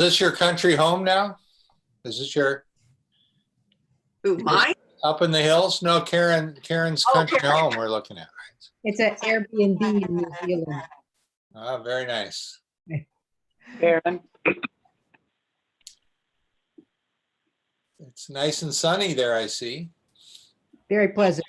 this your country home now? Is this your Who, mine? up in the hills? No, Karen's Oh, country Karen. home we're looking at. It's an Airbnb in New Zealand. Ah, very nice. Karen. It's nice and sunny there, I see. Very pleasant.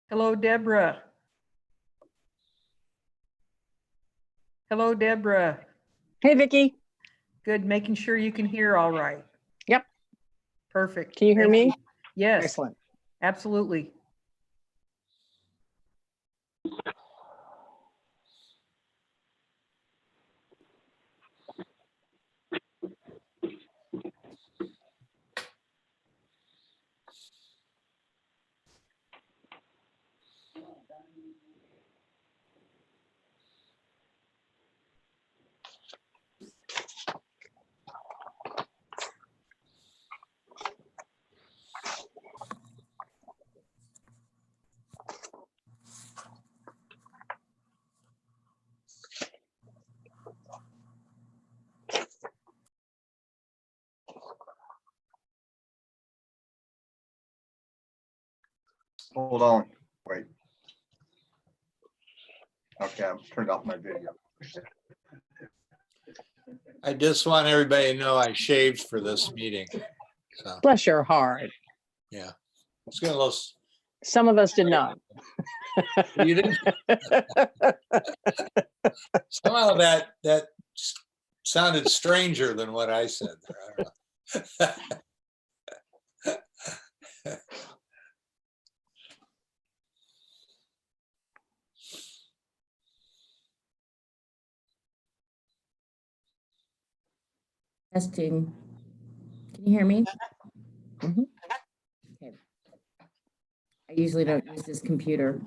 Hello, Deborah. Hello, Deborah. Hey, Vicki. Good, making sure you can hear all right. Yep. Perfect. Can you hear Thank me? Yes, Excellent. absolutely. Hold on, wait. Okay, I've turned off my video. I just want everybody to know I shaved for this meeting. So, Bless your heart. yeah. It's getting a little, Some of us did not. you didn't, somehow that sounded stranger than what I said there. I don't know. Testing. Can you hear me? Mhm. Okay. I usually don't use this computer.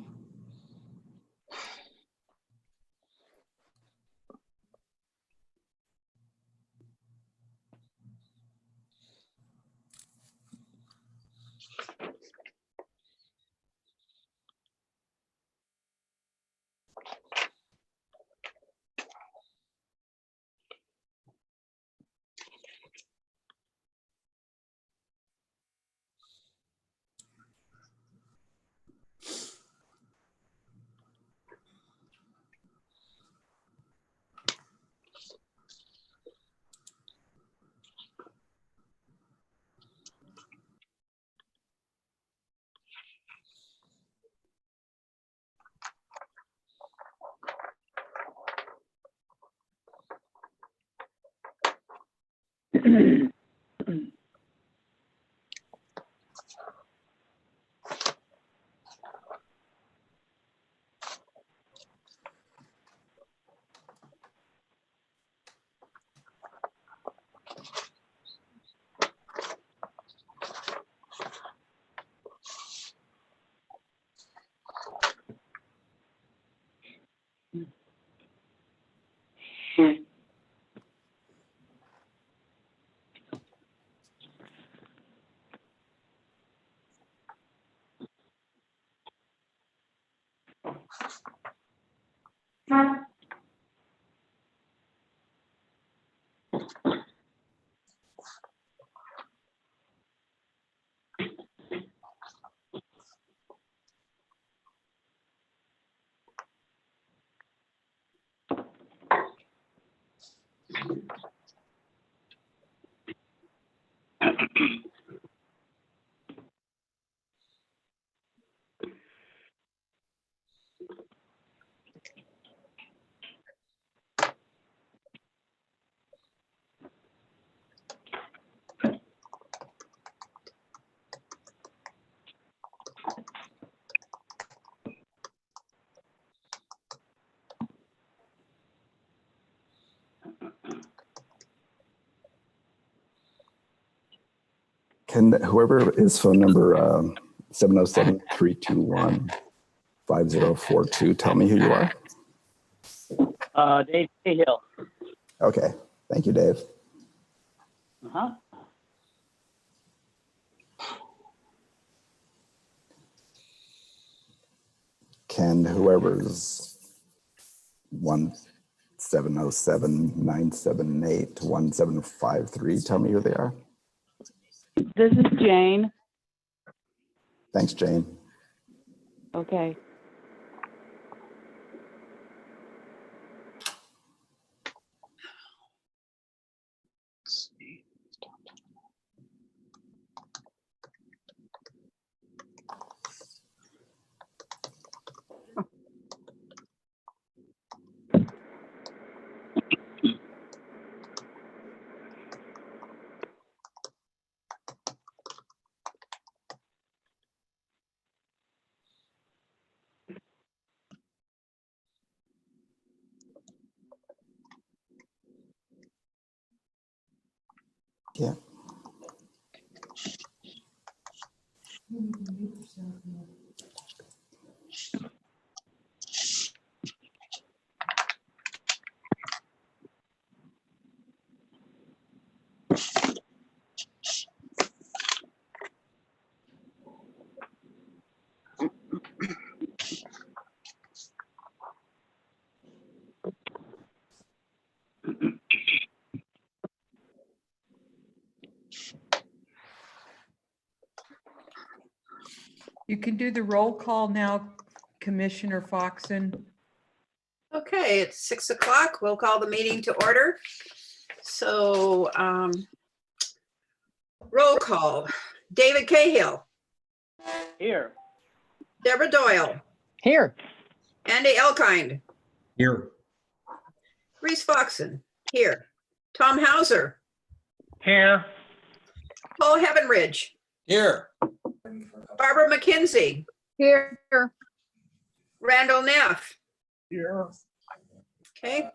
Can whoever is phone number 707-321-5042 tell me who you are? Dave Cahill. Okay, thank you, Dave. Uh-huh. Can whoever's 1707-978-1753 tell me who they are? This is Jane. Thanks, Jane. Okay. Yeah. You can do the roll call now, Commissioner Foxen. Okay, it's 6 o'clock. We'll call the meeting to order. So, roll call. David Cahill, Here. Deborah Doyle, Here. Andy Elkind, Here. Reese Foxen, here. Tom Hauser, Here. Paul Heavenridge, Here. Barbara McKenzie, Here. Randall Neff. Here. Okay,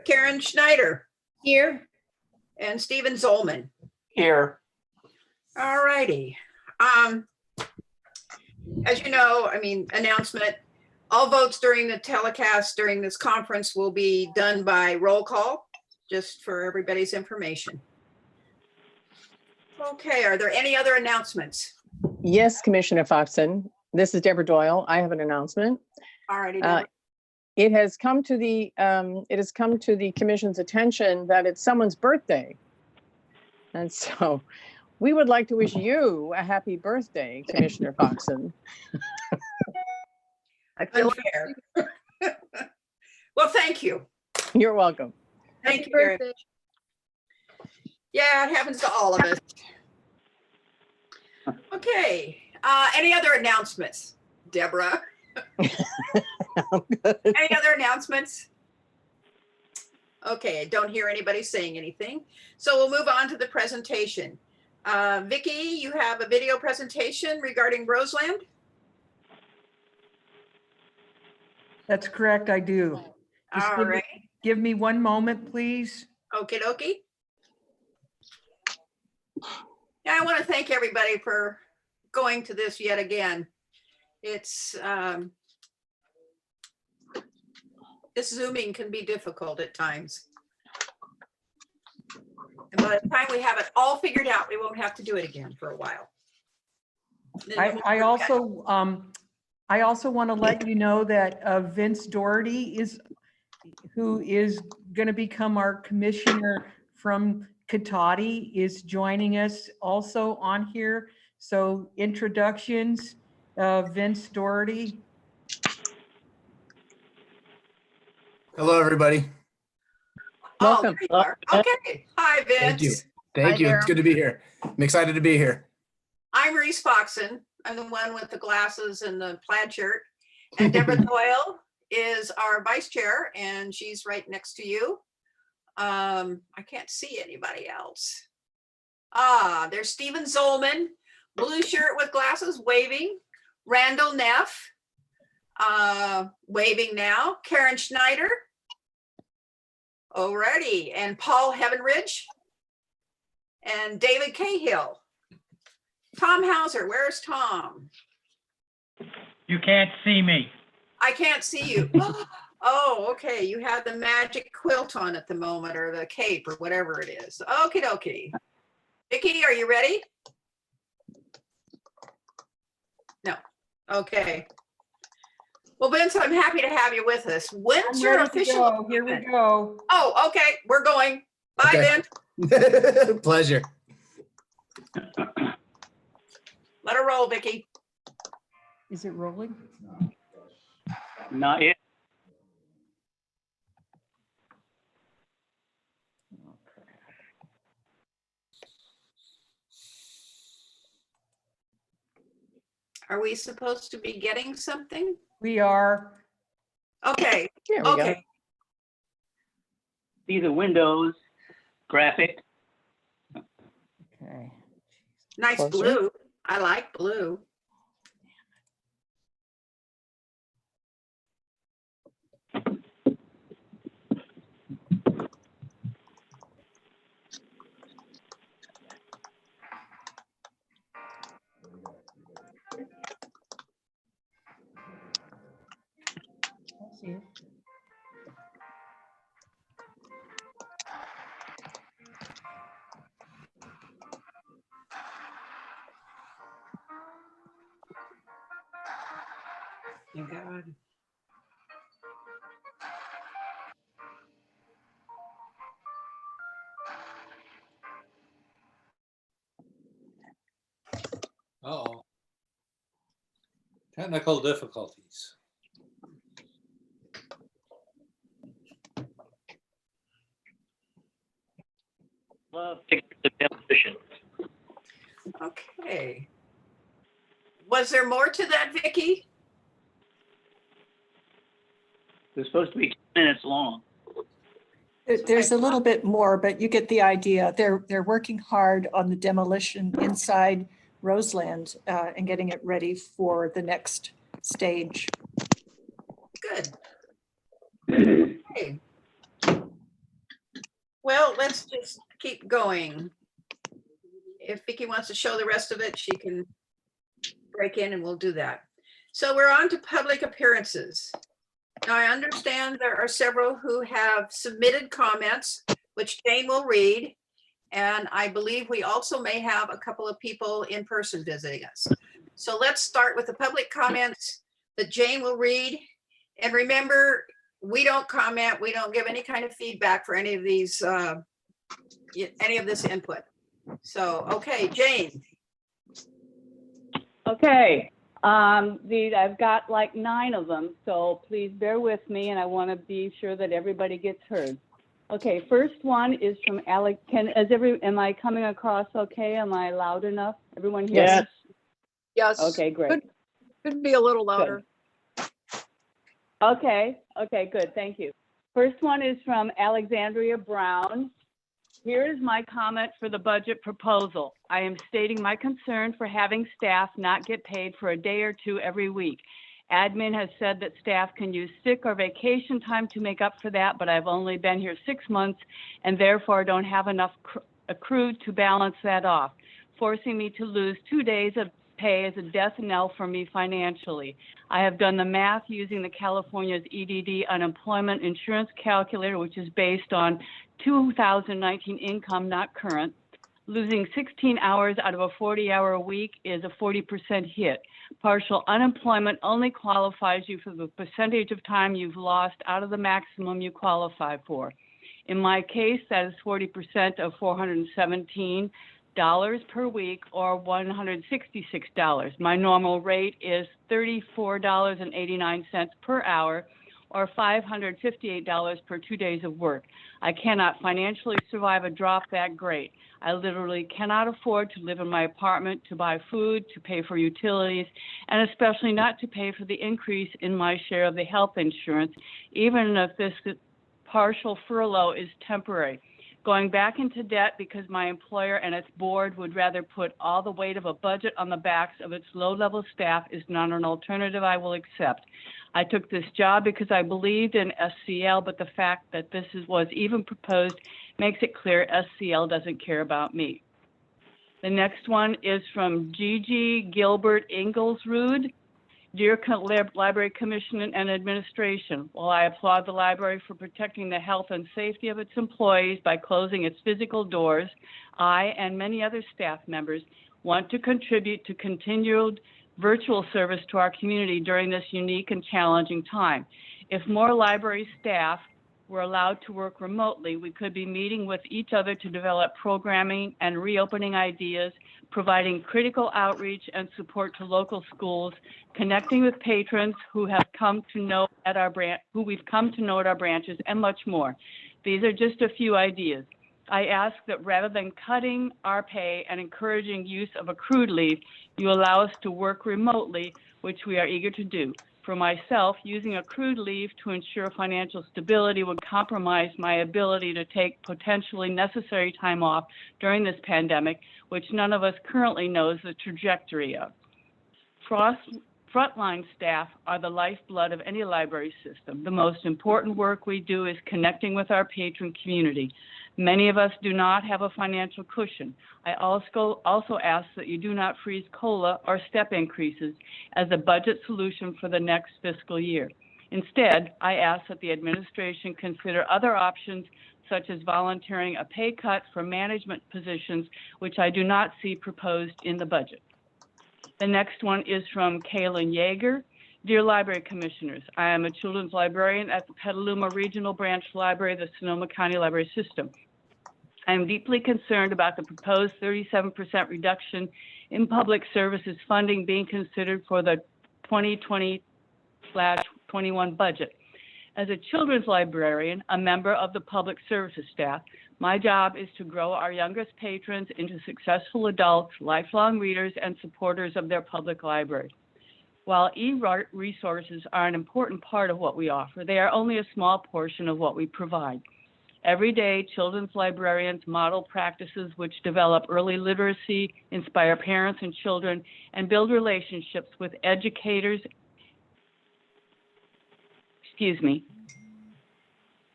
Karen Schneider. Here. And Stephen Zolman. Here. All righty. As you know, announcement, all votes during the telecast during this conference will be done by roll call, just for everybody's information. Okay, are there any other announcements? Yes, Commissioner Foxen. This is Deborah Doyle. I have an announcement. All righty. It has come to the commission's attention that it's someone's birthday. And so we would like to wish you a happy birthday, Commissioner Foxen. Unfair. Well, thank you. You're welcome. Thank you very much. Yeah, it happens to all of us. Okay, any other announcements, Deborah? Any other announcements? Okay, I don't hear anybody saying anything. So we'll move on to the presentation. Vicki, you have a video presentation regarding Roseland? That's correct, I do. Just All right, give me one moment, please. okie dokie. Yeah, I want to thank everybody for going to this yet again. It's, this Zooming can be difficult at times. And by the time we have it all figured out, we won't have to do it again for a while. I also want to let you know that Vince Doherty who is going to become our commissioner from Cotati, is joining us also on here. So introductions, Vince Doherty. Hello, everybody. Oh, Welcome. there you are. Okay. Hi, Vince. Thank you. Thank you. It's good to be here. I'm excited to be here. I'm Reese Foxen. I'm the one with the glasses and the plaid shirt. And Deborah Doyle is our vice chair, and she's right next to you. I can't see anybody else. There's Stephen Zolman, blue shirt with glasses, waving. Randall Neff, waving now. Karen Schneider. Alrighty, and Paul Heavenridge. And David Cahill. Tom Hauser, where's Tom? You can't see me. I can't see you. Oh, okay. You have the magic quilt on at the moment, or the cape, or whatever it is. Okie dokie. Vicki, are you ready? No. Okay. Well, Vince, I'm happy to have you with us. When's I'm your ready to official? go. Here we go. Oh, okay. We're going. Bye, Okay. Vince. Pleasure. Let her roll, Vicki. Is it rolling? Not yet. Are we supposed to be getting something? We are. Okay, There we go. okay. See the windows, graphic. Okay. Nice Closer. blue. I like blue. I see it. Thank God. Uh-oh. Technical difficulties. Love pictures of demolition. Okay. Was there more to that, Vicki? They're supposed to be 10 minutes long. There's a little bit more, but you get the idea. They're working hard on the demolition inside Roseland and getting it ready for the next stage. Good. Okay. Well, let's just keep going. If Vicki wants to show the rest of it, she can break in and we'll do that. So we're on to public appearances. Now, I understand there are several who have submitted comments, which Jane will read. And I believe we also may have a couple of people in person visiting us. So let's start with the public comments that Jane will read. And remember, we don't comment, we don't give any kind of feedback for any of these, any of this input. So, okay, Jane. Okay, I've got like 9 of them, so please bear with me, and I want to be sure that everybody gets heard. Okay, first one is from Alec. Am I coming across okay? Am I loud enough? Everyone hear Yes. me? Yes. Okay, great. Could be a little louder. Okay, good, thank you. First one is from Alexandria Brown. Here is my comment for the budget proposal. I am stating my concern for having staff not get paid for a day or two every week. Admin has said that staff can use sick or vacation time to make up for that, but I've only been here 6 months and therefore don't have enough accrued to balance that off. Forcing me to lose 2 days of pay is a death knell for me financially. I have done the math using the California's EDD unemployment insurance calculator, which is based on 2019 income, not current. Losing 16 hours out of a 40-hour week is a 40% hit. Partial unemployment only qualifies you for the percentage of time you've lost out of the maximum you qualify for. In my case, that is 40% of $417 per week, or $166. My normal rate is $34.89 per hour, or $558 per 2 days of work. I cannot financially survive a drop that great. I literally cannot afford to live in my apartment, to buy food, to pay for utilities, and especially not to pay for the increase in my share of the health insurance, even if this partial furlough is temporary. Going back into debt because my employer and its board would rather put all the weight of a budget on the backs of its low-level staff is not an alternative I will accept. I took this job because I believed in SCL, but the fact that this was even proposed makes it clear SCL doesn't care about me. The next one is from Gigi Gilbert Inglesrud. Dear Library Commission and Administration, while I applaud the library for protecting the health and safety of its employees by closing its physical doors, I and many other staff members want to contribute to continued virtual service to our community during this unique and challenging time. If more library staff were allowed to work remotely, we could be meeting with each other to develop programming and reopening ideas, providing critical outreach and support to local schools, connecting with patrons who have come to know at our who we've come to know at our branches, and much more. These are just a few ideas. I ask that rather than cutting our pay and encouraging use of accrued leave, you allow us to work remotely, which we are eager to do. For myself, using accrued leave to ensure financial stability would compromise my ability to take potentially necessary time off during this pandemic, which none of us currently knows the trajectory of. Frontline staff are the lifeblood of any library system. The most important work we do is connecting with our patron community. Many of us do not have a financial cushion. I also ask that you do not freeze COLA or step increases as a budget solution for the next fiscal year. Instead, I ask that the administration consider other options such as volunteering a pay cut for management positions, which I do not see proposed in the budget. The next one is from Kaylin Yeager. Dear Library Commissioners, I am a children's librarian at the Petaluma Regional Branch Library of the Sonoma County Library System. I am deeply concerned about the proposed 37% reduction in public services funding being considered for the 2020/21 budget. As a children's librarian, a member of the public services staff, my job is to grow our youngest patrons into successful adults, lifelong readers, and supporters of their public library. While e-resources are an important part of what we offer, they are only a small portion of what we provide. Every day, children's librarians model practices which develop early literacy, inspire parents and children, and build relationships with educators. Excuse me,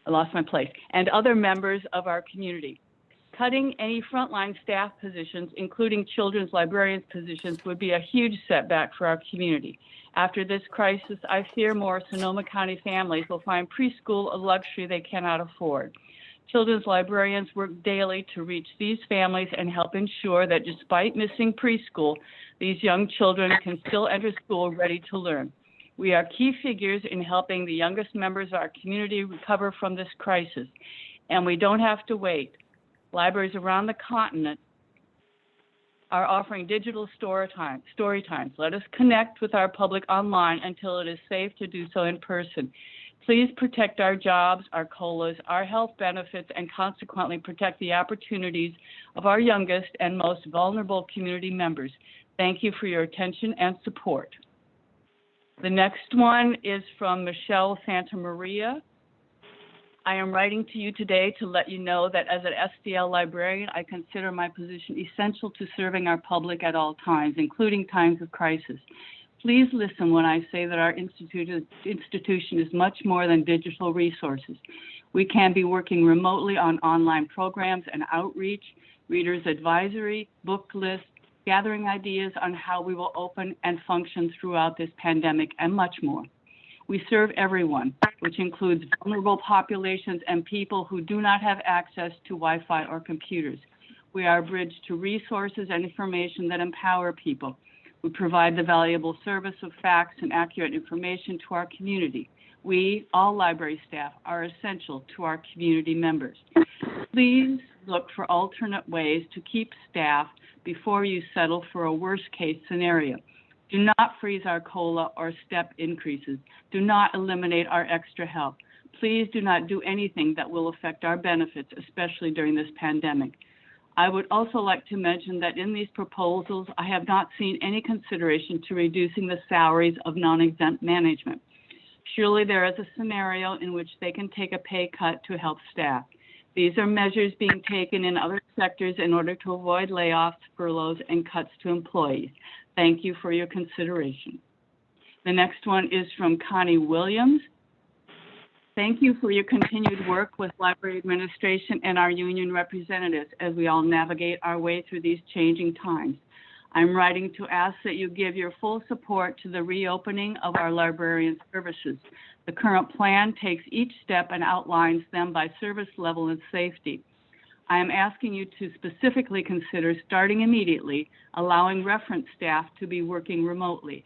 I lost my place, and other members of our community. Cutting any frontline staff positions, including children's librarians positions, would be a huge setback for our community. After this crisis, I fear more Sonoma County families will find preschool a luxury they cannot afford. Children's librarians work daily to reach these families and help ensure that despite missing preschool, these young children can still enter school ready to learn. We are key figures in helping the youngest members of our community recover from this crisis, and we don't have to wait. Libraries around the continent are offering digital story times. Let us connect with our public online until it is safe to do so in person. Please protect our jobs, our COLAs, our health benefits, and consequently protect the opportunities of our youngest and most vulnerable community members. Thank you for your attention and support. The next one is from Michelle Santamaria. I am writing to you today to let you know that as an SDL librarian, I consider my position essential to serving our public at all times, including times of crisis. Please listen when I say that our institution is much more than digital resources. We can be working remotely on online programs and outreach, readers advisory, book lists, gathering ideas on how we will open and function throughout this pandemic, and much more. We serve everyone, which includes vulnerable populations and people who do not have access to Wi-Fi or computers. We are a bridge to resources and information that empower people. We provide the valuable service of facts and accurate information to our community. We, all library staff, are essential to our community members. Please look for alternate ways to keep staff before you settle for a worst-case scenario. Do not freeze our COLA or step increases. Do not eliminate our extra help. Please do not do anything that will affect our benefits, especially during this pandemic. I would also like to mention that in these proposals, I have not seen any consideration to reducing the salaries of non-exempt management. Surely there is a scenario in which they can take a pay cut to help staff. These are measures being taken in other sectors in order to avoid layoffs, furloughs, and cuts to employees. Thank you for your consideration. The next one is from Connie Williams. Thank you for your continued work with library administration and our union representatives as we all navigate our way through these changing times. I'm writing to ask that you give your full support to the reopening of our librarian services. The current plan takes each step and outlines them by service level and safety. I am asking you to specifically consider starting immediately, allowing reference staff to be working remotely.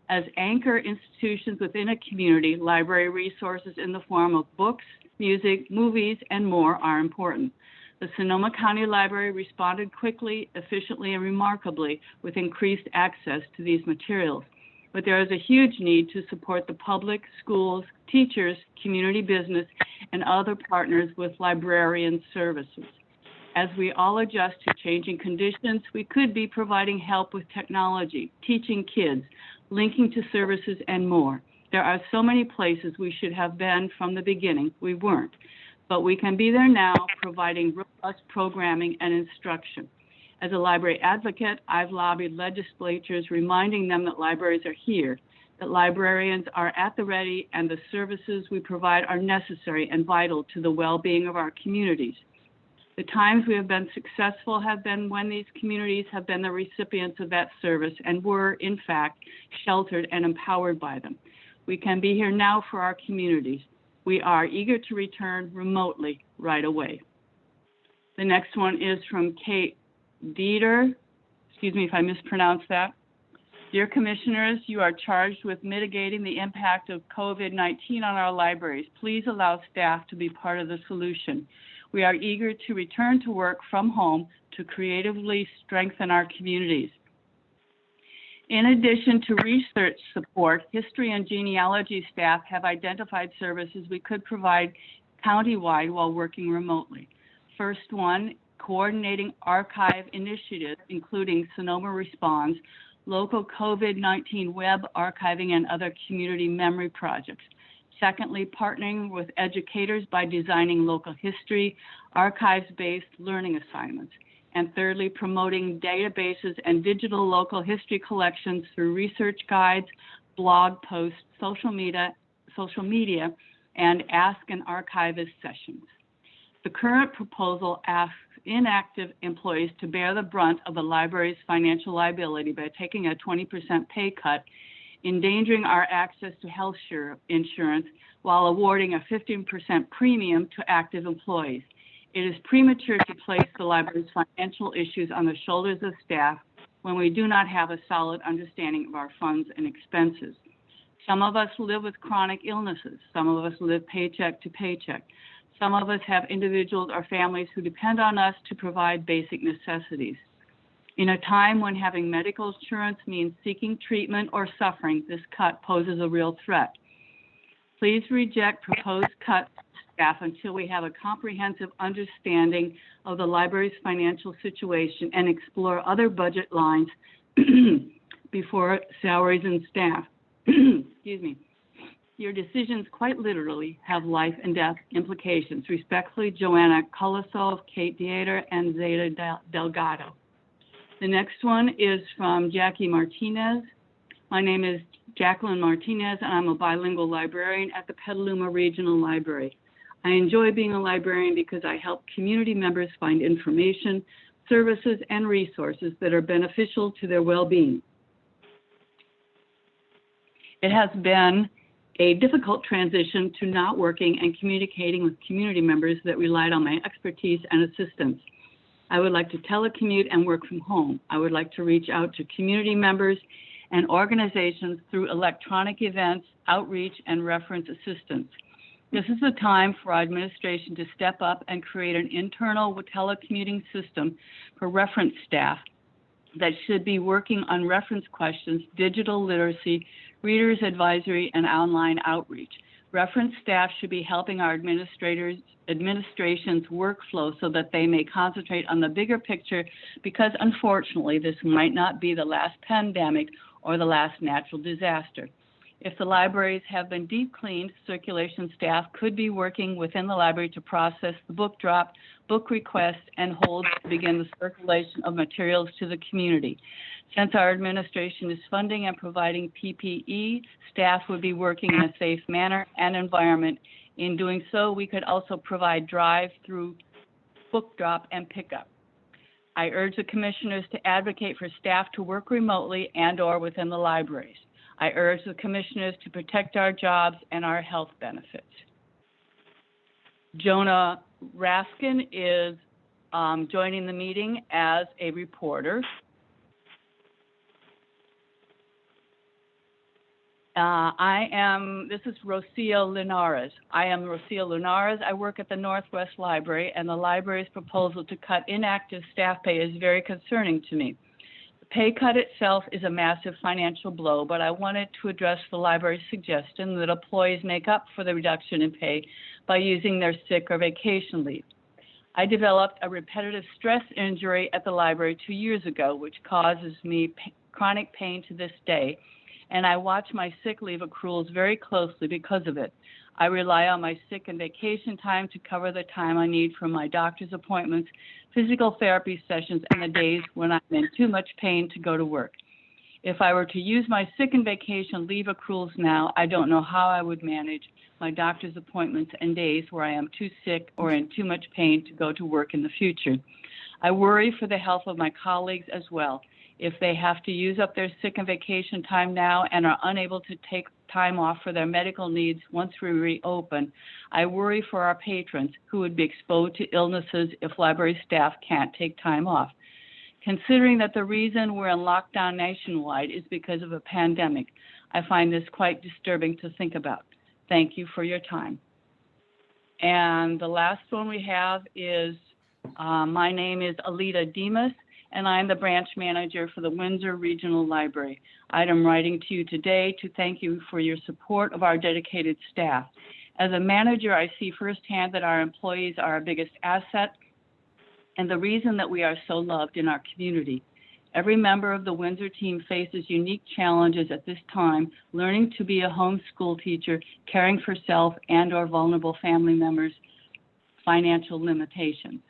As anchor institutions within a community, library resources in the form of books, music, movies, and more are important. The Sonoma County Library responded quickly, efficiently, and remarkably with increased access to these materials. But there is a huge need to support the public, schools, teachers, community business, and other partners with librarian services. As we all adjust to changing conditions, we could be providing help with technology, teaching kids, linking to services, and more. There are so many places we should have been from the beginning. We weren't. But we can be there now, providing robust programming and instruction. As a library advocate, I've lobbied legislatures reminding them that libraries are here, that librarians are at the ready, and the services we provide are necessary and vital to the well-being of our communities. The times we have been successful have been when these communities have been the recipients of that service and were, in fact, sheltered and empowered by them. We can be here now for our communities. We are eager to return remotely right away. The next one is from Kate Dieter. Excuse me if I mispronounced that. Dear Commissioners, you are charged with mitigating the impact of COVID-19 on our libraries. Please allow staff to be part of the solution. We are eager to return to work from home to creatively strengthen our communities. In addition to research support, history and genealogy staff have identified services we could provide countywide while working remotely. First one, coordinating archive initiatives, including Sonoma Responds, local COVID-19 web archiving, and other community memory projects. Secondly, partnering with educators by designing local history, archives-based learning assignments. And thirdly, promoting databases and digital local history collections through research guides, blog posts, social media, and Ask an Archivist sessions. The current proposal asks inactive employees to bear the brunt of the library's financial liability by taking a 20% pay cut, endangering our access to health insurance while awarding a 15% premium to active employees. It is premature to place the library's financial issues on the shoulders of staff when we do not have a solid understanding of our funds and expenses. Some of us live with chronic illnesses. Some of us live paycheck to paycheck. Some of us have individuals or families who depend on us to provide basic necessities. In a time when having medical insurance means seeking treatment or suffering, this cut poses a real threat. Please reject proposed cuts to staff until we have a comprehensive understanding of the library's financial situation and explore other budget lines before salaries and staff. Excuse me. Your decisions quite literally have life and death implications. Respectfully, Joanna Kolosov, Kate Dieter, and Zeta Delgado. The next one is from Jackie Martinez. My name is Jacqueline Martinez, and I'm a bilingual librarian at the Petaluma Regional Library. I enjoy being a librarian because I help community members find information, services, and resources that are beneficial to their well-being. It has been a difficult transition to not working and communicating with community members that relied on my expertise and assistance. I would like to telecommute and work from home. I would like to reach out to community members and organizations through electronic events, outreach, and reference assistance. This is the time for our administration to step up and create an internal telecommuting system for reference staff that should be working on reference questions, digital literacy, readers advisory, and online outreach. Reference staff should be helping our administration's workflow so that they may concentrate on the bigger picture, because unfortunately this might not be the last pandemic or the last natural disaster. If the libraries have been deep cleaned, circulation staff could be working within the library to process the book drop, book request, and hold to begin the circulation of materials to the community. Since our administration is funding and providing PPE, staff would be working in a safe manner and environment In doing so, we could also provide drive-through book drop and pickup. I urge the commissioners to advocate for staff to work remotely and/or within the libraries. I urge the commissioners to protect our jobs and our health benefits. Jonah Raskin is joining the meeting as a reporter. This is Rocio Linares. I am Rocio Linares. I work at the Northwest Library, and the library's proposal to cut inactive staff pay is very concerning to me. The pay cut itself is a massive financial blow, but I wanted to address the library's suggestion that employees make up for the reduction in pay by using their sick or vacation leave. I developed a repetitive stress injury at the library 2 years ago, which causes me chronic pain to this day, and I watch my sick leave accruals very closely because of it. I rely on my sick and vacation time to cover the time I need for my doctor's appointments, physical therapy sessions, and the days when I'm in too much pain to go to work. If I were to use my sick and vacation leave accruals now, I don't know how I would manage my doctor's appointments and days where I am too sick or in too much pain to go to work in the future. I worry for the health of my colleagues as well. If they have to use up their sick and vacation time now and are unable to take time off for their medical needs once we reopen, I worry for our patrons who would be exposed to illnesses if library staff can't take time off. Considering that the reason we're in lockdown nationwide is because of a pandemic, I find this quite disturbing to think about. Thank you for your time. And the last one we have is, my name is Alita Demas, and I'm the branch manager for the Windsor Regional Library. I'm writing to you today to thank you for your support of our dedicated staff. As a manager, I see firsthand that our employees are our biggest asset and the reason that we are so loved in our community. Every member of the Windsor team faces unique challenges at this time, learning to be a homeschool teacher, caring for self and/or vulnerable family members' financial limitations.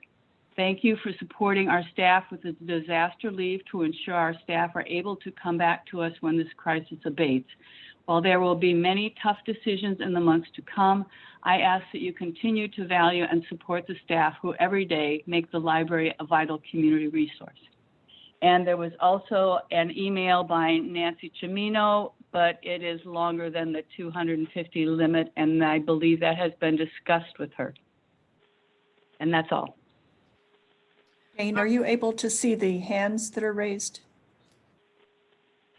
Thank you for supporting our staff with the disaster leave to ensure our staff are able to come back to us when this crisis abates. While there will be many tough decisions in the months to come, I ask that you continue to value and support the staff who every day make the library a vital community resource. And there was also an email by Nancy Chimino, but it is longer than the 250 limit, and I believe that has been discussed with her. And that's all. Jane, are you able to see the hands that are raised?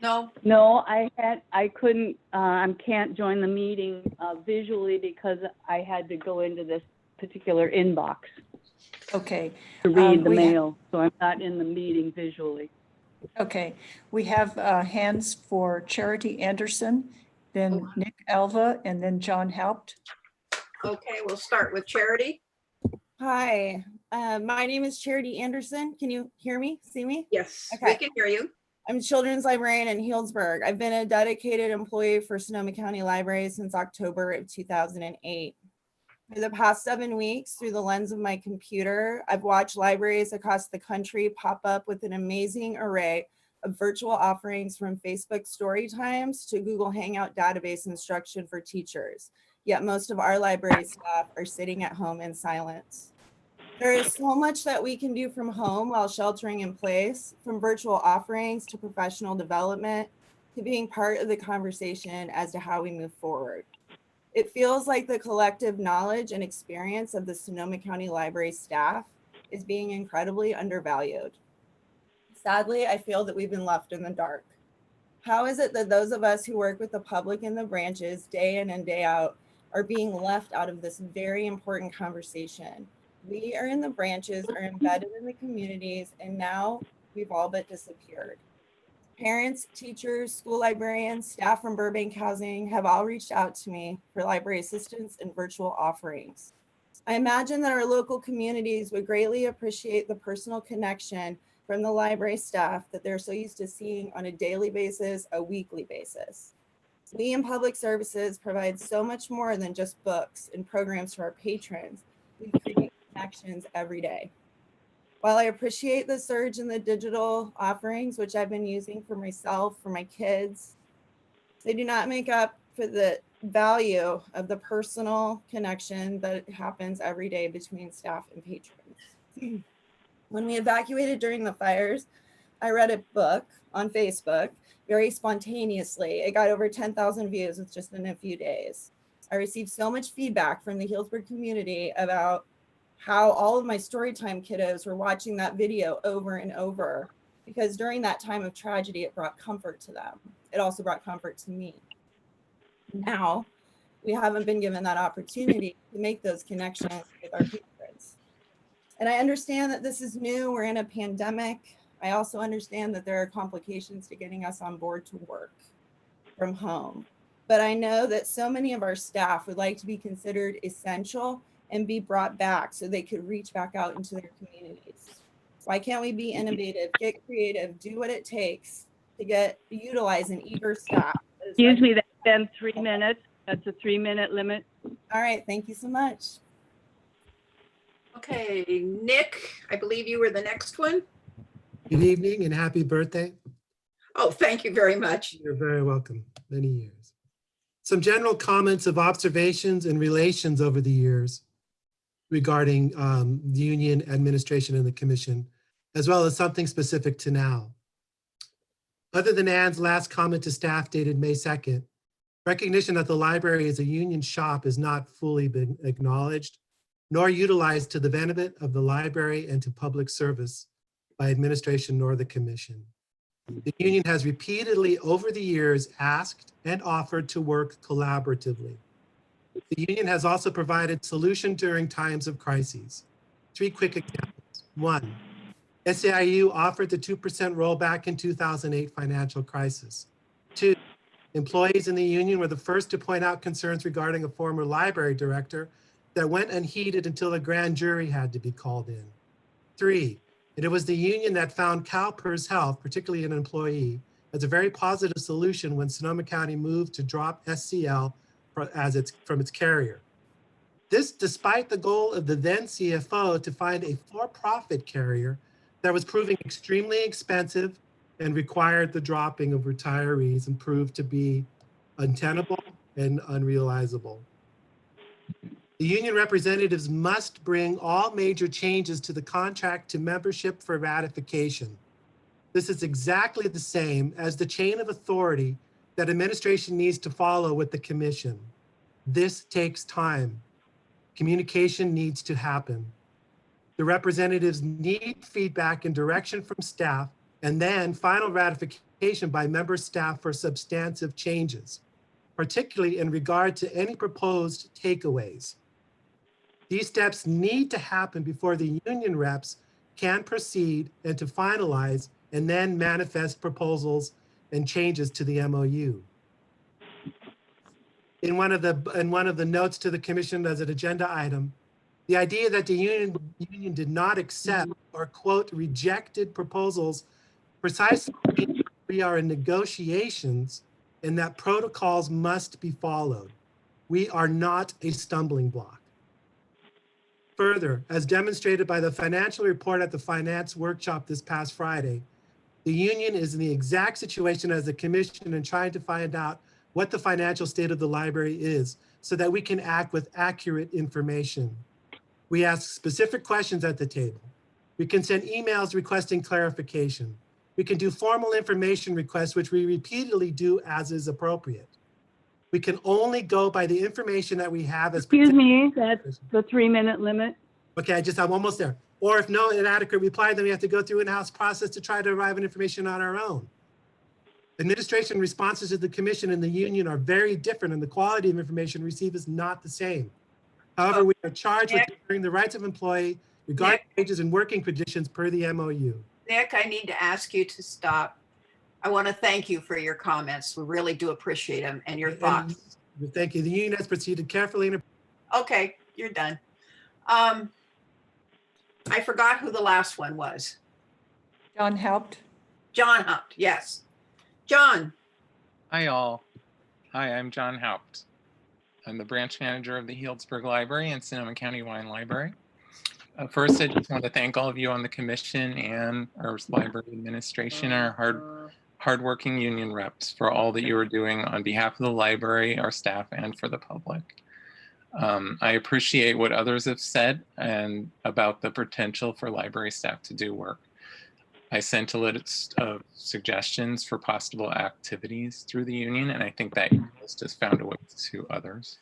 No, No, I couldn't, can't join the meeting visually because I had to go into this particular inbox Okay. to read the we ha- mail, so I'm not in the meeting visually. Okay, we have hands for Charity Anderson, then Nick Alva, and then John Haupt. okay, we'll start with Charity. Hi, my name is Charity Anderson. Can you hear me, see me? Yes, we Okay. can hear you. I'm children's librarian in Healdsburg. I've been a dedicated employee for Sonoma County Library since October of 2008. For the past 7 weeks, through the lens of my computer, I've watched libraries across the country pop up with an amazing array of virtual offerings, from Facebook story times to Google Hangout database instruction for teachers. Yet most of our library staff are sitting at home in silence. There is so much that we can do from home while sheltering in place, from virtual offerings to professional development to being part of the conversation as to how we move forward. It feels like the collective knowledge and experience of the Sonoma County Library staff is being incredibly undervalued. Sadly, I feel that we've been left in the dark. How is it that those of us who work with the public in the branches day in and day out are being left out of this very important conversation? We are in the branches, are embedded in the communities, and now we've all but disappeared. Parents, teachers, school librarians, staff from Burbank Housing have all reached out to me for library assistance and virtual offerings. I imagine that our local communities would greatly appreciate the personal connection from the library staff that they're so used to seeing on a daily basis, a weekly basis. We in public services provide so much more than just books and programs to our patrons. We create connections every day. While I appreciate the surge in the digital offerings, which I've been using for myself, for my kids, they do not make up for the value of the personal connection that happens every day between staff and patrons. When we evacuated during the fires, I read a book on Facebook very spontaneously. It got over 10,000 views with just in a few days. I received so much feedback from the Healdsburg community about how all of my storytime kiddos were watching that video over and over, because during that time of tragedy, it brought comfort to them. It also brought comfort to me. Now, we haven't been given that opportunity to make those connections with our patrons. And I understand that this is new, we're in a pandemic. I also understand that there are complications to getting us on board to work from home. But I know that so many of our staff would like to be considered essential and be brought back so they could reach back out into their communities. Why can't we be innovative, get creative, do what it takes to utilize an eager staff? Excuse me, that's been 3 minutes. That's a 3-minute limit. All right, thank you so much. Okay, Nick, I believe you were the next one. Good evening and happy birthday. Oh, thank you very much. You're very welcome. Many years. Some general comments of observations and relations over the years regarding the union administration and the commission, as well as something specific to now. Other than Ann's last comment to staff dated May 2nd, recognition that the library as a union shop has not fully been acknowledged nor utilized to the benefit of the library and to public service by administration nor the commission. The union has repeatedly over the years asked and offered to work collaboratively. The union has also provided solution during times of crises. 3 quick examples. 1, SEIU offered the 2% rollback in 2008 financial crisis. 2, employees in the union were the first to point out concerns regarding a former library director that went unheeded until a grand jury had to be called in. 3, it was the union that found CalPERS Health, particularly an employee, as a very positive solution when Sonoma County moved to drop SCL from its carrier. This despite the goal of the then CFO to find a for-profit carrier that was proving extremely expensive and required the dropping of retirees and proved to be untenable and unrealizable. The union representatives must bring all major changes to the contract to membership for ratification. This is exactly the same as the chain of authority that administration needs to follow with the commission. This takes time. Communication needs to happen. The representatives need feedback and direction from staff, and then final ratification by member staff for substantive changes, particularly in regard to any proposed takeaways. These steps need to happen before the union reps can proceed and to finalize and then manifest proposals and changes to the MOU. In one of the notes to the commission as an agenda item, the idea that the union did not accept or quote rejected proposals precisely means we are in negotiations and that protocols must be followed. We are not a stumbling block. Further, as demonstrated by the financial report at the finance workshop this past Friday, the union is in the exact situation as the commission in trying to find out what the financial state of the library is so that we can act with accurate information. We ask specific questions at the table. We can send emails requesting clarification. We can do formal information requests, which we repeatedly do as is appropriate. We can only go by the information that we have as— Excuse me, that's the 3-minute limit. Okay, I'm almost there. Or if no inadequate reply, then we have to go through an in-house process to try to arrive at information on our own. Administration responses to the commission and the union are very different, and the quality of information received is not the same. However, we are charged with ensuring the rights of employee regarding wages and working conditions per the MOU. Nick, I need to ask you to stop. I want to thank you for your comments. We really do appreciate them and your thoughts. Thank you. The union has proceeded carefully. Okay, you're done. I forgot who the last one was. John Haupt. John Haupt, yes. John. Hi all. Hi, I'm John Haupt. I'm the branch manager of the Healdsburg Library and Sonoma County Wine Library. First, I just want to thank all of you on the commission and our library administration, our hardworking union reps, for all that you are doing on behalf of the library, our staff, and for the public. I appreciate what others have said and about the potential for library staff to do work. I sent a list of suggestions for possible activities through the union, and I think that list has found a way to others.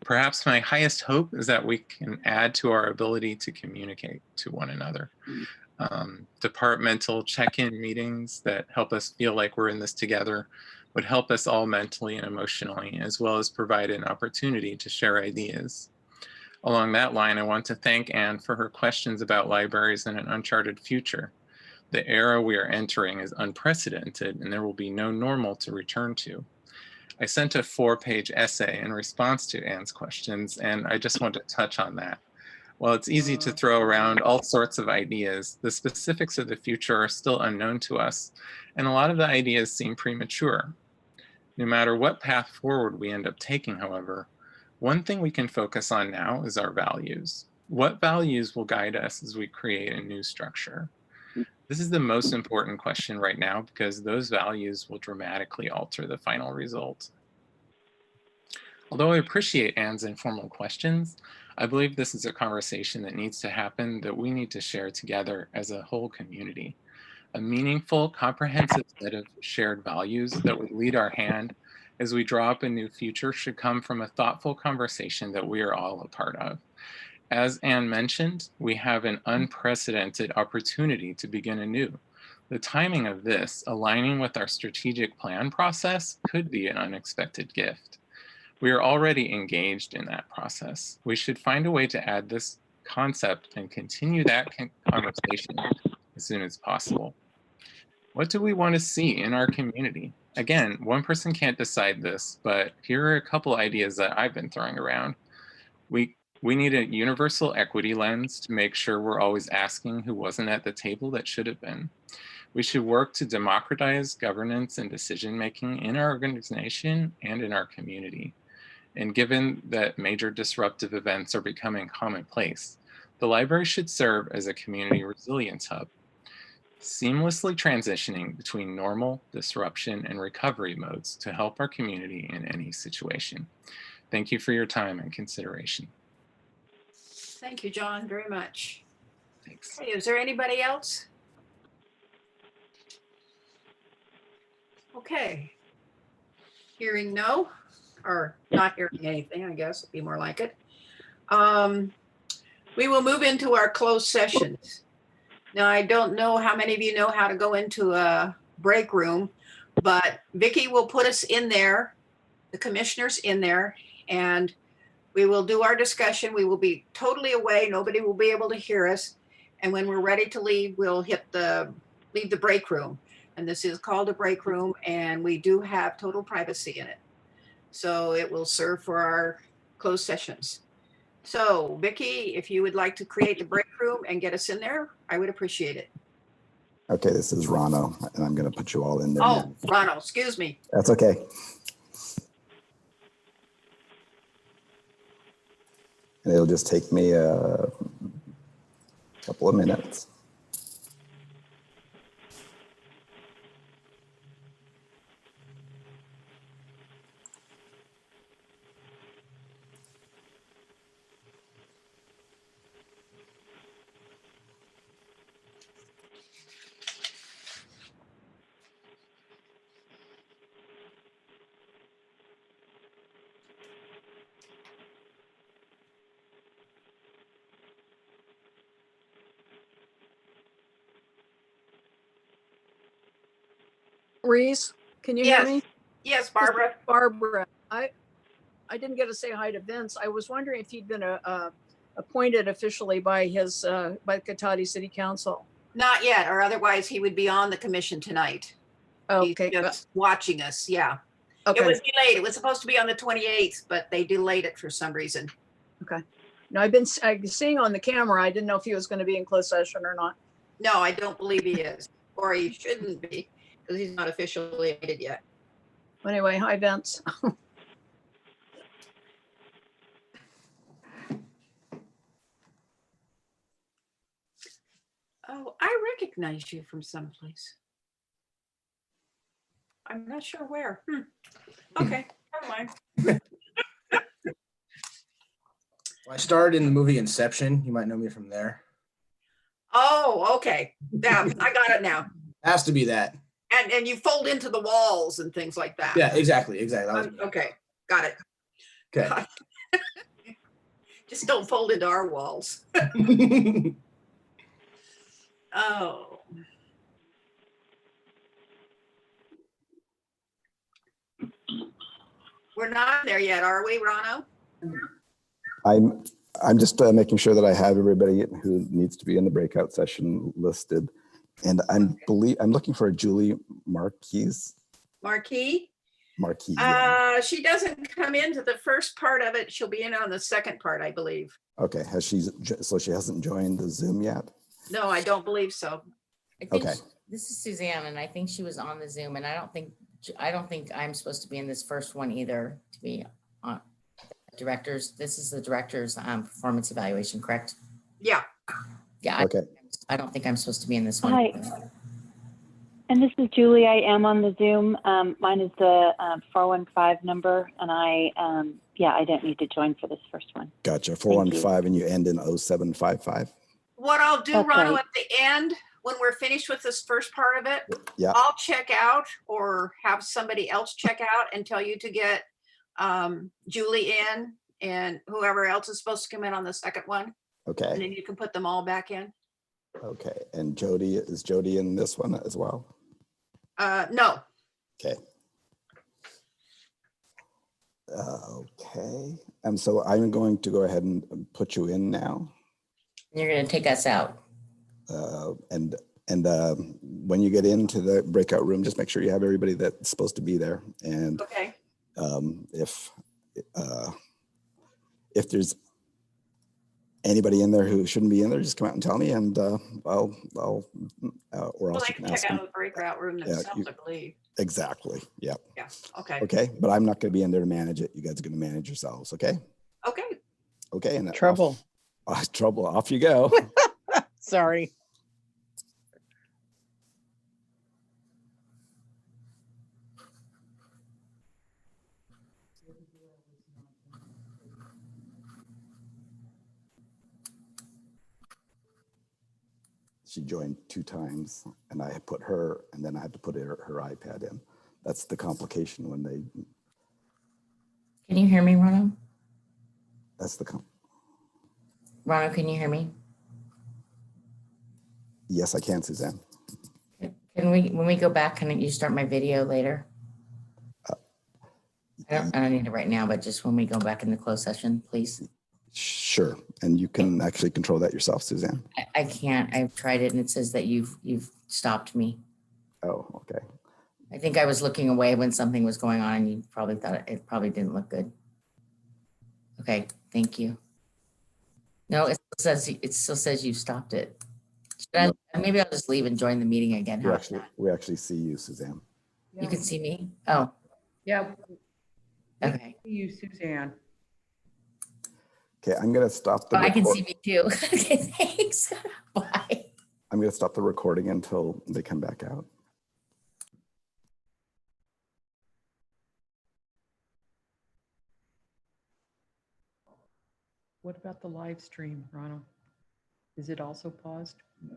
Perhaps my highest hope is that we can add to our ability to communicate to one another. Departmental check-in meetings that help us feel like we're in this together would help us all mentally and emotionally, as well as provide an opportunity to share ideas. Along that line, I want to thank Anne for her questions about libraries in an uncharted future. The era we are entering is unprecedented, and there will be no normal to return to. I sent a 4-page essay in response to Anne's questions, and I just want to touch on that. While it's easy to throw around all sorts of ideas, the specifics of the future are still unknown to us, and a lot of the ideas seem premature. No matter what path forward we end up taking, however, one thing we can focus on now is our values. What values will guide us as we create a new structure? This is the most important question right now because those values will dramatically alter the final result. Although I appreciate Anne's informal questions, I believe this is a conversation that needs to happen, that we need to share together as a whole community. A meaningful, comprehensive set of shared values that would lead our hand as we draw up a new future should come from a thoughtful conversation that we are all a part of. As Anne mentioned, we have an unprecedented opportunity to begin anew. The timing of this, aligning with our strategic plan process, could be an unexpected gift. We are already engaged in that process. We should find a way to add this concept and continue that conversation as soon as possible. What do we want to see in our community? Again, one person can't decide this, but here are a couple ideas that I've been throwing around. We need a universal equity lens to make sure we're always asking who wasn't at the table that should have been. We should work to democratize governance and decision-making in our organization and in our community. And given that major disruptive events are becoming commonplace, the library should serve as a community resilience hub, seamlessly transitioning between normal, disruption, and recovery modes to help our community in any situation. Thank you for your time and consideration. Thank you, John, very much. Thanks. Hey, is there anybody else? Okay. Hearing no, or not hearing anything, I guess would be more like it. We will move into our closed sessions. Now, I don't know how many of you know how to go into a break room, but Vicki will put us in there, the commissioners in there, and we will do our discussion. We will be totally away. Nobody will be able to hear us. And when we're ready to leave, we'll leave the break room. And this is called a break room, and we do have total privacy in it. So it will serve for our closed sessions. So Vicki, if you would like to create the break room and get us in there, I would appreciate it. Okay, this is Rano, and I'm going to put you all in there. Oh, now. Ronald, excuse me. That's okay. And it'll just take me a couple of minutes. Reese, can you Yes. hear me? Yes, Barbara. Barbara, I didn't get to say hi to Vince. I was wondering if he'd been appointed officially by by Cotati City Council. Not yet, or otherwise he would be on the commission tonight. Okay. He's just watching us, yeah. Okay. It was delayed. It was supposed to be on the 28th, but they delayed it for some reason. Okay. No, I've been seeing on the camera. I didn't know if he was going to be in closed session or not. No, I don't believe he is, or he shouldn't be, because he's not officially elected yet. Anyway, hi, Vince. Oh, I recognize you from someplace. I'm not sure where. Okay, never mind. I starred in the movie Inception. You might know me from there. Oh, okay. Yeah, I got it now. Has to be that. And you fold into the walls and things like that. Yeah, exactly. That was me. Okay, got it. Okay. Just don't fold into our walls. Oh. We're not there yet, are we, Rano? I'm just making sure that I have everybody who needs to be in the breakout session listed. And I'm looking for a Julie Marquise. Marquis? Marquis. Yeah. She doesn't come into the first part of it. She'll be in on the second part, I believe. Okay. So she hasn't joined the Zoom yet? No, I don't believe so. I think Okay. this is Suzanne, and I think she was on the Zoom, and I don't think I'm supposed to be in this first one either, to be on directors. This is the director's performance evaluation, correct? Yeah. Yeah. Okay. I don't think I'm supposed to be in this one. Hi. And this is Julie. I am on the Zoom. Mine is the 415 number, and I didn't need to join for this first one. Gotcha. 415 and you end in 0755. What I'll do, That's Rano, right. at the end, when we're finished with this first part of it, Yeah. I'll check out or have somebody else check out and tell you to get Julie in and whoever else is supposed to come in on the second one. And Okay. then you can put them all back in. Okay. And is Jody in this one as well? No. Okay. Okay. So I'm going to go ahead and put you in now. You're going to take us out. And when you get into the breakout room, just make sure you have everybody that's supposed to be there. And Okay. If there's anybody in there who shouldn't be in there, just come out and tell me, and I'll or Well, else they you can can ask check out them. of the breakout room Yeah, themselves, I believe. Exactly. Yep. Yeah. Okay. Okay. But I'm not going to be in there to manage it. You guys are going to manage yourselves. Okay. Okay. Okay. And Trouble. Trouble. Off you go. Sorry. She joined 2 times, and I put her, and then I had to put her iPad in. That's the complication when they. Can you hear me, Rano? That's the Rano, can you hear me? Yes, I can, Suzanne. When we go back, can you start my video later? I don't need it right now, but just when we go back in the closed session, please. Sure. And you can actually control that yourself, Suzanne. I can't. I've tried it and it says that you've stopped me. Oh, okay. I think I was looking away when something was going on and you probably thought it probably didn't look good. Okay, thank you. No, it still says you've stopped it. Maybe I'll just leave and join the meeting again. We actually see you, Suzanne. You can see me? Oh, Yeah. okay. You, Suzanne. Okay, I'm going to stop the Oh, I can see me too. Okay, thanks. Bye. I'm going to stop the recording until they come back out. What about the live stream, Ronald? Is it also paused? No.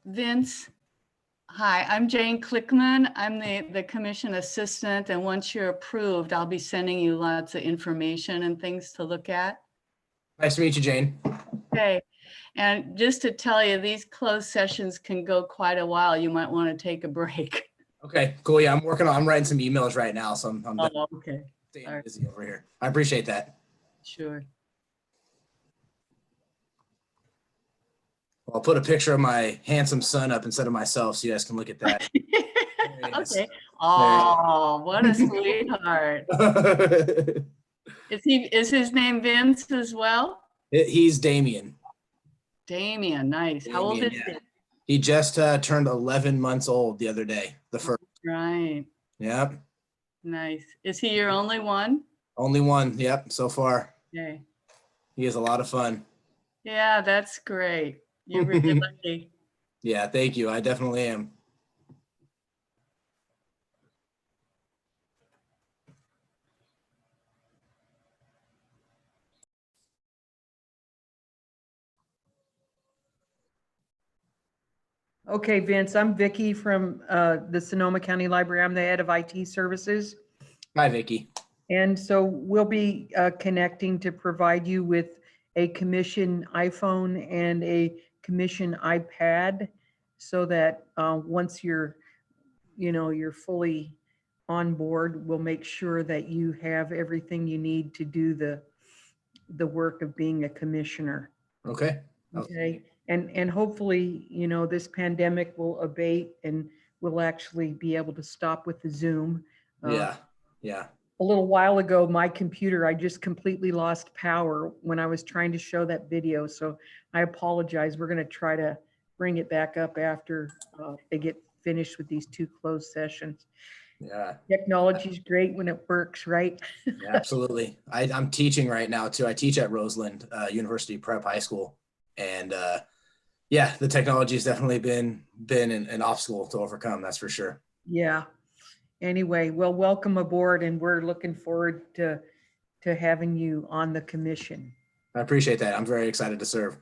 Vince, Hi, I'm Jane Clickman. I'm the commission assistant, and once you're approved, I'll be sending you lots of information and things to look at. Nice to meet you, Jane. Okay, and just to tell you, these closed sessions can go quite a while. You might want to take a break. Okay, cool. Yeah, I'm writing some emails right now, so I'm Oh, okay, staying all right. busy over here. I appreciate that. Sure. I'll put a picture of my handsome son up instead of myself so you guys can look at that. Very nice. Okay. Oh, what a sweetheart. Is his name Vince as well? He's Damien. Damien, nice. How old is Damien, he? yeah. He just turned 11 months old the other day, the first. Right, Yep. nice. Is he your only one? Only one. Yep. So far. Okay. He is a lot of fun. Yeah, that's great. You're really lucky. Yeah. Thank you. I definitely am. Okay, Vince, I'm Vicky from the Sonoma County Library. I'm the head of IT services. Hi, Vicky. And so we'll be connecting to provide you with a commission iPhone and a commission iPad so that once you're fully on board, we'll make sure that you have everything you need to do the work of being a commissioner. Okay. Okay. And hopefully, this pandemic will abate and we'll actually be able to stop with the Zoom. Yeah. Yeah. A little while ago, my computer, I just completely lost power when I was trying to show that video. So I apologize. We're going to try to bring it back up after they get finished with these 2 closed sessions. Yeah. Technology is great when it works, right? Yeah, absolutely. I'm teaching right now too. I teach at Roseland University Prep High School, and yeah, the technology has definitely been an obstacle to overcome. That's for sure. Yeah. Anyway, well, welcome aboard, and we're looking forward to having you on the commission. I appreciate that. I'm very excited to serve.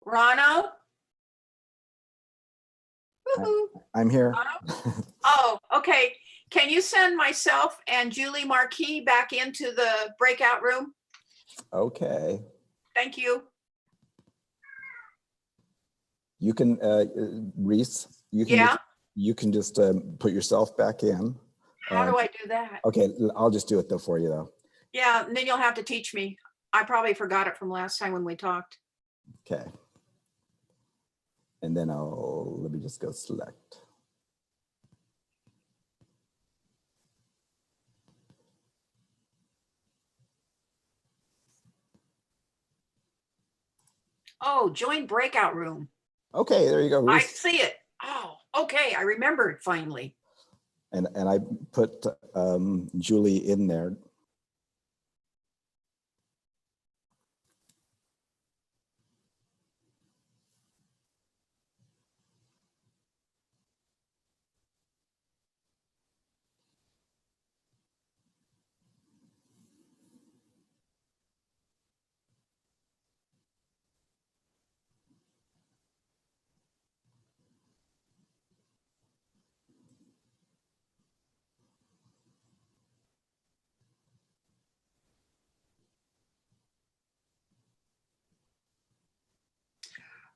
Rano? Woo-hoo. I'm here. Oh, okay. Can you send myself and Julie Marquis back into the breakout room? Okay. Thank you. You can, Reese, Yeah, you can just put yourself back in. how do I do that? Okay, I'll just do it though for you though. Yeah, and then you'll have to teach me. I probably forgot it from last time when we talked. Okay. And then let me just go select. Oh, join breakout room. Okay, there you go, I Reese. see it. Oh, okay. I remembered finally. And I put Julie in there.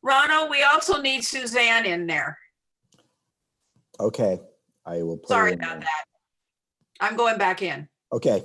Rano, we also need Suzanne in there. Okay, I will put her Sorry in about there. that. I'm going back in. Okay.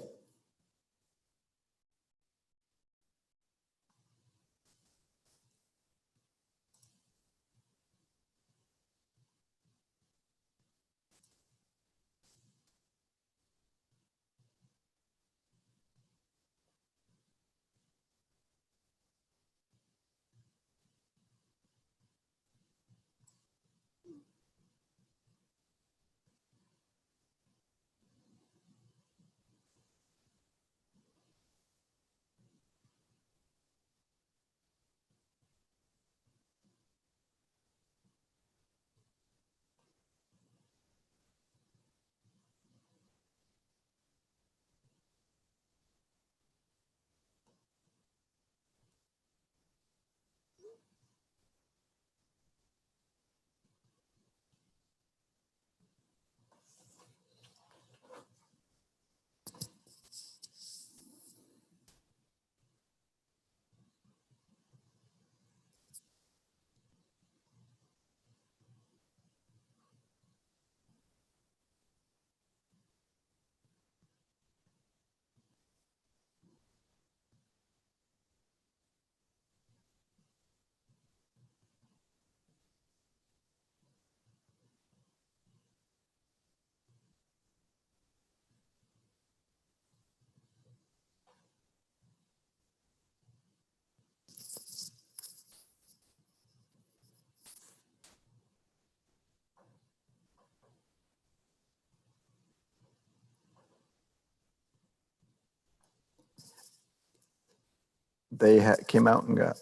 They came out and got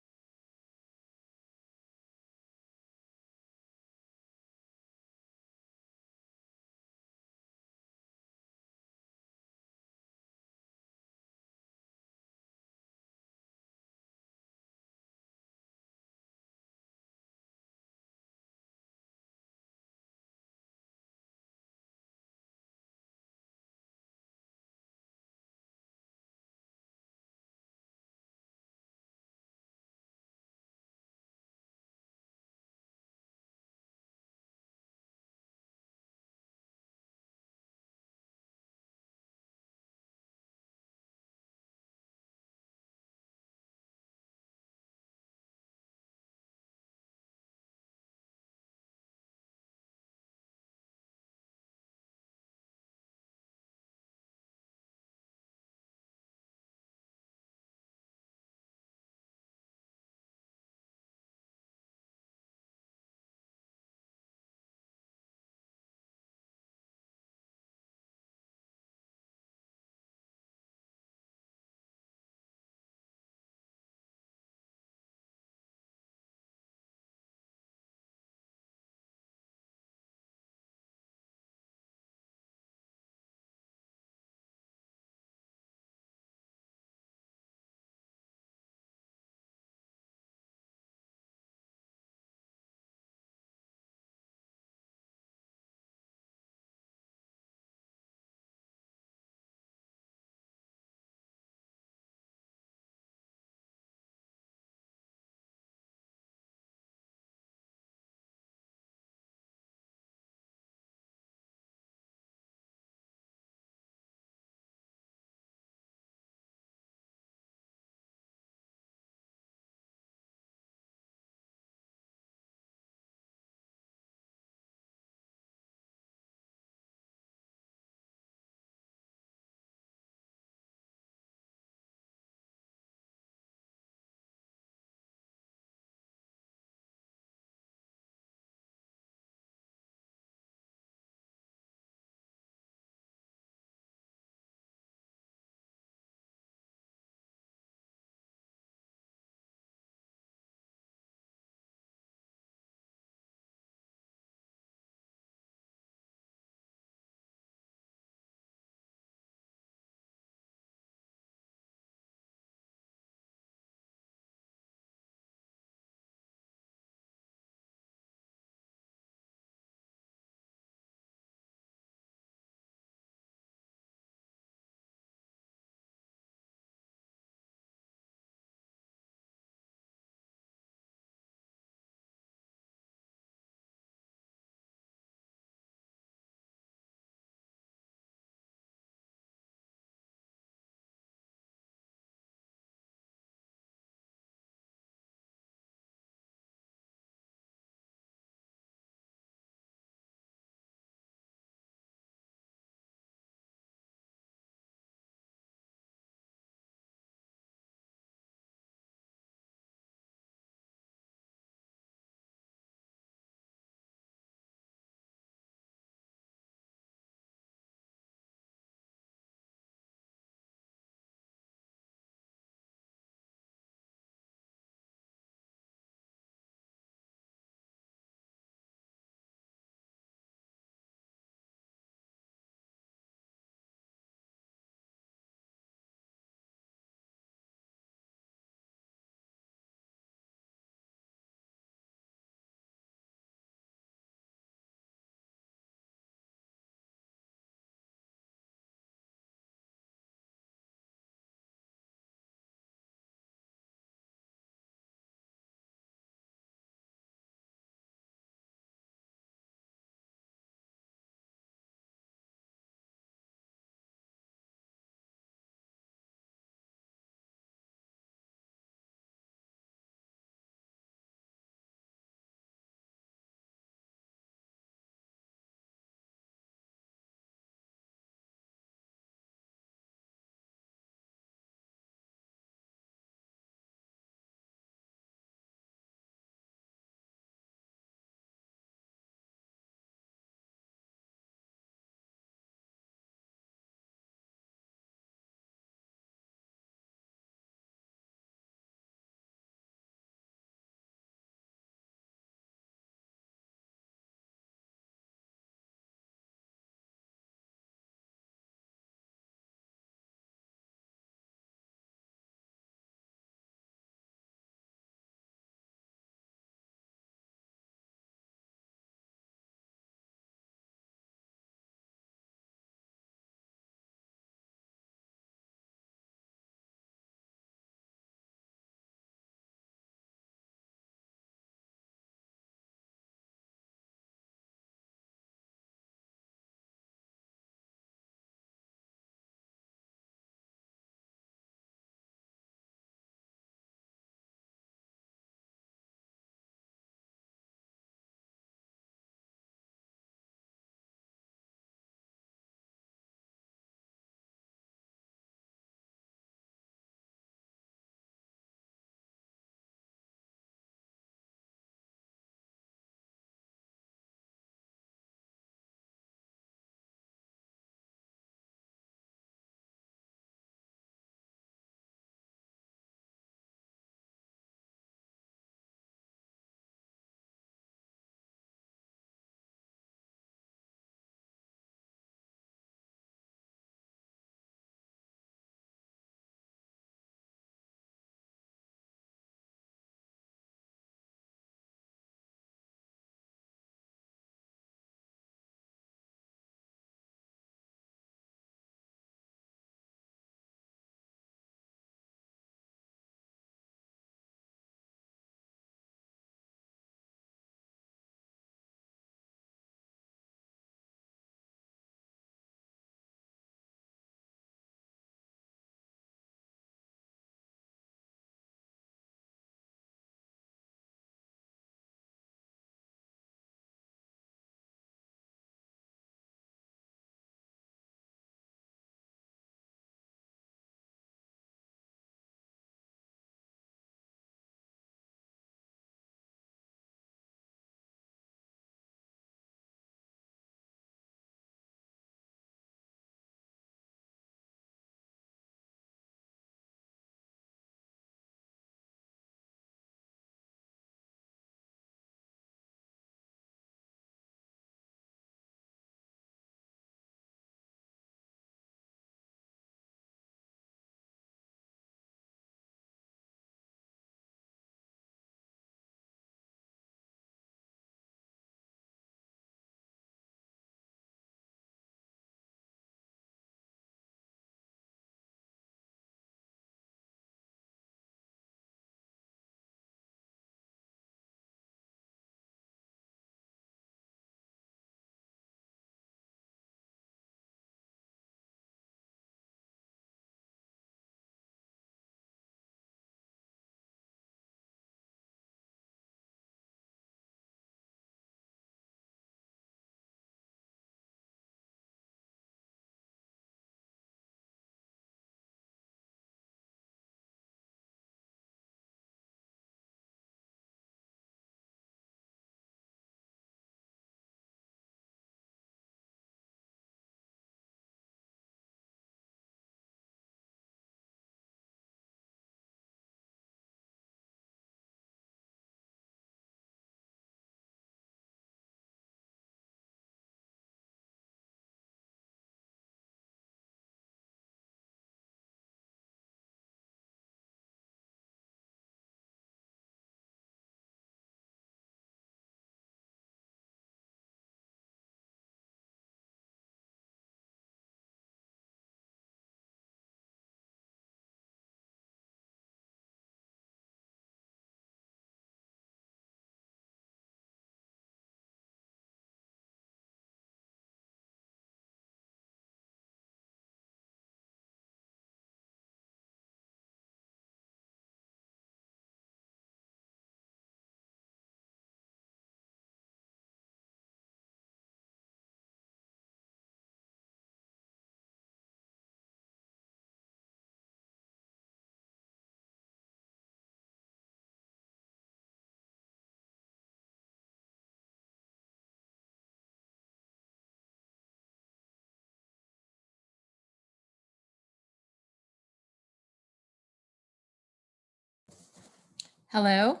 Hello?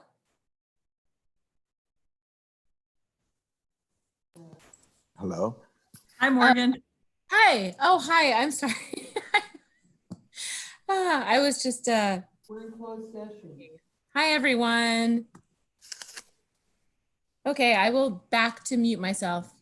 Hello? Hi, Morgan. Hi. Oh, hi. I'm sorry. I was just, We're in closed session. hi, everyone. Okay, I will back to mute myself.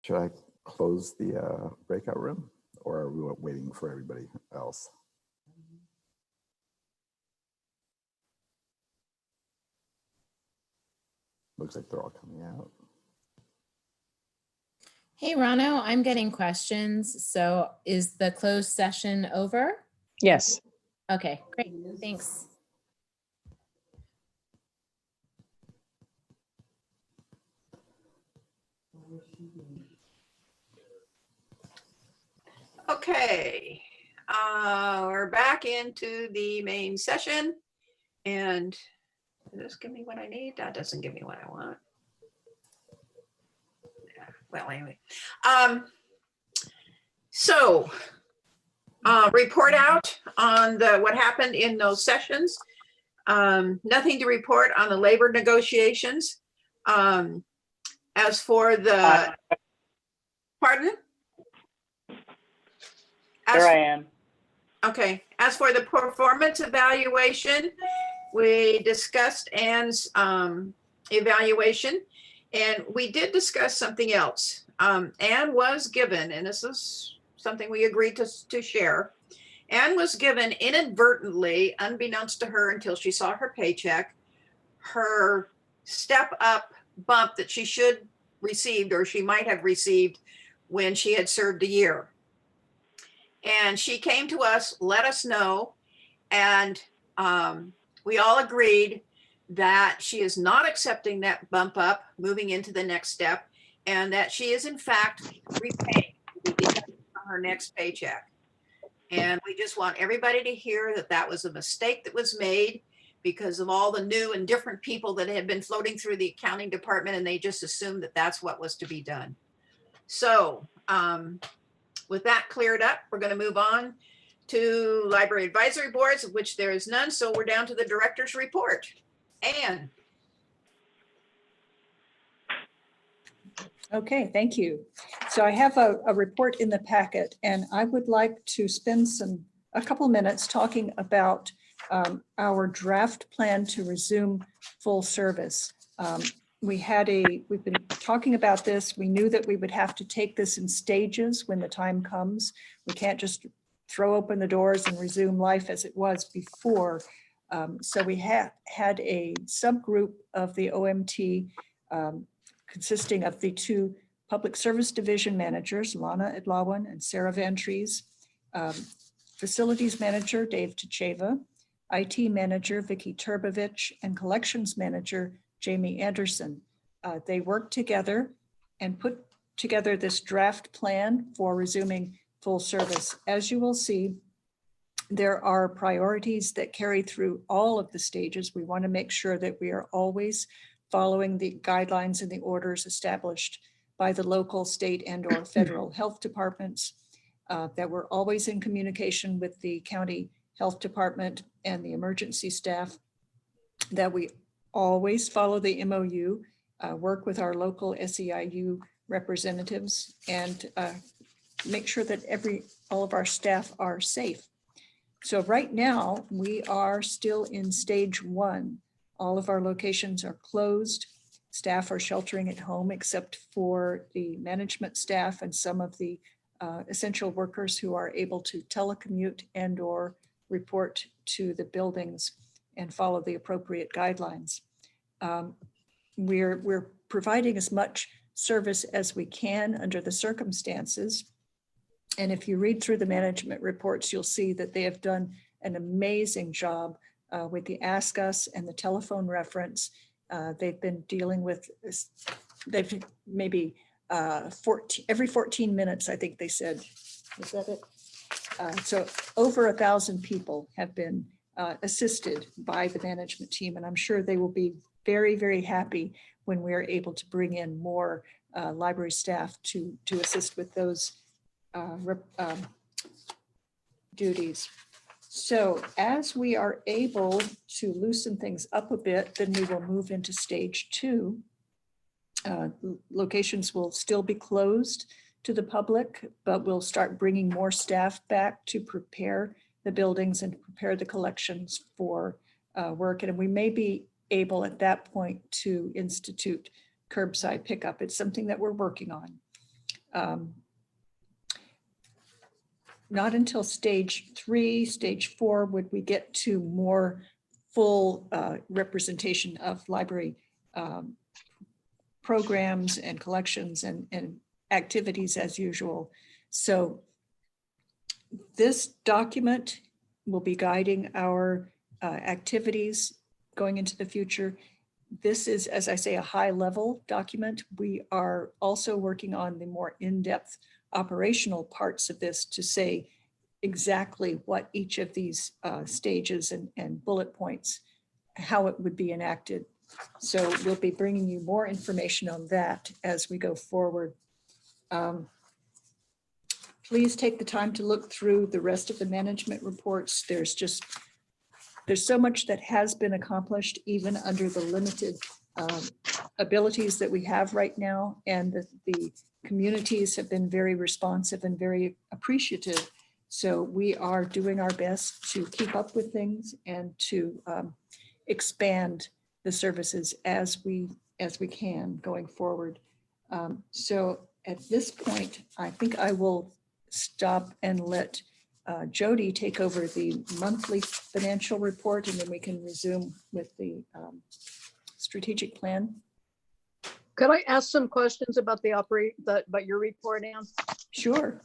Should I close the breakout room, or are we waiting for everybody else? Looks like they're all coming out. Hey, Rano, I'm getting questions. So is the closed session over? Yes. Okay, great. Thanks. Okay, we're back into the main session. And does this give me what I need? That doesn't give me what I want. Yeah, well, anyway. So report out on what happened in those sessions. Nothing to report on the labor negotiations. As for the, pardon? Here I am. Okay, as for the performance evaluation, we discussed Ann's evaluation, and we did discuss something else. Ann was given, and this is something we agreed to share. Ann was given inadvertently, unbeknownst to her until she saw her paycheck, her step up bump that she should received, or she might have received when she had served a year. And she came to us, let us know, and we all agreed that she is not accepting that bump up, moving into the next step, and that she is in fact repaying from her next paycheck. And we just want everybody to hear that that was a mistake that was made because of all the new and different people that had been floating through the accounting department, and they just assumed that that's what was to be done. So with that cleared up, we're going to move on to library advisory boards, of which there is none. So we're down to the director's report. Ann. Okay, thank you. So I have a report in the packet, and I would like to spend a couple minutes talking about our draft plan to resume full service. We've been talking about this. We knew that we would have to take this in stages when the time comes. We can't just throw open the doors and resume life as it was before. So we had a subgroup of the OMT consisting of the two public service division managers, Lana Idlawan and Sarah Van Trees, facilities manager, Dave Tacheva, IT manager, Vicky Turbovich, and collections manager, Jamie Anderson. They worked together and put together this draft plan for resuming full service. As you will see, there are priorities that carry through all of the stages. We want to make sure that we are always following the guidelines and the orders established by the local, state, and/or federal health departments, that we're always in communication with the county health department and the emergency staff, that we always follow the MOU, work with our local SEIU representatives, and make sure that all of our staff are safe. So right now, we are still in stage 1. All of our locations are closed. Staff are sheltering at home, except for the management staff and some of the essential workers who are able to telecommute and/or report to the buildings and follow the appropriate guidelines. We're providing as much service as we can under the circumstances. And if you read through the management reports, you'll see that they have done an amazing job with the Ask Us and the telephone reference. They've been dealing with, they've maybe every 14 minutes, I think they said, is that it? So over 1,000 people have been assisted by the management team, and I'm sure they will be very, very happy when we are able to bring in more library staff to assist with those duties. So as we are able to loosen things up a bit, then we will move into stage 2. Locations will still be closed to the public, but we'll start bringing more staff back to prepare the buildings and prepare the collections for work. And we may be able at that point to institute curbside pickup. It's something that we're working on. not until stage 3, stage 4 would we get to more full representation of library programs and collections and activities as usual. So this document will be guiding our activities going into the future. This is, as I say, a high-level document. We are also working on the more in-depth operational parts of this to say exactly what each of these stages and bullet points, how it would be enacted. So we'll be bringing you more information on that as we go forward. Please take the time to look through the rest of the management reports. There's so much that has been accomplished even under the limited abilities that we have right now. And the communities have been very responsive and very appreciative. So we are doing our best to keep up with things and to expand the services as we can going forward. So at this point, I think I will stop and let Jody take over the monthly financial report, and then we can resume with the strategic plan. Could I ask some questions about about your report, Ann? Sure.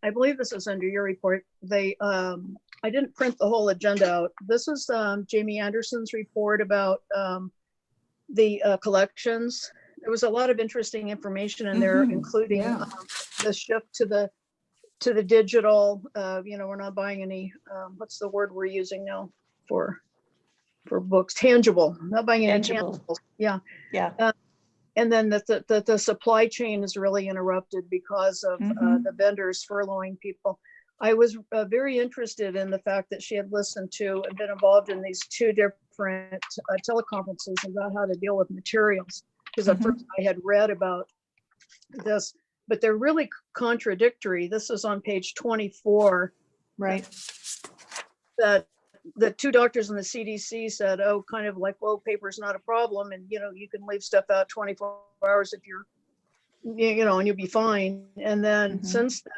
I believe this is under your report. I didn't print the whole agenda out. This is Jamie Anderson's report about the collections. There was a lot of interesting information in there, including the shift to the digital. We're not buying any. What's the word we're using now for books? Tangible. Not buying any tangibles. Yeah. And then the supply chain is really interrupted because of the vendors furloughing people. I was very interested in the fact that she had listened to and been involved in these 2 different teleconferences about how to deal with materials. Because at first I had read about this, but they're really contradictory. This is on page 24. Right. That the 2 doctors in the CDC said, oh, kind of like, well, paper's not a problem. And, you can leave stuff out 24 hours if you're, and you'll be fine. And then since then,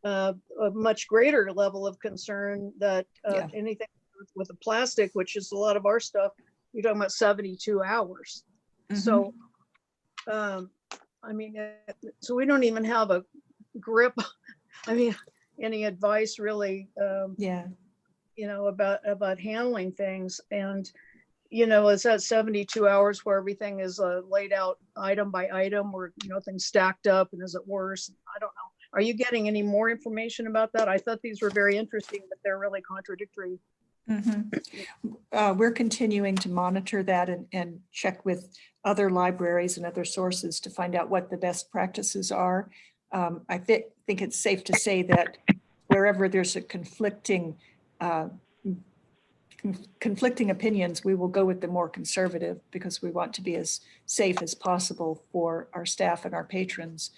a much greater level of concern that anything with the plastic, which is a lot of our stuff, you're talking about 72 hours. So, so we don't even have a grip. Any advice really, about handling things. And, it's that 72 hours where everything is laid out item by item, where, things stacked up, and is it worse? I don't know. Are you getting any more information about that? I thought these were very interesting, but they're really contradictory. We're continuing to monitor that and check with other libraries and other sources to find out what the best practices are. I think it's safe to say that wherever there's a conflicting opinions, we will go with the more conservative, because we want to be as safe as possible for our staff and our patrons.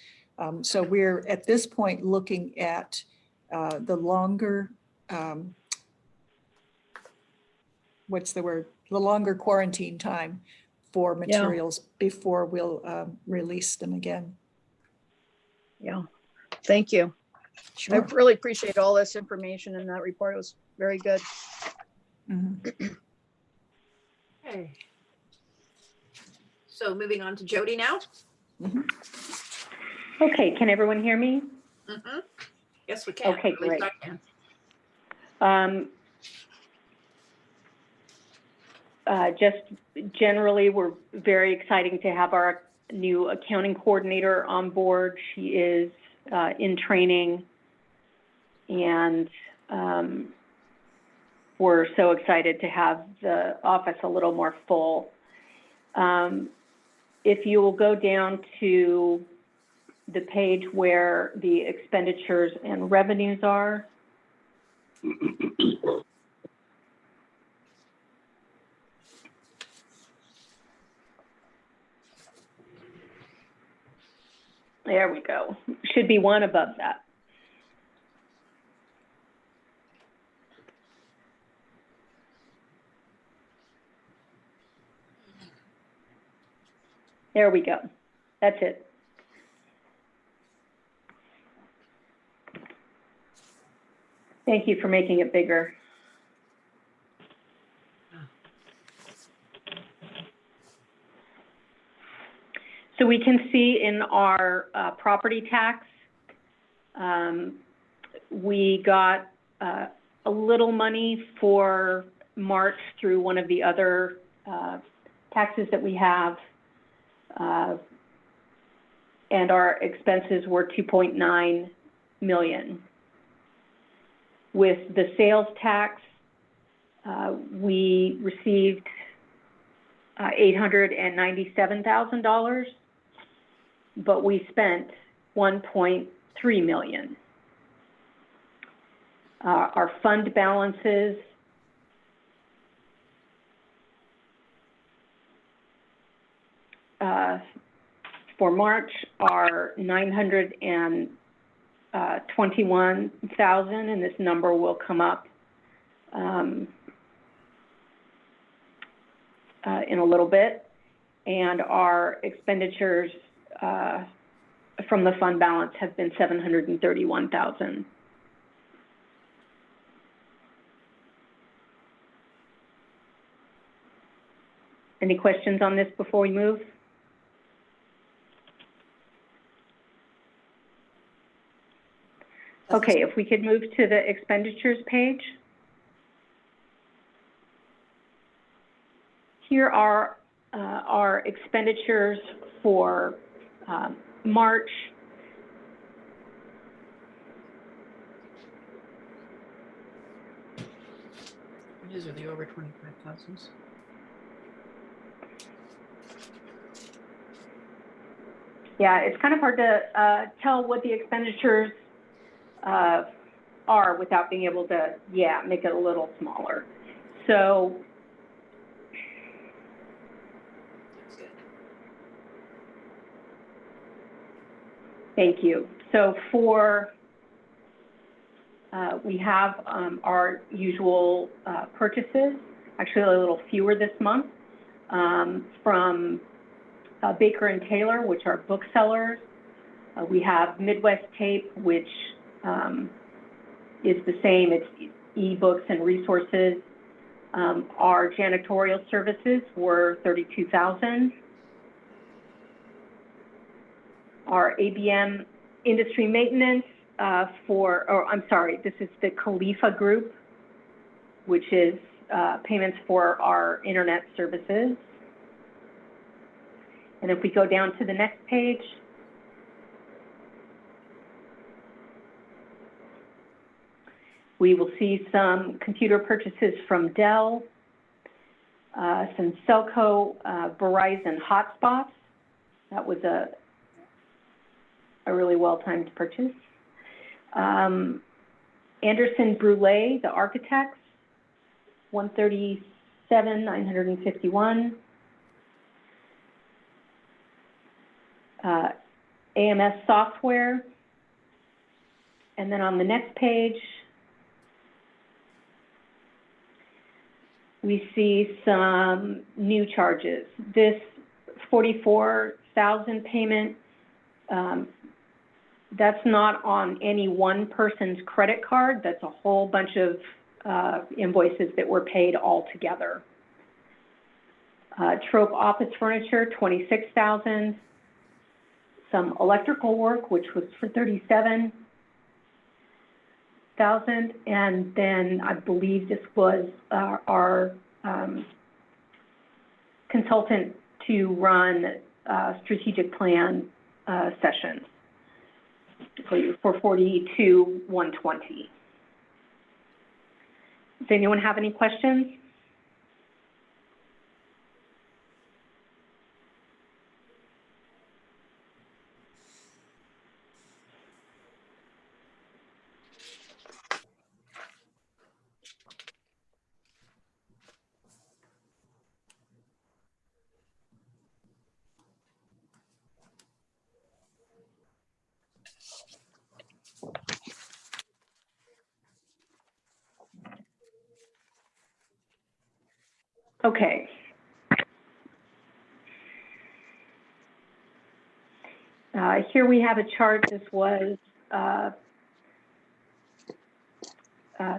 So we're at this point looking at the longer, the longer quarantine time for materials before we'll release them again. Yeah, thank you. Sure. I really appreciate all this information in that report. It was very good. Okay. So moving on to Jody now. Okay, can everyone hear me? Yes, we can. Okay, At least great. I can. Just generally, we're very exciting to have our new accounting coordinator on board. She is in training, and we're so excited to have the office a little more full. If you will go down to the page where the expenditures and revenues are. There we go. Should be one above that. There we go. That's it. Thank you for making it bigger. So we can see in our property tax, we got a little money for March through one of the other taxes that we have. And our expenses were 2.9 million. With the sales tax, we received $897,000, but we spent 1.3 million. Our fund balances for March are 921,000, and this number will come up in a little bit. And our expenditures from the fund balance have been 731,000. Any questions on this before we move? Okay, if we could move to the expenditures page. Here are our expenditures for March. These are the over 25,000s. Yeah, it's kind of hard to tell what the expenditures are without being able to, make it a little smaller. So thank you. So for, we have our usual purchases, actually a little fewer this month, from Baker and Taylor, which are booksellers. We have Midwest Tape, which is the same, it's ebooks and resources. Our janitorial services were 32,000. Our ABM industry maintenance this is the Khalifa Group, which is payments for our internet services. And if we go down to the next page, we will see some computer purchases from Dell, some Cellco, Verizon hotspots. That was a really well-timed purchase. Anderson Brule, the architects, 137,951. AMS software. And then on the next page, we see some new charges. This 44,000 payment, that's not on any one person's credit card. That's a whole bunch of invoices that were paid all together. Trope office furniture, 26,000. Some electrical work, which was for 37,000, and then I believe this was our consultant to run strategic plan sessions for 42,120. Does anyone have any questions? Okay. Here we have a chart. This was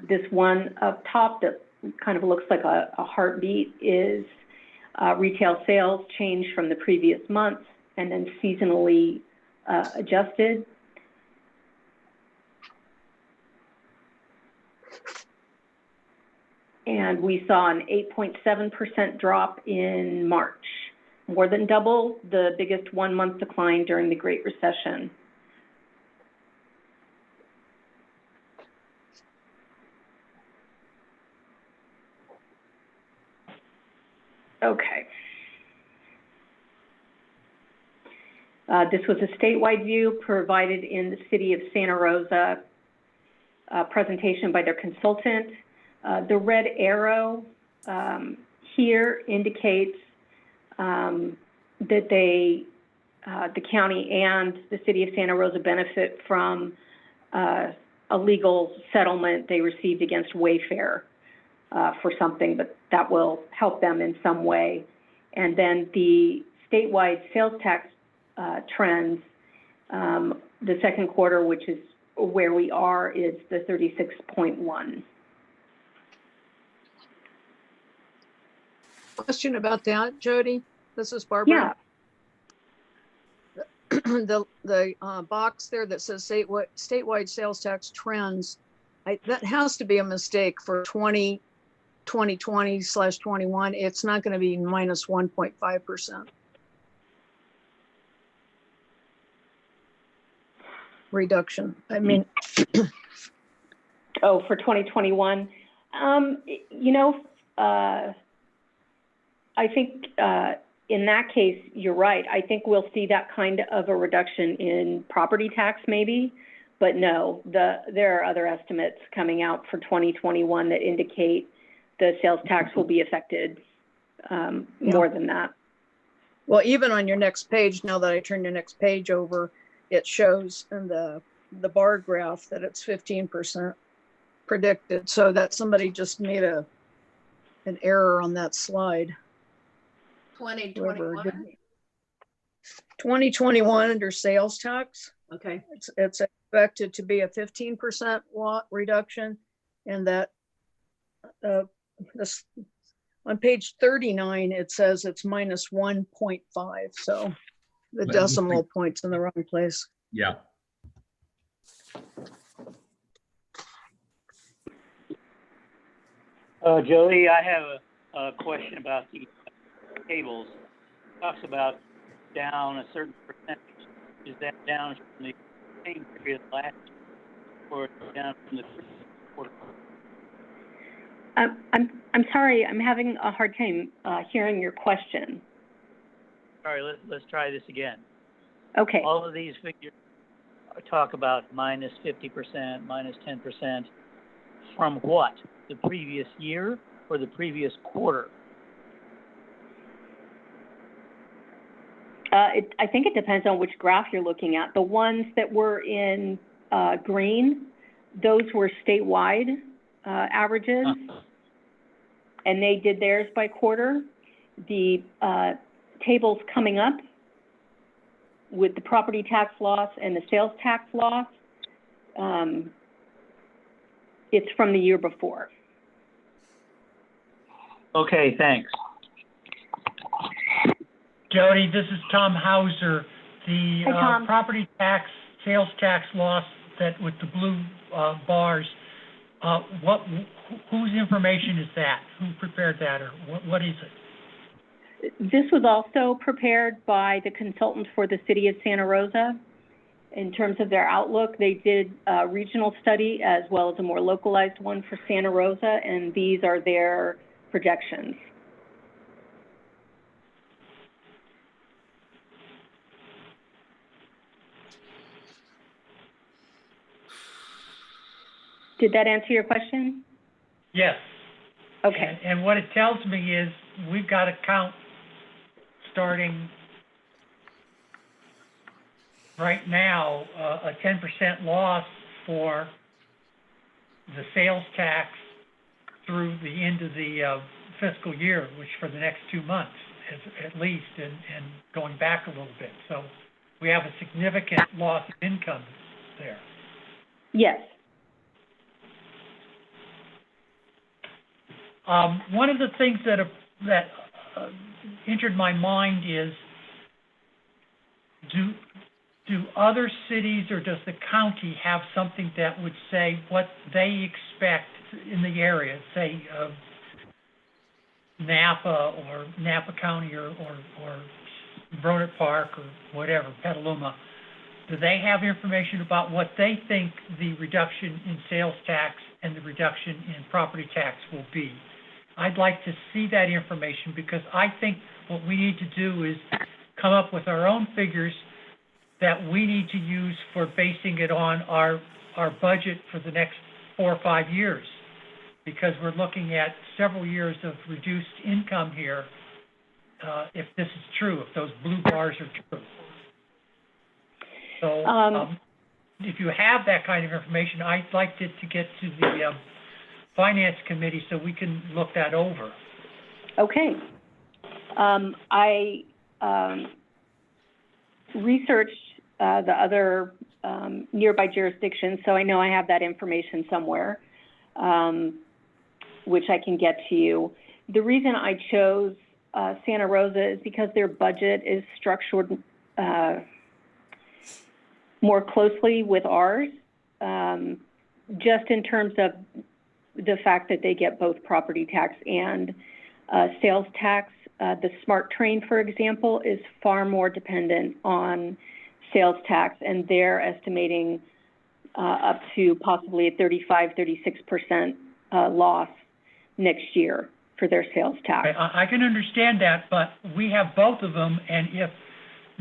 This one up top that kind of looks like a heartbeat is retail sales changed from the previous month and then seasonally adjusted. And we saw an 8.7% drop in March, more than double the biggest one-month decline during the Great Recession. Okay. This was a statewide view provided in the city of Santa Rosa presentation by their consultant. The red arrow here indicates that the county and the city of Santa Rosa benefit from a legal settlement they received against Wayfair for something, but that will help them in some way. And then the statewide sales tax trends, the second quarter, which is where we are, is the 36.1. Question about that, Jody. This is Barbara. Yeah. The box there that says statewide sales tax trends, that has to be a mistake for 2020/21. It's not going to be minus 1.5% reduction. I mean, oh, for 2021, you know, I think in that case, you're right. I think we'll see that kind of a reduction in property tax maybe, but no, there are other estimates coming out for 2021 that indicate the sales tax will be affected more than that. well, even on your next page, now that I turn your next page over, it shows in the bar graph that it's 15% predicted. So that somebody just made an error on that slide. 2021 under sales tax. Okay. It's expected to be a 15% reduction, and that this on page 39 it says it's minus 1.5. So the decimal point's in the wrong place. Yeah. Jody, I have a question about the tables. It talks about down a certain percentage. Is that down from the same period last year, or down from the previous quarter? I'm sorry, I'm having a hard time hearing your question. Sorry, let's try this again. Okay. All of these figures talk about minus 50%, minus 10%. From what? The previous year or the previous quarter? I think it depends on which graph you're looking at. The ones that were in green, those were statewide averages, and they did theirs by quarter. The tables coming up with the property tax loss and the sales tax loss, it's from the year before. Okay, thanks. Jody, this is Tom Hauser. The Hi, Tom. Property tax, sales tax loss that with the blue bars, whose information is that? Who prepared that, or what is it? This was also prepared by the consultant for the city of Santa Rosa. In terms of their outlook, they did a regional study as well as a more localized one for Santa Rosa, and these are their projections. Did that answer your question? Yes. Okay. And what it tells me is we've got to count starting right now a 10% loss for the sales tax through the end of the fiscal year, which for the next 2 months at least, and going back a little bit. So we have a significant loss of income there. Yes. One of the things that entered my mind is, do other cities or does the county have something that would say what they expect in the area, say Napa or Napa County or Rohnert Park or whatever, Petaluma? Do they have information about what they think the reduction in sales tax and the reduction in property tax will be? I'd like to see that information, because I think what we need to do is come up with our own figures that we need to use for basing it on our budget for the next 4 or 5 years, because we're looking at several years of reduced income here, if this is true, if those blue bars are true. So if you have that kind of information, I'd like it to get to the Finance Committee so we can look that over. Okay. I researched the other nearby jurisdictions, so I know I have that information somewhere, which I can get to you. The reason I chose Santa Rosa is because their budget is structured more closely with ours, just in terms of the fact that they get both property tax and sales tax. The SMART train, for example, is far more dependent on sales tax, and they're estimating up to possibly a 35–36% loss next year for their sales tax. I can understand that, but we have both of them, and if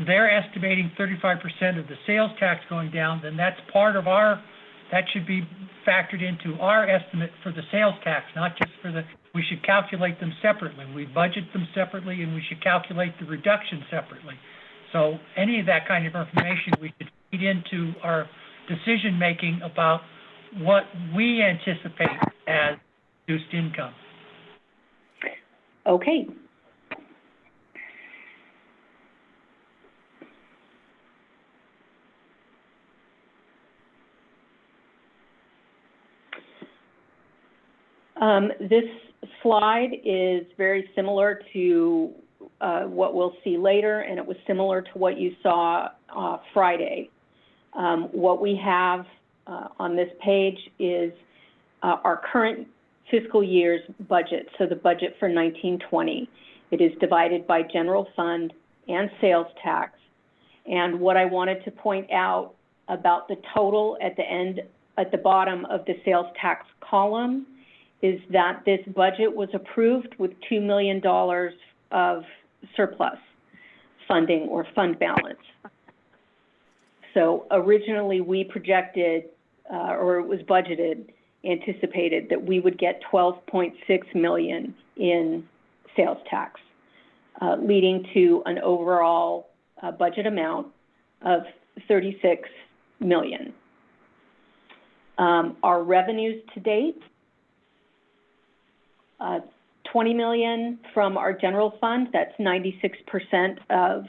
they're estimating 35% of the sales tax going down, then that's part of that should be factored into our estimate for the sales tax, not just for we should calculate them separately. We budget them separately, and we should calculate the reduction separately. So any of that kind of information we should feed into our decision-making about what we anticipate as reduced income. Okay. This slide is very similar to what we'll see later, and it was similar to what you saw Friday. What we have on this page is our current fiscal year's budget, so the budget for 1920. It is divided by general fund and sales tax. And what I wanted to point out about the total at the bottom of the sales tax column is that this budget was approved with $2 million of surplus funding or fund balance. So originally we projected, or it was budgeted, anticipated that we would get 12.6 million in sales tax, leading to an overall budget amount of 36 million. Our revenues to date, 20 million from our general fund, that's 96% of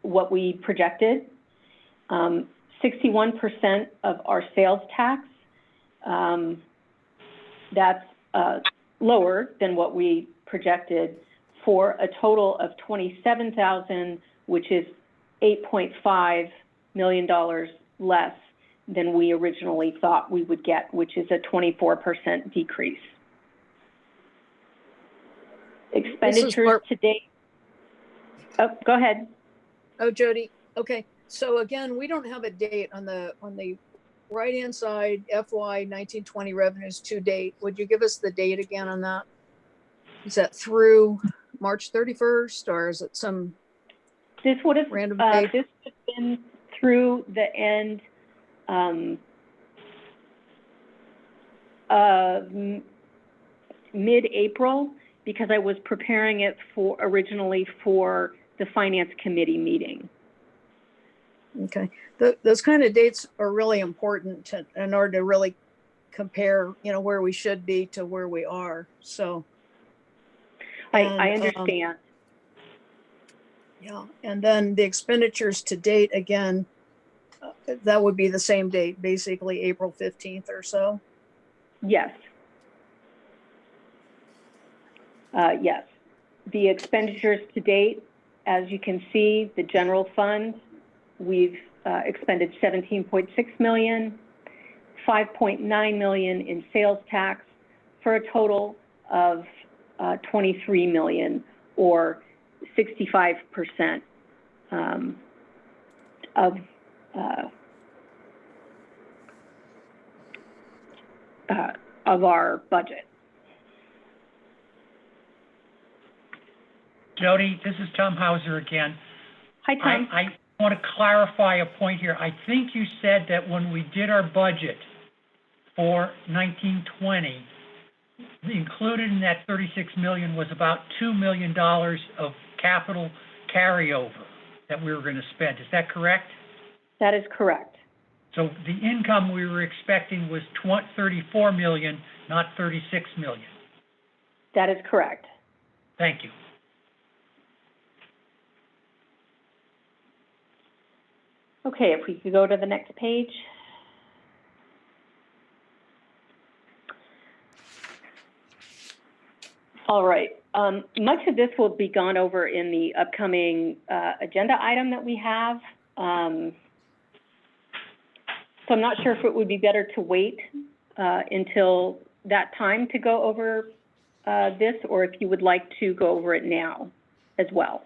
what we projected. 61% of our sales tax, that's lower than what we projected, for a total of 27,000, which is $8.5 million less than we originally thought we would get, which is a 24% decrease. Expenditures to date. Oh, go ahead. Oh, Jody. Okay. So again, we don't have a date on the right-hand side, FY 1920 revenues to date. Would you give us the date again on that? Is that through March 31st, or is it some random date? This has been through the end mid-April, because I was preparing it originally for the Finance Committee meeting. Okay, those kind of dates are really important in order to really compare, where we should be to where we are. So I understand. Yeah, and then the expenditures to date, again, that would be the same date, basically April 15th or so. Yes. Yes. The expenditures to date, as you can see, the general fund, we've expended 17.6 million, 5.9 million in sales tax, for a total of 23 million, or 65% of our budget. Jody, this is Tom Hauser again. Hi, Tom. I want to clarify a point here. I think you said that when we did our budget for 1920, included in that 36 million was about $2 million of capital carryover that we were going to spend. Is that correct? That is correct. So the income we were expecting was 34 million, not 36 million. That is correct. Thank you. Okay, if we could go to the next page. All right. Much of this will be gone over in the upcoming agenda item that we have. So I'm not sure if it would be better to wait until that time to go over this, or if you would like to go over it now as well.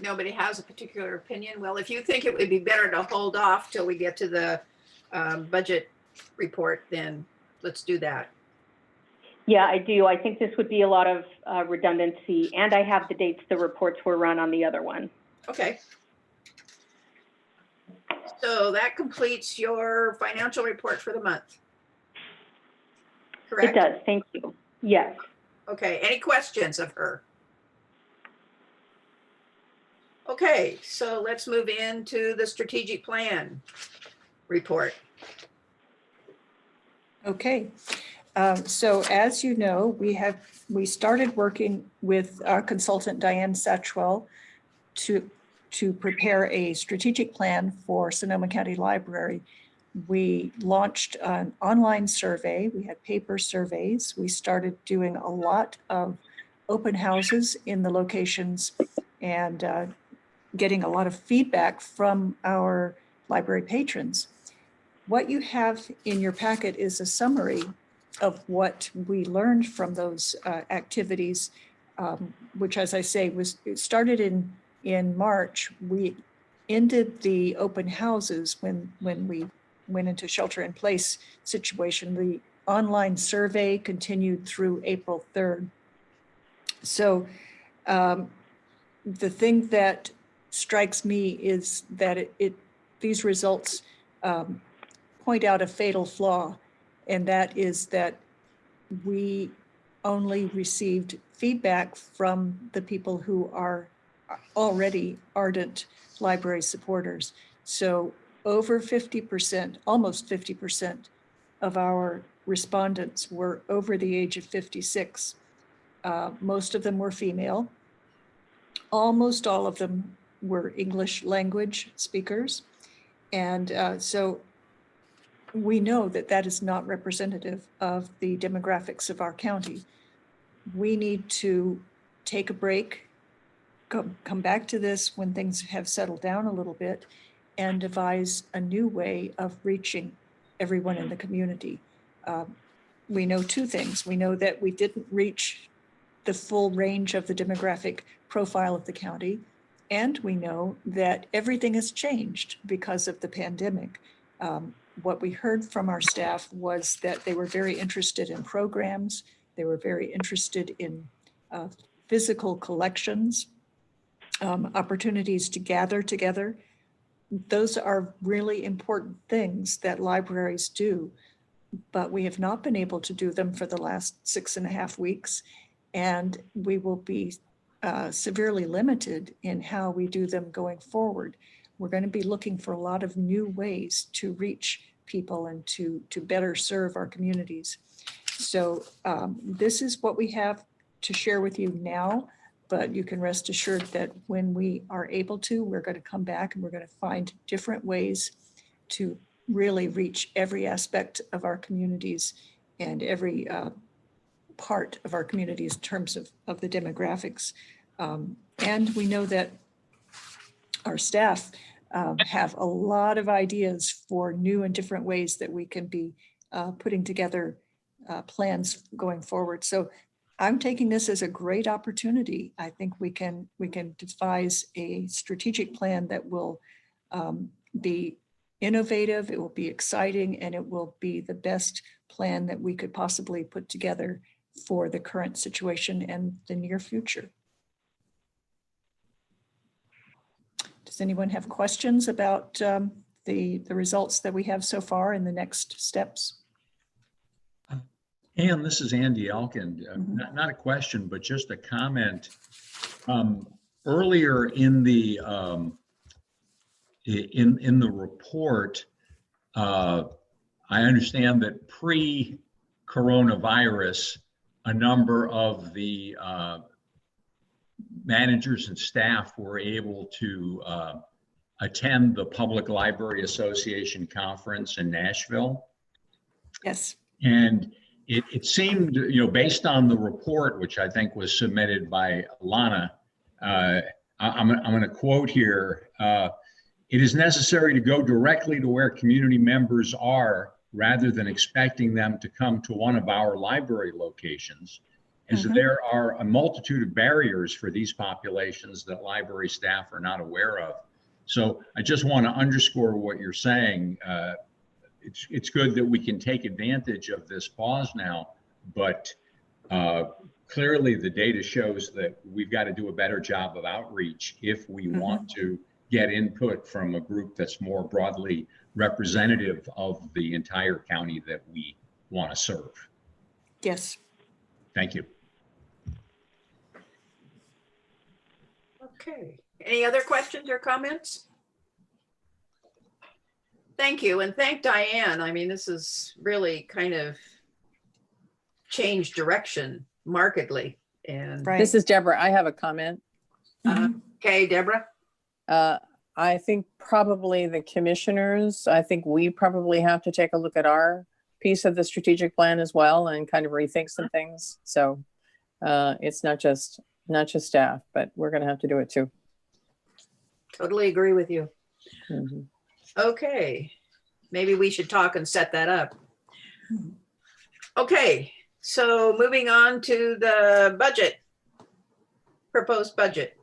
Nobody has a particular opinion. Well, if you think it would be better to hold off till we get to the budget report, then let's do that. Yeah, I do. I think this would be a lot of redundancy, and I have the dates the reports were run on the other one. Okay. So that completes your financial report for the month. Correct? It does. Thank you. Yes. Okay. Any questions of her? Okay, so let's move into the strategic plan report. Okay. So as you know, we started working with our consultant Diane Satchwell to prepare a strategic plan for Sonoma County Library. We launched an online survey. We had paper surveys. We started doing a lot of open houses in the locations and getting a lot of feedback from our library patrons. What you have in your packet is a summary of what we learned from those activities, which, as I say, it started in March. We ended the open houses when we went into shelter-in-place situation. The online survey continued through April 3rd. So the thing that strikes me is that these results point out a fatal flaw, and that is that we only received feedback from the people who are already ardent library supporters. So over 50%, almost 50% of our respondents were over the age of 56. Most of them were female. Almost all of them were English language speakers. And so we know that that is not representative of the demographics of our county. We need to take a break, come back to this when things have settled down a little bit, and devise a new way of reaching everyone in the community. We know two things. We know that we didn't reach the full range of the demographic profile of the county, and we know that everything has changed because of the pandemic. What we heard from our staff was that they were very interested in programs. They were very interested in physical collections, opportunities to gather together. Those are really important things that libraries do, but we have not been able to do them for the last 6.5 weeks, and we will be severely limited in how we do them going forward. We're going to be looking for a lot of new ways to reach people and to better serve our communities. So this is what we have to share with you now. But you can rest assured that when we are able to, we're going to come back and we're going to find different ways to really reach every aspect of our communities and every part of our communities in terms of the demographics. And we know that our staff have a lot of ideas for new and different ways that we can be putting together plans going forward. So I'm taking this as a great opportunity. I think we can devise a strategic plan that will be innovative, it will be exciting, and it will be the best plan that we could possibly put together for the current situation and the near future. Does anyone have questions about the results that we have so far and the next steps? And this is Andy Elkin. Not a question, but just a comment. Earlier in the report, I understand that pre-coronavirus, a number of the managers and staff were able to attend the Public Library Association conference in Nashville. Yes. And it seemed, based on the report, which I think was submitted by Lana, I'm going to quote here, it is necessary to go directly to where community members are rather than expecting them to come to one of our library locations, as there are a multitude of barriers for these populations that library staff are not aware of. So I just want to underscore what you're saying. It's good that we can take advantage of this pause now, but clearly the data shows that we've got to do a better job of outreach if we want to get input from a group that's more broadly representative of the entire county that we want to serve. Yes. Thank you. Okay, any other questions or comments? Thank you, and thank Diane. I mean, this is really kind of changed direction markedly. And This is Deborah. I have a comment. Okay, Deborah. I think probably the commissioners, I think we probably have to take a look at our piece of the strategic plan as well and kind of rethink some things. So it's not just staff, but we're going to have to do it too. Totally agree with you. Okay, maybe we should talk and set that up. Okay, so moving on to the budget, proposed budget.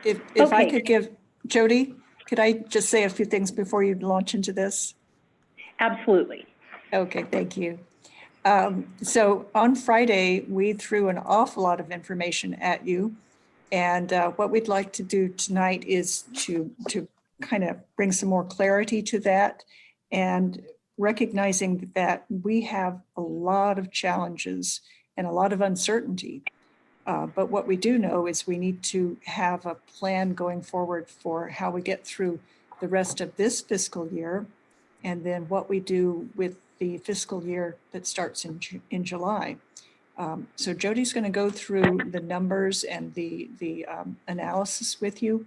If I could give, Jody, could I just say a few things before you launch into this? Absolutely. Okay, thank you. So on Friday, we threw an awful lot of information at you. And what we'd like to do tonight is to kind of bring some more clarity to that, and recognizing that we have a lot of challenges and a lot of uncertainty. But what we do know is we need to have a plan going forward for how we get through the rest of this fiscal year, and then what we do with the fiscal year that starts in July. So Jody's going to go through the numbers and the analysis with you.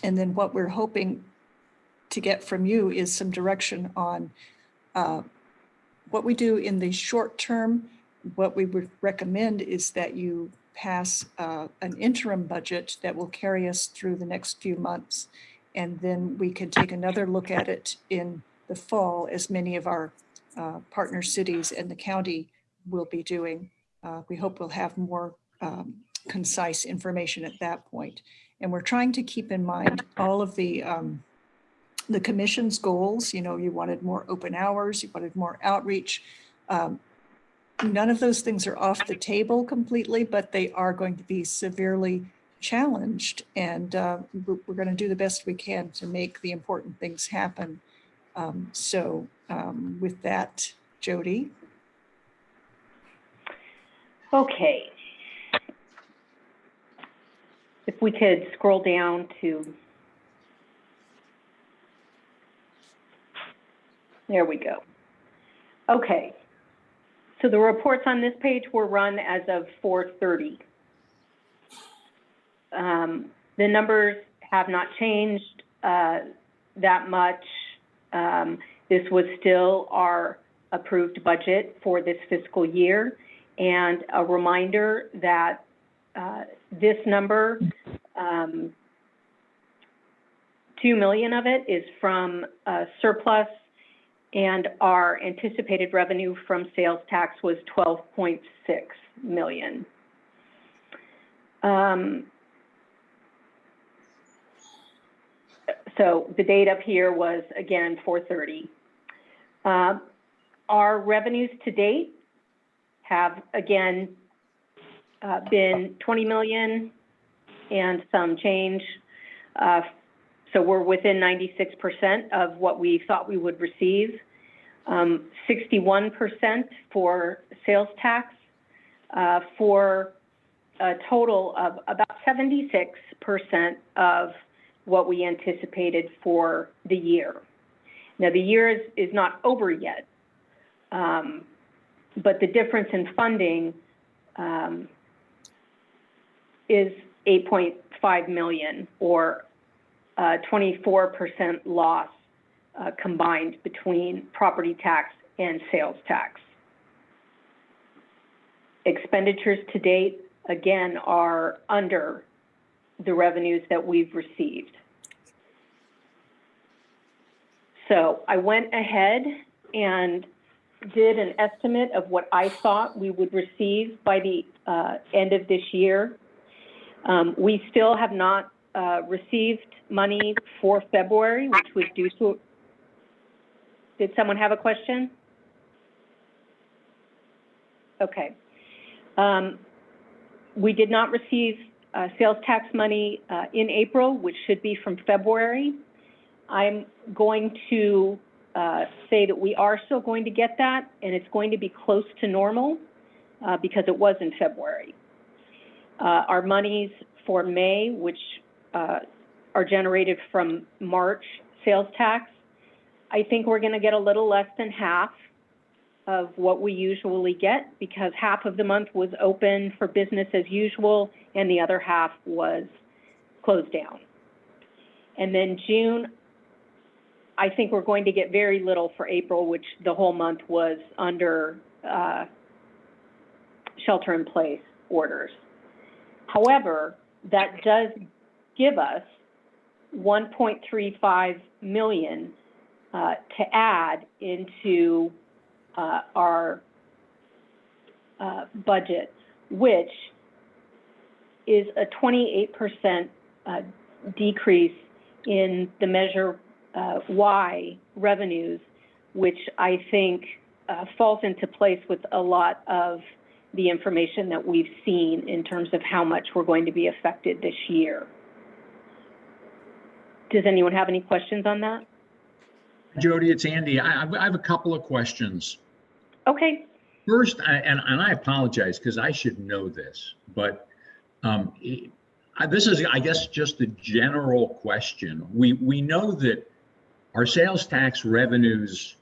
And then what we're hoping to get from you is some direction on what we do in the short term. What we would recommend is that you pass an interim budget that will carry us through the next few months. And then we can take another look at it in the fall, as many of our partner cities and the county will be doing. We hope we'll have more concise information at that point. And we're trying to keep in mind all of the commission's goals. You wanted more open hours, you wanted more outreach. None of those things are off the table completely, but they are going to be severely challenged. And we're going to do the best we can to make the important things happen. So with that, Jody. Okay. If we could scroll down to, there we go. Okay. So the reports on this page were run as of 4:30. The numbers have not changed that much. This was still our approved budget for this fiscal year. And a reminder that this number, 2 million of it is from surplus, and our anticipated revenue from sales tax was 12.6 million. So the date up here was, again, 4:30. Our revenues to date have, again, been 20 million and some change. So we're within 96% of what we thought we would receive. 61% for sales tax, for a total of about 76% of what we anticipated for the year. Now, the year is not over yet, but the difference in funding is 8.5 million, or 24% loss combined between property tax and sales tax. Expenditures to date, again, are under the revenues that we've received. So I went ahead and did an estimate of what I thought we would receive by the end of this year. We still have not received money for February, which was due to. Did someone have a question? Okay. We did not receive sales tax money in April, which should be from February. I'm going to say that we are still going to get that, and it's going to be close to normal because it was in February. Our monies for May, which are generated from March sales tax, I think we're going to get a little less than half of what we usually get, because half of the month was open for business as usual and the other half was closed down. And then June, I think we're going to get very little for April, which the whole month was under shelter-in-place orders. However, that does give us 1.35 million to add into our budget, which is a 28% decrease in the Measure Y revenues, which I think falls into place with a lot of the information that we've seen in terms of how much we're going to be affected this year. Does anyone have any questions on that? Jody, it's Andy. I have a couple of questions. Okay. First, and I apologize because I should know this, but this is, I guess, just a general question. We know that our sales tax revenues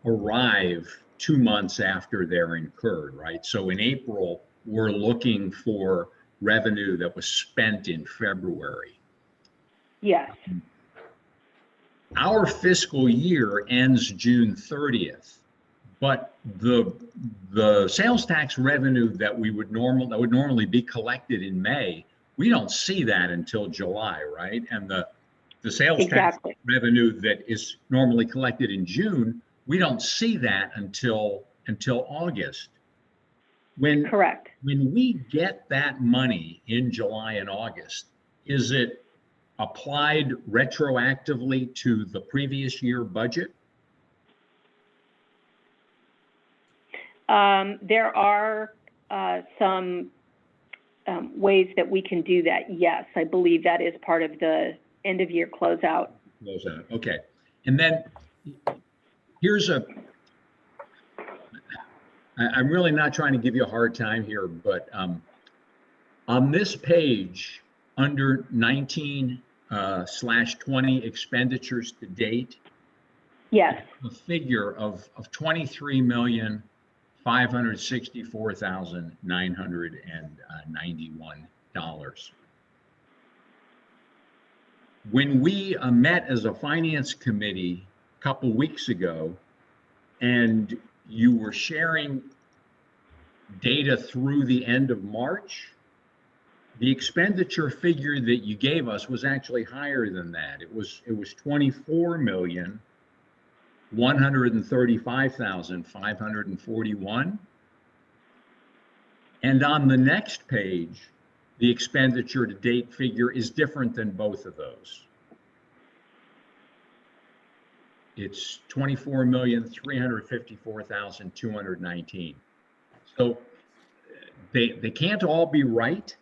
arrive 2 months after they're incurred, right? So in April, we're looking for revenue that was spent in February. Yes. Our fiscal year ends June 30th, but the sales tax revenue that would normally be collected in May, we don't see that until July, right? And the sales tax revenue that is normally collected in June, we don't see that until August. Correct. When we get that money in July and August, is it applied retroactively to the previous year budget? There are some ways that we can do that. Yes, I believe that is part of the end of year closeout. Closeout, okay. And then here's I'm really not trying to give you a hard time here, but on this page under 19/20 expenditures to date, yes, a figure of 23,500,000 $564,991. When we met as a finance committee a couple weeks ago, and you were sharing data through the end of March, the expenditure figure that you gave us was actually higher than that. It was 24,135,541. And on the next page, the expenditure to date figure is different than both of those. It's 24,354,219. So they can't all be right.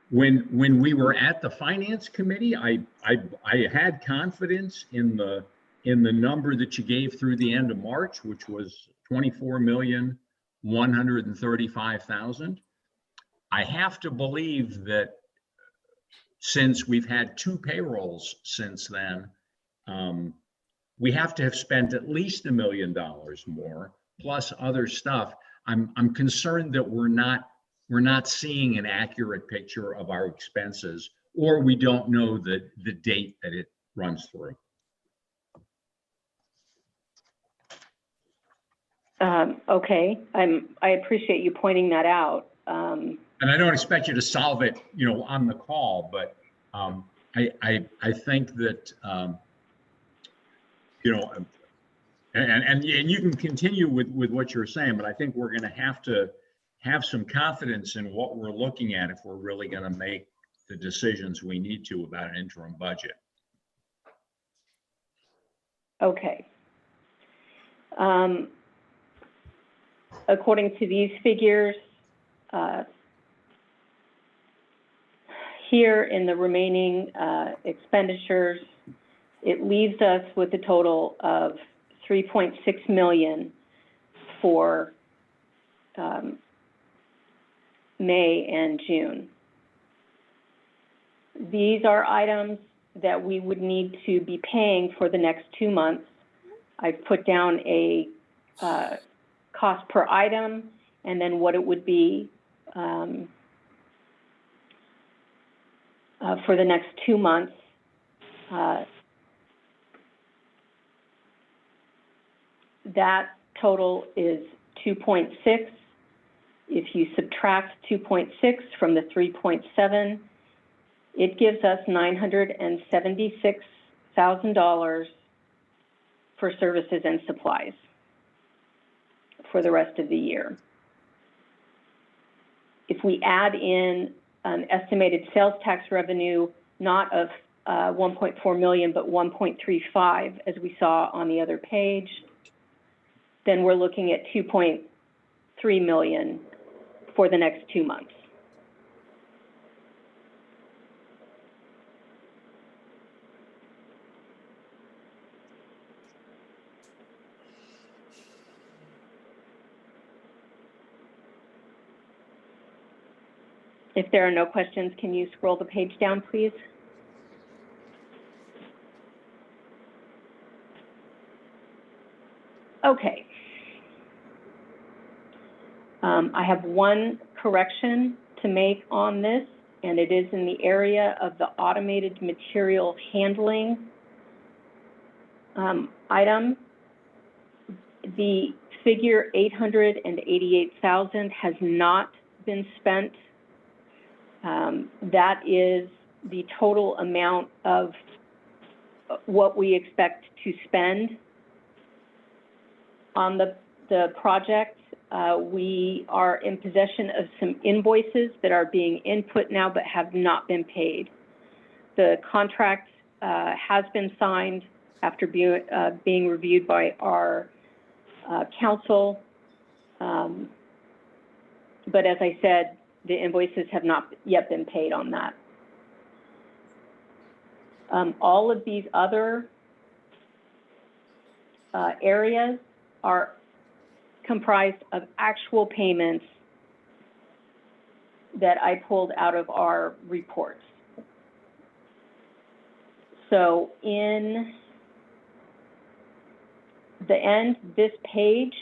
When we were at the finance committee, I had confidence in the number that you gave through the end of March, which was 24,135,000. I have to believe that since we've had 2 payrolls since then, we have to have spent at least $1 million more, plus other stuff. I'm concerned that we're not seeing an accurate picture of our expenses, or we don't know the date that it runs through. Okay, I appreciate you pointing that out. And I don't expect you to solve it, on the call, but I think that, and you can continue with what you're saying, but I think we're going to have some confidence in what we're looking at if we're really going to make the decisions we need to about an interim budget. Okay. According to these figures, here in the remaining expenditures, it leaves us with a total of $3.6 million for May and June. These are items that we would need to be paying for the next 2 months. I've put down a cost per item and then what it would be for the next 2 months. That total is 2.6. If you subtract 2.6 from the 3.7, it gives us $976,000 for services and supplies for the rest of the year. If we add in an estimated sales tax revenue, not of 1.4 million, but 1.35, as we saw on the other page, then we're looking at 2.3 million for the next 2 months. If there are no questions, can you scroll the page down, please? Okay. I have one correction to make on this, and it is in the area of the automated material handling item. The figure 888,000 has not been spent. That is the total amount of what we expect to spend on the project. We are in possession of some invoices that are being input now but have not been paid. The contract has been signed after being reviewed by our council. But as I said, the invoices have not yet been paid on that. All of these other areas are comprised of actual payments that I pulled out of our reports. So in the end, this page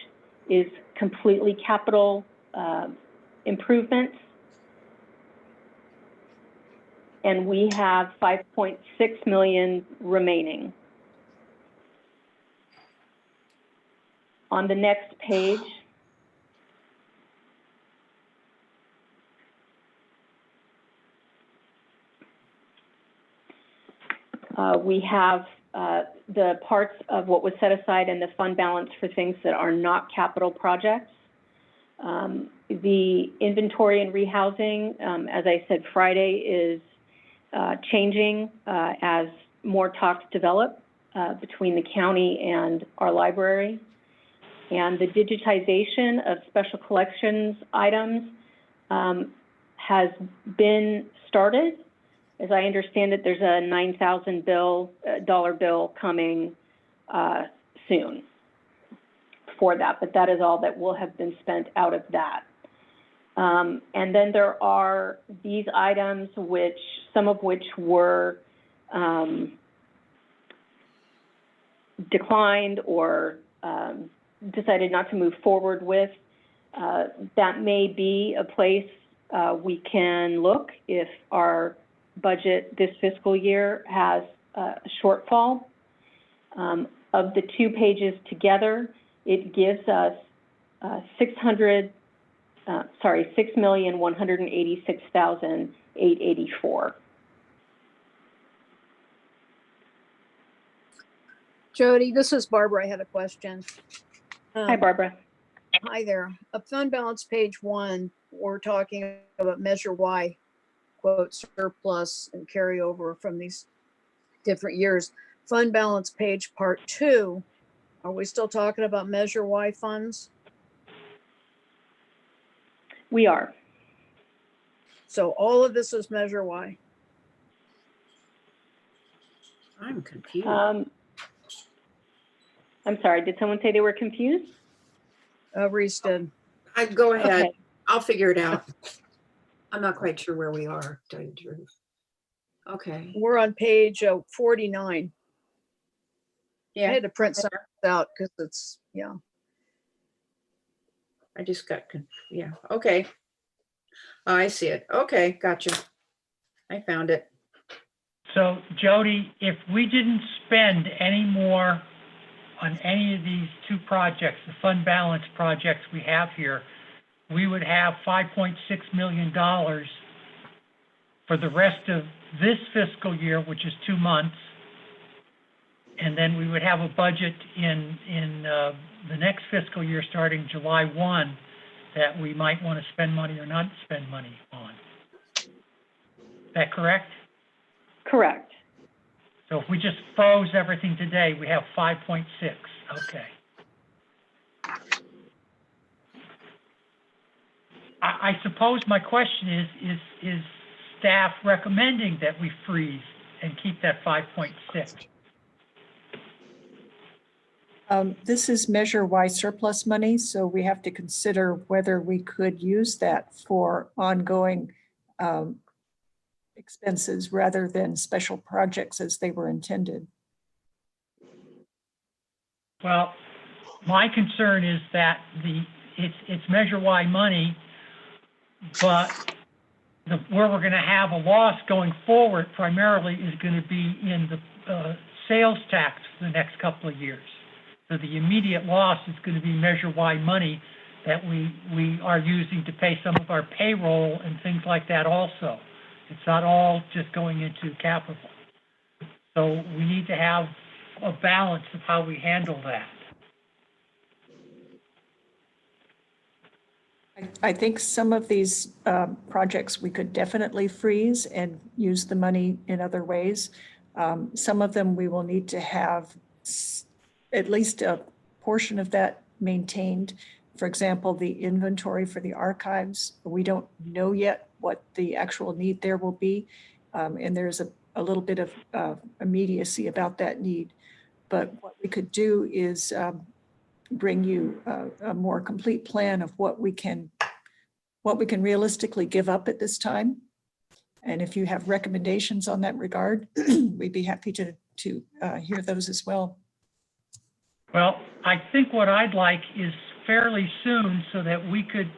is completely capital improvements. And we have 5.6 million remaining. On the next page, we have the parts of what was set aside in the fund balance for things that are not capital projects. The inventory and rehousing, as I said, Friday is changing as more talks develop between the county and our library. And the digitization of special collections items has been started. As I understand it, there's a $9,000 bill coming soon for that, but that is all that will have been spent out of that. And then there are these items, which some of which were declined or decided not to move forward with. That may be a place we can look if our budget this fiscal year has a shortfall. Of the two pages together, it gives us $6,186,884. Jody, this is Barbara. I had a question. Hi, Barbara. Hi there. Up fund balance page 1, we're talking about Measure Y, quote, surplus and carryover from these different years. Fund balance page part 2, are we still talking about Measure Y funds? We are. So all of this is Measure Y. I'm confused. I'm sorry, did someone say they were confused? Reese did. Go ahead. Okay. I'll figure it out. I'm not quite sure where we are, to tell you the truth. Okay. We're on page 49. Yeah. I had to print some out because it's, yeah. I just got, yeah, okay. I see it. Okay, gotcha. I found it. So Jody, if we didn't spend any more on any of these two projects, the fund balance projects we have here, we would have $5.6 million for the rest of this fiscal year, which is 2 months. And then we would have a budget in the next fiscal year, starting July 1, that we might want to spend money or not spend money on. Is that correct? Correct. So if we just froze everything today, we have 5.6. Okay. I suppose my question is staff recommending that we freeze and keep that 5.6? This is Measure Y surplus money, so we have to consider whether we could use that for ongoing expenses rather than special projects as they were intended. Well, my concern is that it's Measure Y money, but where we're going to have a loss going forward primarily is going to be in the sales tax for the next couple of years. So the immediate loss is going to be Measure Y money that we are using to pay some of our payroll and things like that also. It's not all just going into capital. So we need to have a balance of how we handle that. I think some of these projects we could definitely freeze and use the money in other ways. Some of them we will need to have at least a portion of that maintained. For example, the inventory for the archives, we don't know yet what the actual need there will be. And there's a little bit of immediacy about that need. But what we could do is bring you a more complete plan of what we can realistically give up at this time. And if you have recommendations on that regard, we'd be happy to hear those as well. Well, I think what I'd like is fairly soon so that we could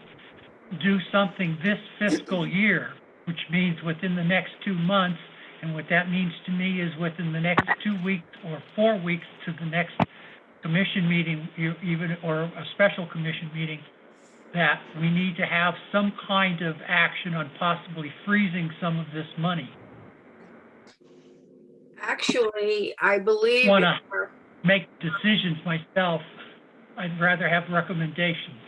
do something this fiscal year, which means within the next 2 months. And what that means to me is within the next 2 weeks or 4 weeks to the next commission meeting, or a special commission meeting, that we need to have some kind of action on possibly freezing some of this money. Actually, I believe Want to make decisions myself. I'd rather have recommendations.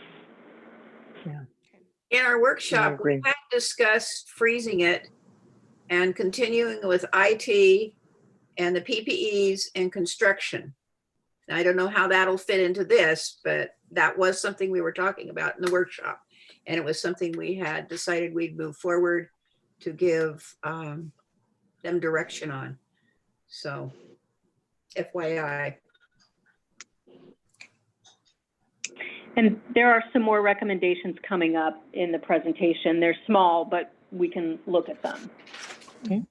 in our workshop, we agree. had discussed freezing it and continuing with IT and the PPEs and construction. And I don't know how that'll fit into this, but that was something we were talking about in the workshop. And it was something we had decided we'd move forward to give them direction on. So FYI. And there are some more recommendations coming up in the presentation. They're small, but we can look at them. Okay.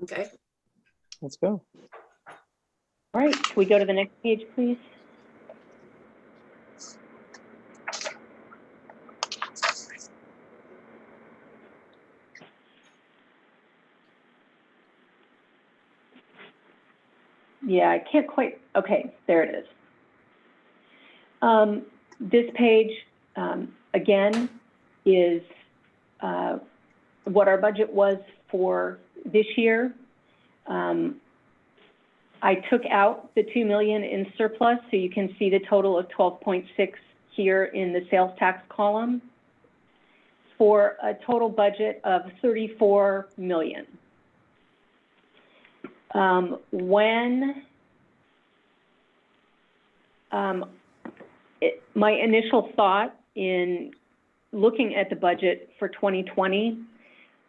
Okay. Let's go. All right, can we go to the next page, please? Yeah, I can't quite, okay, there it is. This page, again, is what our budget was for this year. I took out the 2 million in surplus, so you can see the total of 12.6 here in the sales tax column, for a total budget of 34 million. My initial thought in looking at the budget for 2020,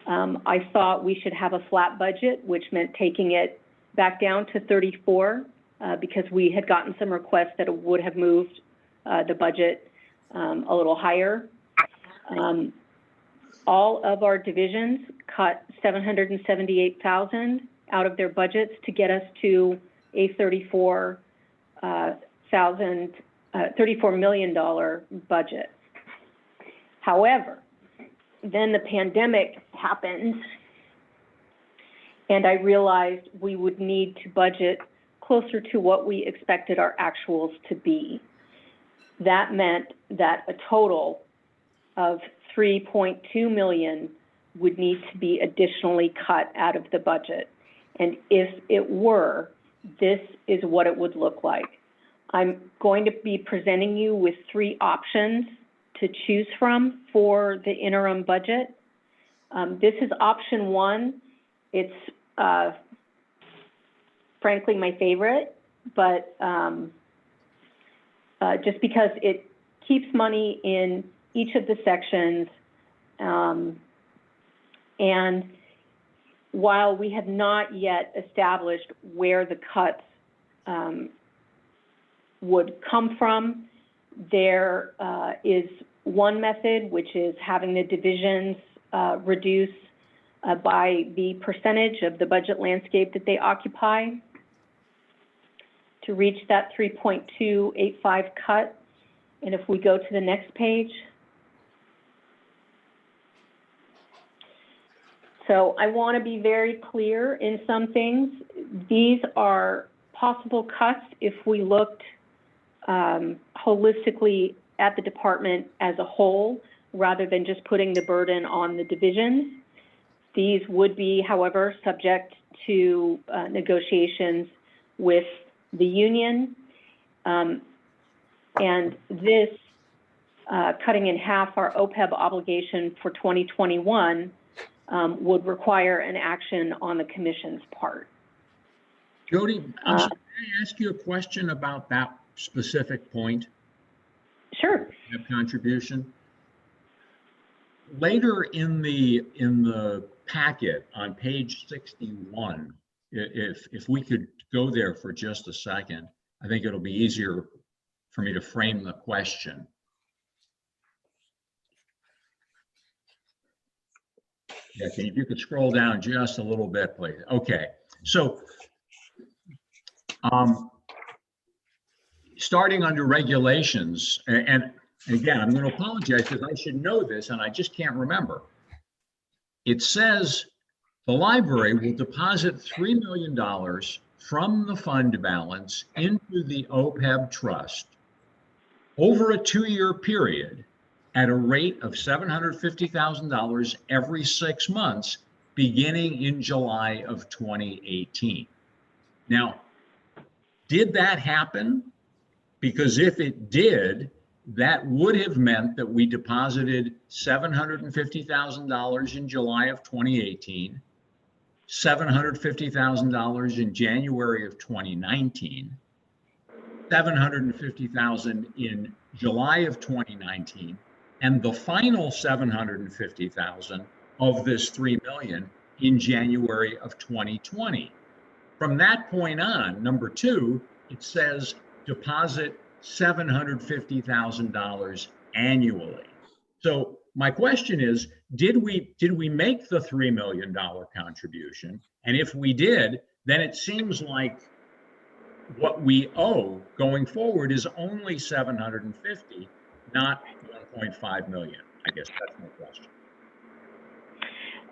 I thought we should have a flat budget, which meant taking it back down to 34, because we had gotten some requests that would have moved the budget a little higher. All of our divisions cut 778,000 out of their budgets to get us to a $34 million budget. However, then the pandemic happened, and I realized we would need to budget closer to what we expected our actuals to be. That meant that a total of 3.2 million would need to be additionally cut out of the budget. And if it were, this is what it would look like. I'm going to be presenting you with 3 options to choose from for the interim budget. This is option 1. It's frankly my favorite, but just because it keeps money in each of the sections, and while we have not yet established where the cuts would come from, there is one method, which is having the divisions reduce by the percentage of the budget landscape that they occupy to reach that 3.285 cut. And if we go to the next page. So I want to be very clear in some things. These are possible cuts if we looked holistically at the department as a whole, rather than just putting the burden on the divisions. These would be, however, subject to negotiations with the union. And this cutting in half our OPEB obligation for 2021 would require an action on the commission's part. Jody, I'm sorry, can I ask you a question about that specific point? Sure. Of contribution. Later in the packet on page 61, if we could go there for just a second, I think it'll be easier for me to frame the question. Yeah, if you could scroll down just a little bit, please. Okay, so starting under regulations, and and again, I'm going to apologize because I should know this and I just can't remember. It says the library will deposit $3 million from the fund balance into the OPEB trust over a 2-year period at a rate of $750,000 every 6 months, beginning in July of 2018. Now, did that happen? Because if it did, that would have meant that we deposited $750,000 in July of 2018, $750,000 in January of 2019, $750,000 in July of 2019, and the final $750,000 of this $3 million in January of 2020. From that point on, number 2, it says deposit $750,000 annually. So my question is, did we make the $3 million contribution? And if we did, then it seems like what we owe going forward is only $750,000, not $1.5 million. I guess that's my question.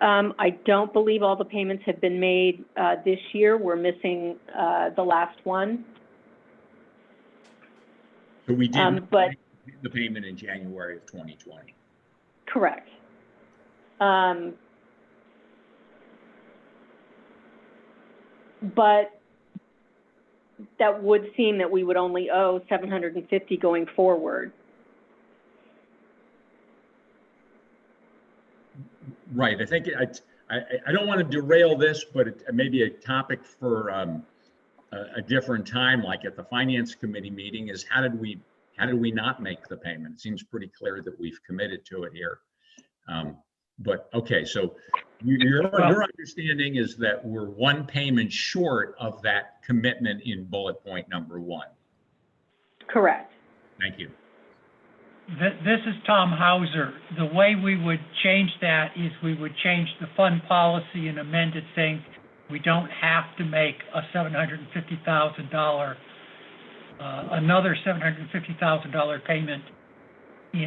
I don't believe all the payments have been made this year. We're missing the last one. So we did but the payment in January of 2020. correct. But that would seem that we would only owe $750 going forward. Right. I think I don't want to derail this, but it may be a topic for a different time, like at the finance committee meeting, is how did we not make the payment? It seems pretty clear that we've committed to it here. But okay, so your understanding is that we're one payment short of that commitment in bullet point number 1. Correct. Thank you. This is Tom Hauser. The way we would change that is we would change the fund policy and amend it saying we don't have to make a $750,000, another $750,000 payment,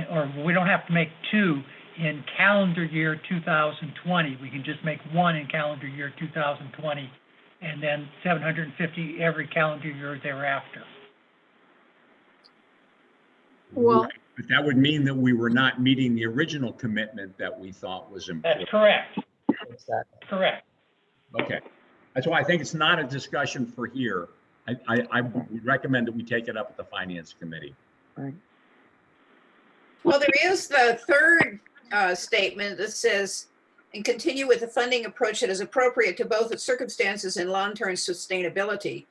or we don't have to make 2 in calendar year 2020. We can just make 1 in calendar year 2020, and then 750 every calendar year thereafter. Well, Right. But that would mean that we were not meeting the original commitment that we thought was important. That's correct. Correct. Okay. That's why I think it's not a discussion for here. I would recommend that we take it up at the finance committee. Right. Well, there is the third statement that says, and continue with the funding approach that is appropriate to both its circumstances and long-term sustainability.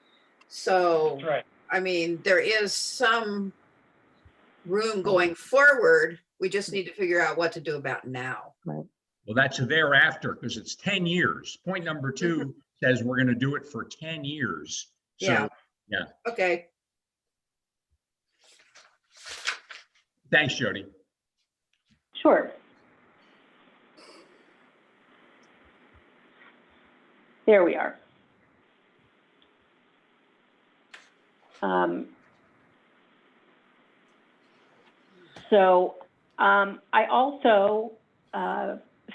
So, That's right. I mean, there is some room going forward. We just need to figure out what to do about now. Right. Well, that's thereafter, because it's 10 years. Point number 2 says we're going to do it for 10 years. So, Yeah. yeah. Okay. Thanks, Jody. Sure. There we are. I also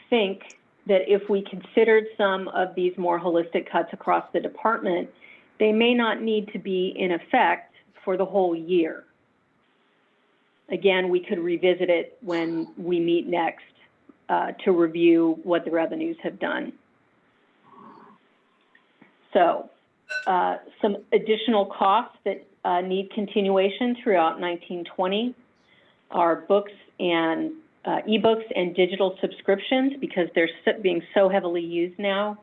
think that if we considered some of these more holistic cuts across the department, they may not need to be in effect for the whole year. Again, we could revisit it when we meet next to review what the revenues have done. So some additional costs that need continuation throughout 1920 are books and ebooks and digital subscriptions, because they're being so heavily used now.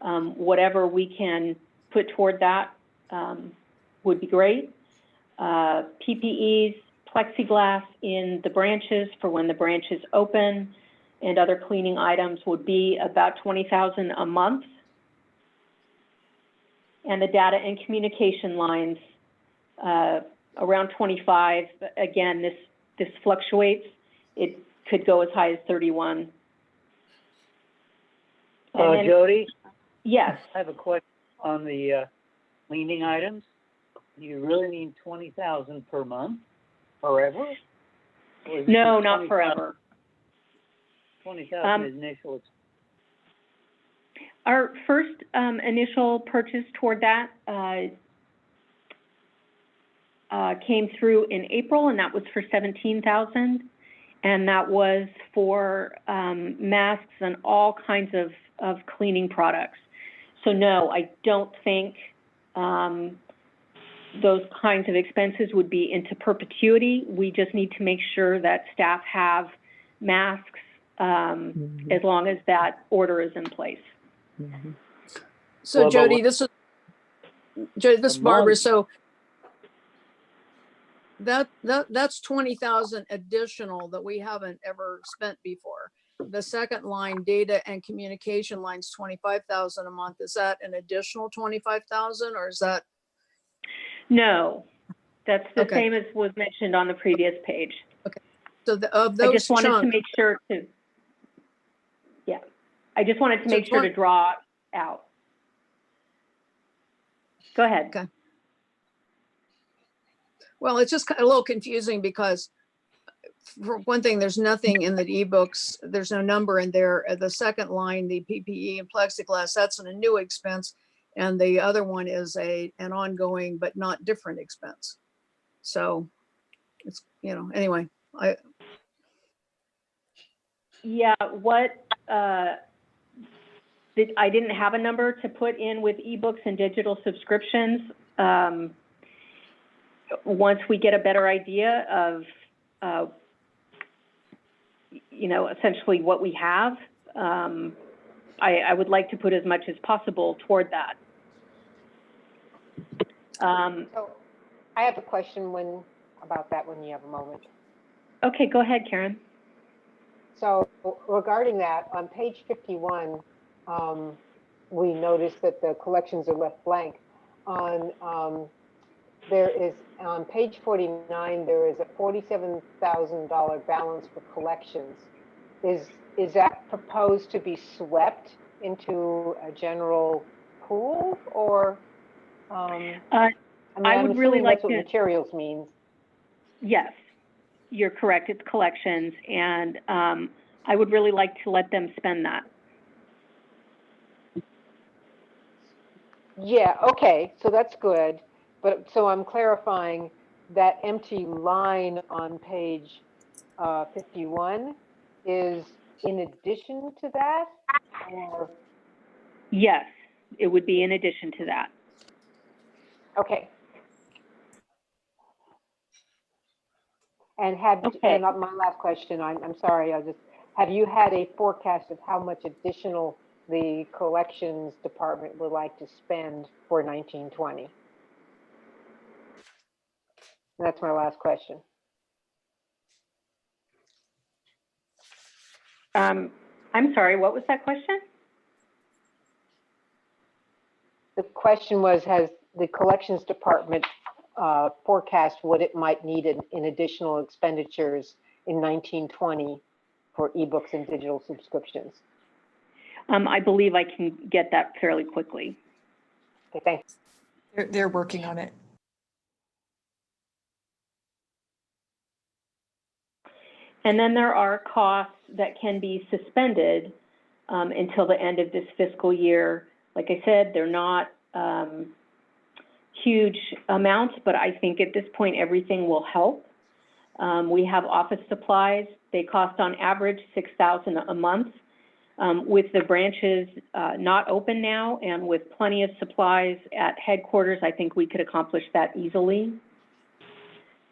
Whatever we can put toward that would be great. PPEs, plexiglass in the branches for when the branches open, and other cleaning items would be about $20,000 a month. And the data and communication lines around 25. Again, this fluctuates. It could go as high as 31. And then- Jody? Yes. I have a question on the cleaning items. Do you really need 20,000 per month forever? Or is it No, just not 20,000? forever. 20,000 is initial. Our first initial purchase toward that came through in April, and that was for 17,000, and that was for masks and all kinds of cleaning products. So no, I don't think those kinds of expenses would be into perpetuity. We just need to make sure that staff have masks as long as that order is in place. So Well, but Jody, what- this is Barbara. So that's 20,000 additional that we haven't ever spent before. The second line, data and communication line's 25,000 a month. Is that an additional 25,000 or is that? No, that's the Okay. same as was mentioned on the previous page. So of I those just wanted to chunks, make sure to, yeah, I just wanted to So make sure to draw out. Go ahead. Okay. Well, it's just a little confusing because for one thing, there's nothing in the ebooks. There's no number in there. The second line, the PPE and plexiglass, that's a new expense. And the other one is an ongoing but not different expense. So it's, anyway, Yeah, what, I didn't have a number to put in with ebooks and digital subscriptions. Once we get a better idea of, essentially what we have, I would like to put as much as possible toward that. So I have a question about that when you have a moment. Okay, go ahead, Karen. So regarding that, on page 51, we noticed that the collections are left blank. There is, on page 49, there is a $47,000 balance for collections. Is that proposed to be swept into a general pool, or? I would really like that's what materials means. Yes, you're correct. It's collections, and I would really like to let them spend that. Yeah, okay, so that's good. But so I'm clarifying that empty line on page 51 is in addition to that, or? Yes, it would be in addition to that. Okay. And my last question, I'm sorry, have you had a forecast of how much additional the collections department would like to spend for 1920? That's my last question. I'm sorry, what was that question? The question was, has the collections department forecast what it might need in additional expenditures in 1920 for ebooks and digital subscriptions? I believe I can get that fairly quickly. Okay, thanks. They're working on it. And then there are costs that can be suspended until the end of this fiscal year. Like I said, they're not huge amounts, but I think at this point, everything will help. We have office supplies. They cost on average $6,000 a month. With the branches not open now and with plenty of supplies at headquarters, I think we could accomplish that easily.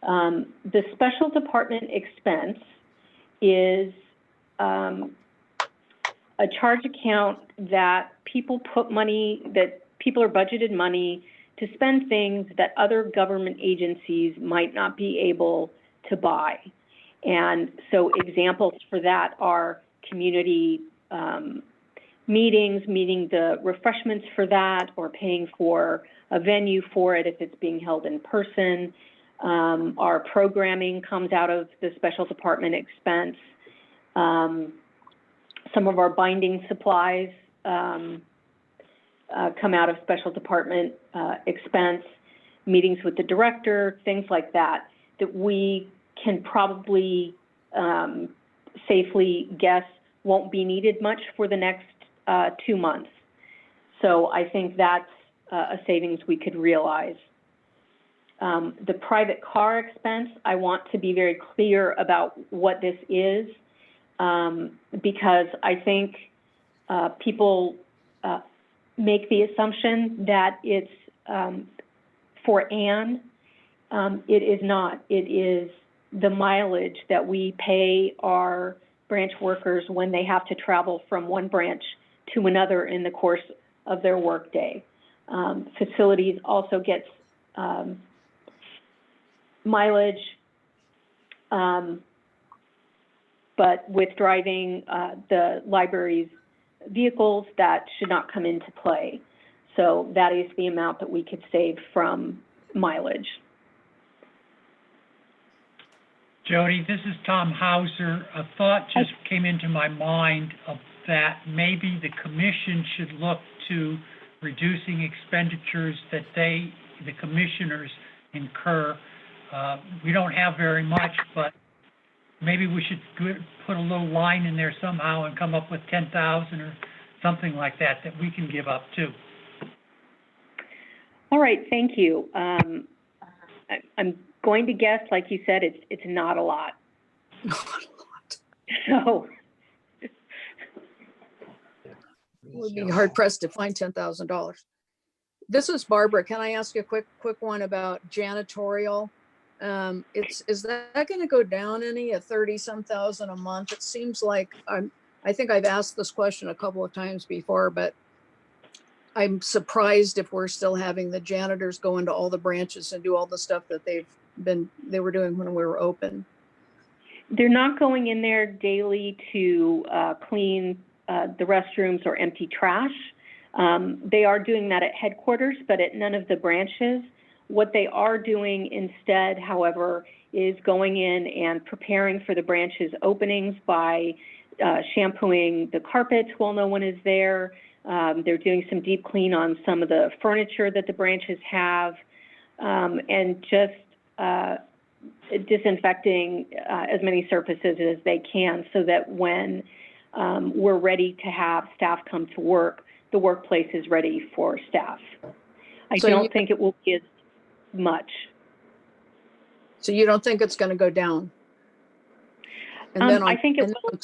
The special department expense is a charge account that people put money, that people are budgeted money to spend things that other government agencies might not be able to buy. And so examples for that are community meetings, meeting the refreshments for that, or paying for a venue for it if it's being held in person. Our programming comes out of the special department expense. Some of our binding supplies come out of special department expense, meetings with the director, things like that, that we can probably safely guess won't be needed much for the next 2 months. So I think that's a savings we could realize. The private car expense, I want to be very clear about what this is, because I think people make the assumption that it's for Ann. It is not. It is the mileage that we pay our branch workers when they have to travel from one branch to another in the course of their workday. Facilities also gets mileage, but with driving the library's vehicles, that should not come into play. So that is the amount that we could save from mileage. Jody, this is Tom Hauser. A thought just came into my mind of that maybe the commission should look to reducing expenditures that the commissioners incur. We don't have very much, but maybe we should put a little line in there somehow and come up with 10,000 or something like that that we can give up too. All right, thank you. I'm going to guess, like you said, it's not a lot. Not a lot. So Would be hard pressed to find $10,000. This is Barbara. Can I ask you a quick one about janitorial? Is that going to go down any at 30-some thousand a month? It seems like I think I've asked this question a couple of times before, but I'm surprised if we're still having the janitors go into all the branches and do all the stuff that they were doing when we were open. they're not going in there daily to clean the restrooms or empty trash. They are doing that at headquarters, but at none of the branches. What they are doing instead, however, is going in and preparing for the branches openings by shampooing the carpets while no one is there. They're doing some deep clean on some of the furniture that the branches have, and just disinfecting as many surfaces as they can so that when we're ready to have staff come to work, the workplace is ready for staff. I don't think it will be as much. So you don't think it's going to go down? And then I think it will.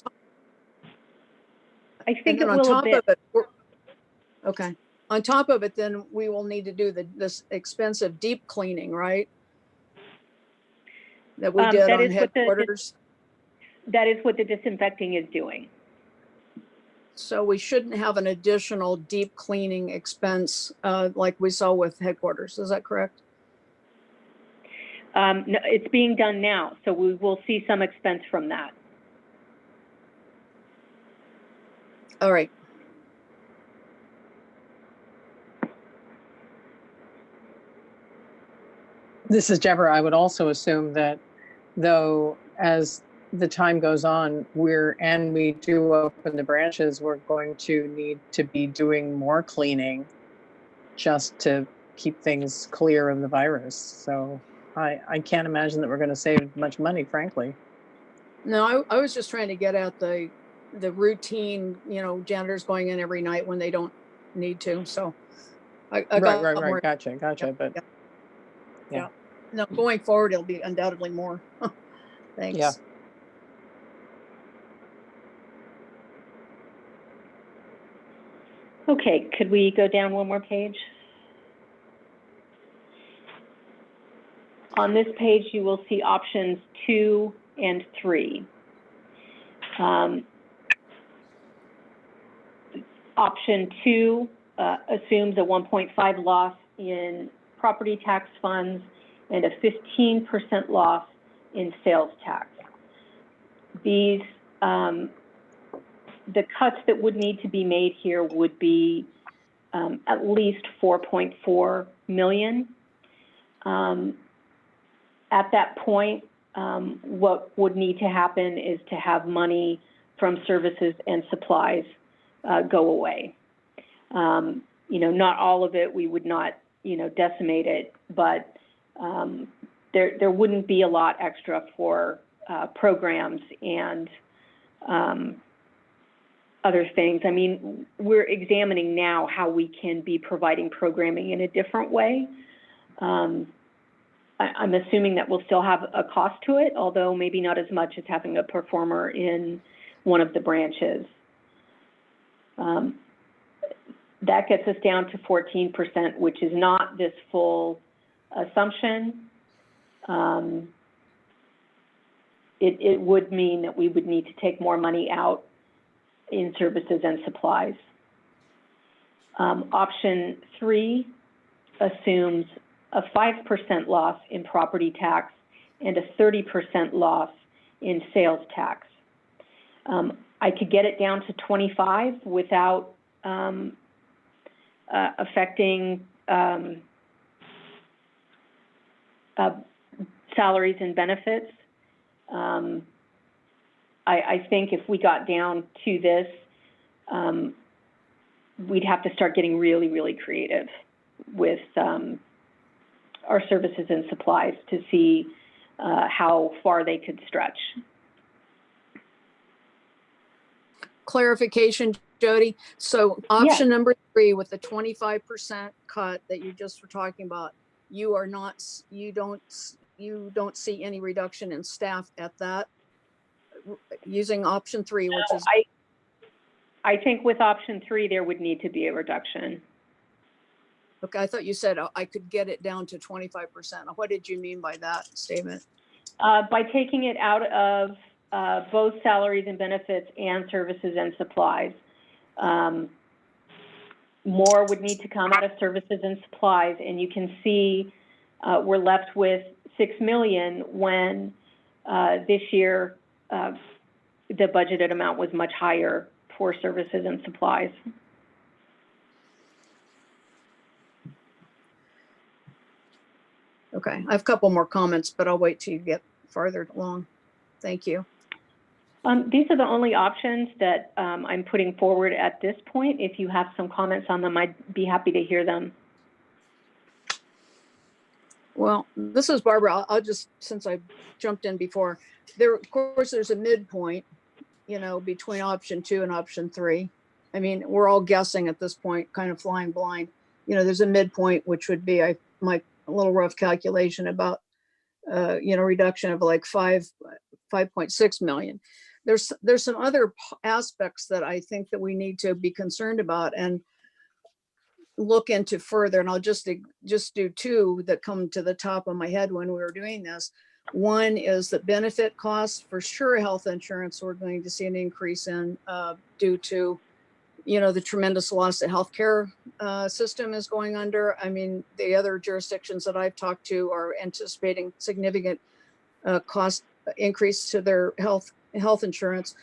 I think it will a bit. Okay. On top of it, then we will need to do this expensive deep cleaning, right? That we did on headquarters. That is what the disinfecting is doing. So we shouldn't have an additional deep cleaning expense like we saw with headquarters. Is that correct? No, it's being done now, so we will see some expense from that. All right. This is Deborah. I would also assume that though, as the time goes on, we do open the branches, we're going to need to be doing more cleaning just to keep things clear of the virus. So I can't imagine that we're going to save much money, frankly. No, I was just trying to get at the routine, janitors going in every night when they don't need to. So I got right. Gotcha. But yeah. No, going forward, it'll be undoubtedly more. Thanks. Yeah. Okay, could we go down one more page? On this page, you will see options 2 and 3. Option 2 assumes a 1.5 loss in property tax funds and a 15% loss in sales tax. These, the cuts that would need to be made here would be at least $4.4 million. At that point, what would need to happen is to have money from services and supplies go away. Not all of it, we would not, decimate it, but there wouldn't be a lot extra for programs and other things. I mean, we're examining now how we can be providing programming in a different way. I'm assuming that we'll still have a cost to it, although maybe not as much as having a performer in one of the branches. That gets us down to 14%, which is not this full assumption. It would mean that we would need to take more money out in services and supplies. Option 3 assumes a 5% loss in property tax and a 30% loss in sales tax. I could get it down to 25 without affecting salaries and benefits. I think if we got down to this, we'd have to start getting really, really creative with our services and supplies to see how far they could stretch. Clarification, Jody. So option number 3 with the 25% cut that you just were talking about, you don't see any reduction in staff at that using option 3, which is. I think with option 3, there would need to be a reduction. Okay, I thought you said I could get it down to 25%. What did you mean by that statement? By taking it out of both salaries and benefits and services and supplies. More would need to come out of services and supplies, and you can see we're left with $6 million when this year the budgeted amount was much higher for services and supplies. Okay, I have a couple more comments, but I'll wait till you get farther along. Thank you. These are the only options that I'm putting forward at this point. If you have some comments on them, I'd be happy to hear them. Well, this is Barbara. I'll just, since I jumped in before, of course, there's a midpoint, between option 2 and option 3. I mean, we're all guessing at this point, kind of flying blind. There's a midpoint, which would be my little rough calculation about, reduction of like 5.6 million. There's some other aspects that I think that we need to be concerned about and look into further. And I'll just do 2 that come to the top of my head when we were doing this. One is that benefit costs, for sure, health insurance, we're going to see an increase in due to, the tremendous loss the healthcare system is going under. I mean, the other jurisdictions that I've talked to are anticipating significant cost increase to their health insurance,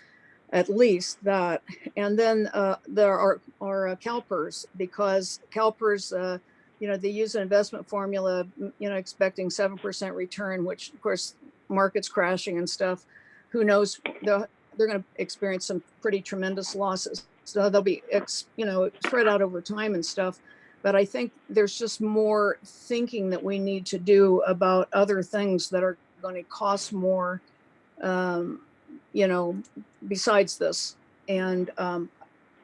at least that. And then there are CalPERS, because CalPERS, they use an investment formula, expecting 7% return, which of course markets crashing and stuff. Who knows? They're going to experience some pretty tremendous losses. So they'll be, spread out over time and stuff. But I think there's just more thinking that we need to do about other things that are going to cost more, besides this. And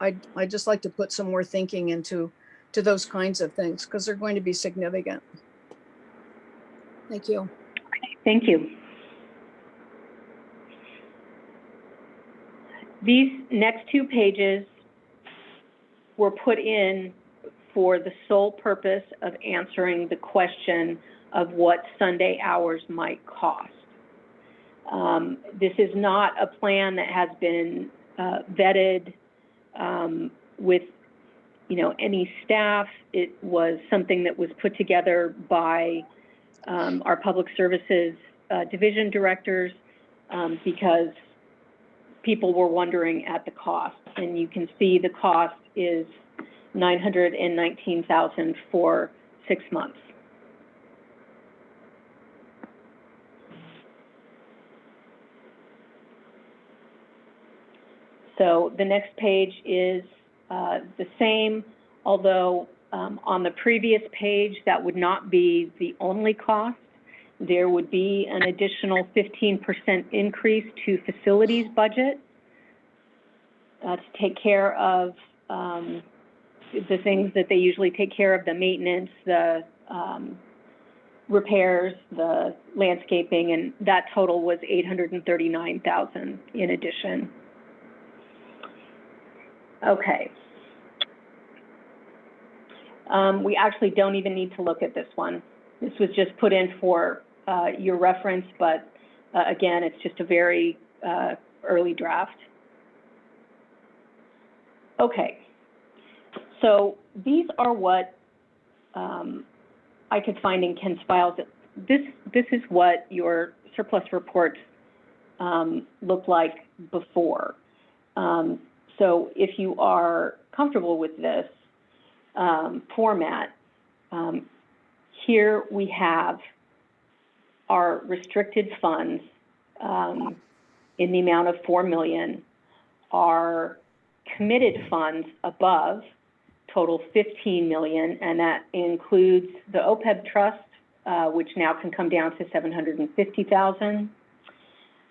I'd just like to put some more thinking into those kinds of things, because they're going to be significant. Thank you. Thank you. These next 2 pages were put in for the sole purpose of answering the question of what Sunday hours might cost. This is not a plan that has been vetted with any staff. It was something that was put together by our public services division directors because people were wondering at the cost. And you can see the cost is $919,000 for 6 months. So the next page is the same, although on the previous page, that would not be the only cost. there would be an additional 15% increase to facilities budget to take care of the things that they usually take care of, the maintenance, the repairs, the landscaping, and that total was $839,000 in addition. Okay. We actually don't even need to look at this one. This was just put in for your reference, but again, it's just a very early draft. Okay, so these are what I could find in Ken's files. This is what your surplus reports looked like before. So if you are comfortable with this format, here we have our restricted funds in the amount of $4 million, our committed funds above total $15 million, and that includes the OPEB trust, which now can come down to $750,000.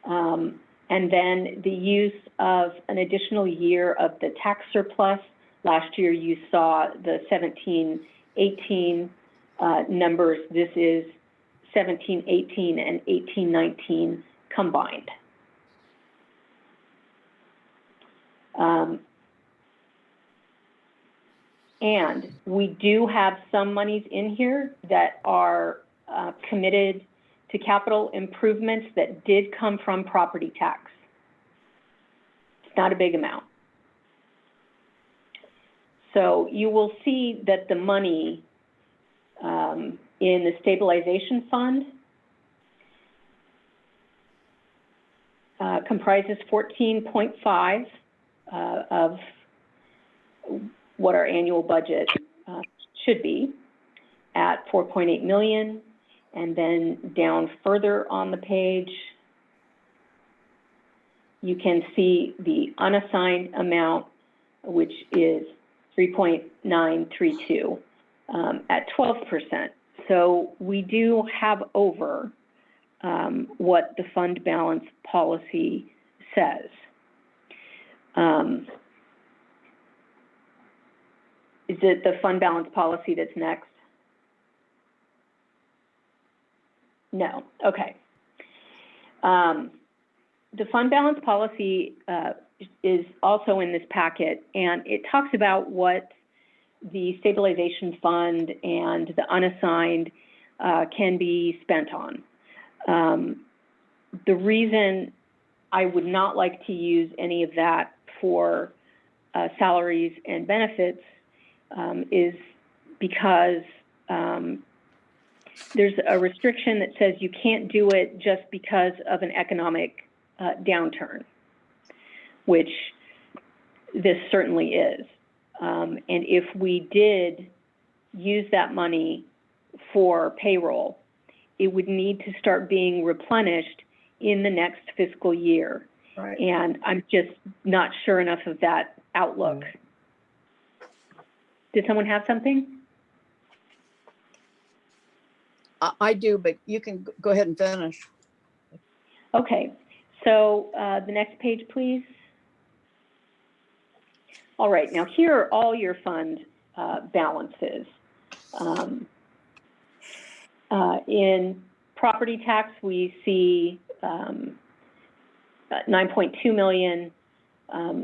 And then the use of an additional year of the tax surplus. Last year you saw the 17-18 numbers. This is 17-18 and 18-19 combined. And we do have some monies in here that are committed to capital improvements that did come from property tax. It's not a big amount. So you will see that the money in the stabilization fund comprises 14.5 of what our annual budget should be at 4.8 million. And then down further on the page, you can see the unassigned amount, which is 3.932 at 12%. So we do have over what the fund balance policy says. Is it the fund balance policy that's next? No, okay. The fund balance policy is also in this packet, and it talks about what the stabilization fund and the unassigned can be spent on. The reason I would not like to use any of that for salaries and benefits is because there's a restriction that says you can't do it just because of an economic downturn, which this certainly is. And if we did use that money for payroll, it would need to start being replenished in the next fiscal year. Right. And I'm just not sure enough of that outlook. Did someone have something? I do, but you can go ahead and finish. Okay, so the next page, please. All right, now here are all your fund balances. In property tax, we see 9.2 million.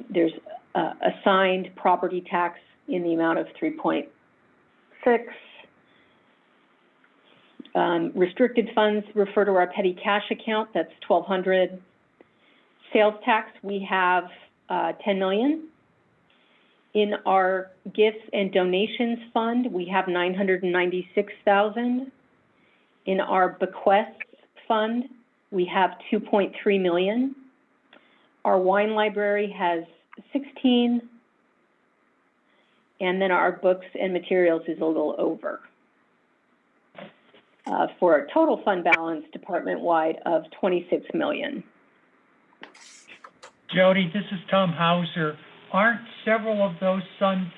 There's assigned property tax in the amount of 3.6. Restricted funds refer to our petty cash account, that's 1,200. Sales tax, we have 10 million. In our gifts and donations fund, we have 996,000. In our bequests fund, we have 2.3 million. Our wine library has 16. And then our books and materials is a little over. For a total fund balance department-wide of 26 million. Jody, this is Tom Hauser. Aren't several of those funds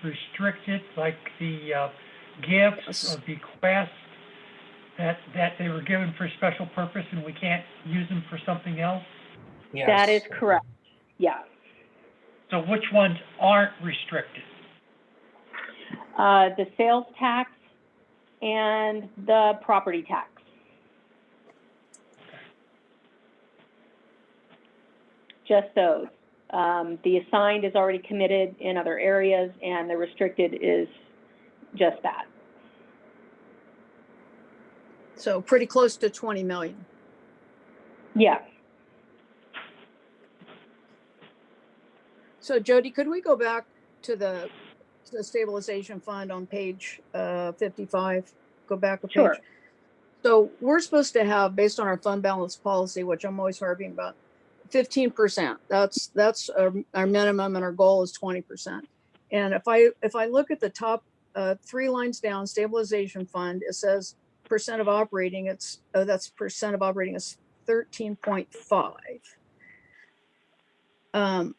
restricted, like the gifts or bequests? that they were given for special purpose and we can't use them for something else? That is correct. Yeah. So which ones aren't restricted? The sales tax and the property tax. Just those. The assigned is already committed in other areas, and the restricted is just that. So pretty close to 20 million. Yeah. So Jody, could we go back to the stabilization fund on page 55? Go back a page. Sure. So we're supposed to have, based on our fund balance policy, which I'm always harping about, 15%. That's our minimum, and our goal is 20%. And if I look at the top 3 lines down, stabilization fund, it says percent of operating. That's percent of operating is 13.5.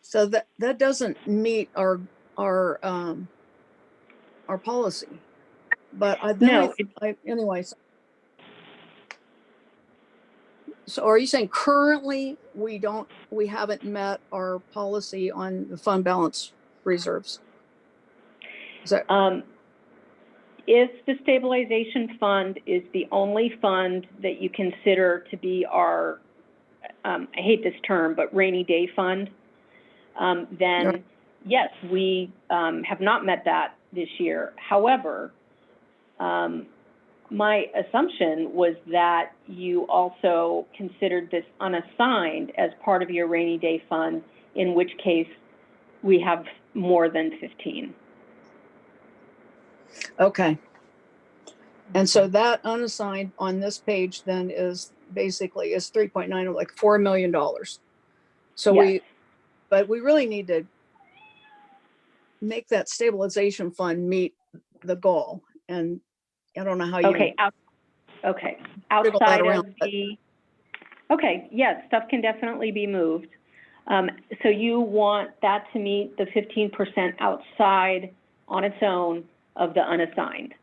So that doesn't meet our policy. But anyways. So are you saying currently we haven't met our policy on the fund balance reserves? Is that if the stabilization fund is the only fund that you consider to be our, I hate this term, but rainy day fund, then yes, we have not met that this year. However, my assumption was that you also considered this unassigned as part of your rainy day fund, in which case we have more than 15. Okay. And so that unassigned on this page then is basically is 3.9, like $4 million. So Yes. but we really need to make that stabilization fund meet the goal. And I don't know how you. Okay. Outside of the. Okay. Yes, stuff can definitely be moved. So you want that to meet the 15% outside on its own of the unassigned.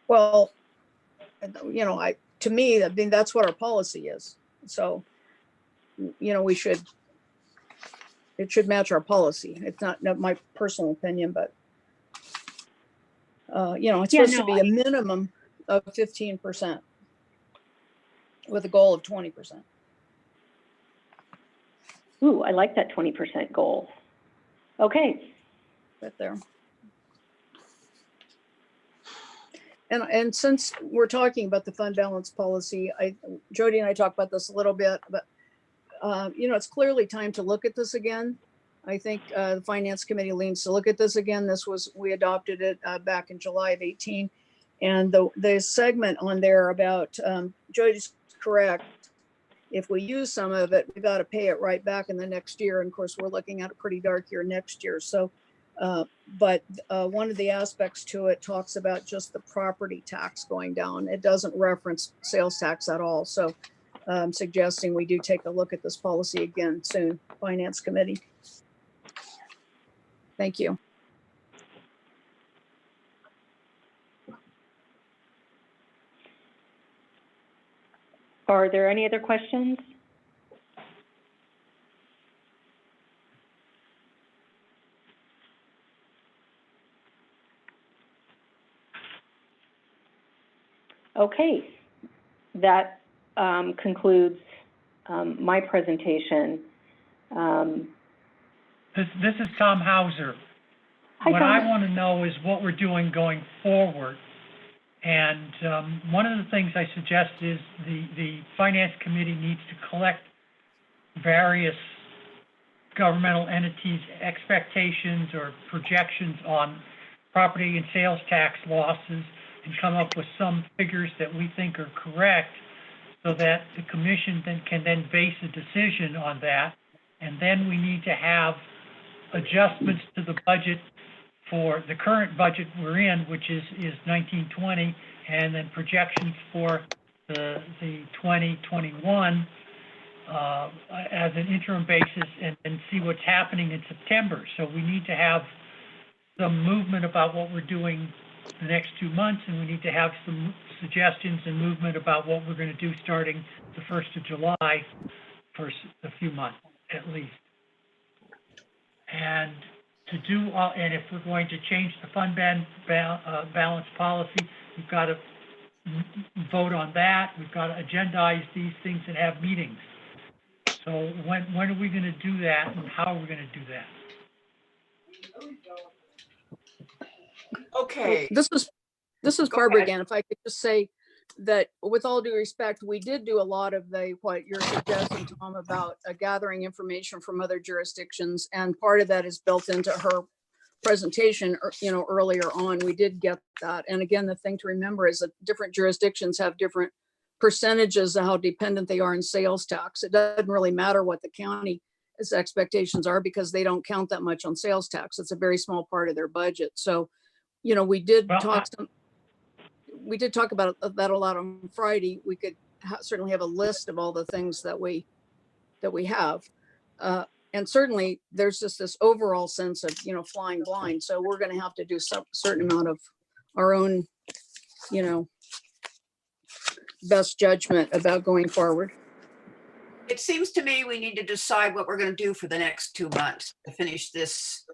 Well, to me, I mean, that's what our policy is. So, it should match our policy. It's not my personal opinion, but it's supposed to be a minimum of 15% with a goal of 20%. Ooh, I like that 20% goal. Okay. Right there. And since we're talking about the fund balance policy, Jody and I talked about this a little bit, but it's clearly time to look at this again. I think the Finance Committee leans to look at this again. We adopted it back in July of 18. And the segment on there about, Jody's correct, if we use some of it, we got to pay it right back in the next year. And of course, we're looking at a pretty dark year next year. So, but one of the aspects to it talks about just the property tax going down. It doesn't reference sales tax at all. So I'm suggesting we do take a look at this policy again soon, Finance Committee. Thank you. Are there any other questions? Okay, that concludes my presentation. This is Tom Hauser. Hi, What Tom. I want to know is what we're doing going forward. And one of the things I suggest is the Finance Committee needs to collect various governmental entities' expectations or projections on property and sales tax losses and come up with some figures that we think are correct so that the commission can base a decision on that. And then we need to have adjustments to the budget for the current budget we're in, which is 1920, and then projections for the 2021 as an interim basis, and see what's happening in September. So we need to have some movement about what we're doing the next 2 months, and we need to have some suggestions and movement about what we're going to do starting the 1st of July for a few months at least. And to do all, and if we're going to change the fund balance policy, we've got to vote on that. We've got to agendize these things and have meetings. So when are we going to do that, and how are we going to do that? Okay. This is Go Barbara ahead. again. If I could just say that with all due respect, we did do a lot of what you're suggesting, Tom, about gathering information from other jurisdictions. And part of that is built into her presentation, earlier on. We did get that. And again, the thing to remember is that different jurisdictions have different percentages of how dependent they are in sales tax. It doesn't really matter what the county's expectations are because they don't count that much on sales tax. It's a very small part of their budget. So, we did talk about that a lot on Friday. We could certainly have a list of all the things that we have. And certainly there's just this overall sense of, flying blind. So we're going to have to do some certain amount of our own, best judgment about going forward. It seems to me we need to decide what we're going to do for the next 2 months to finish this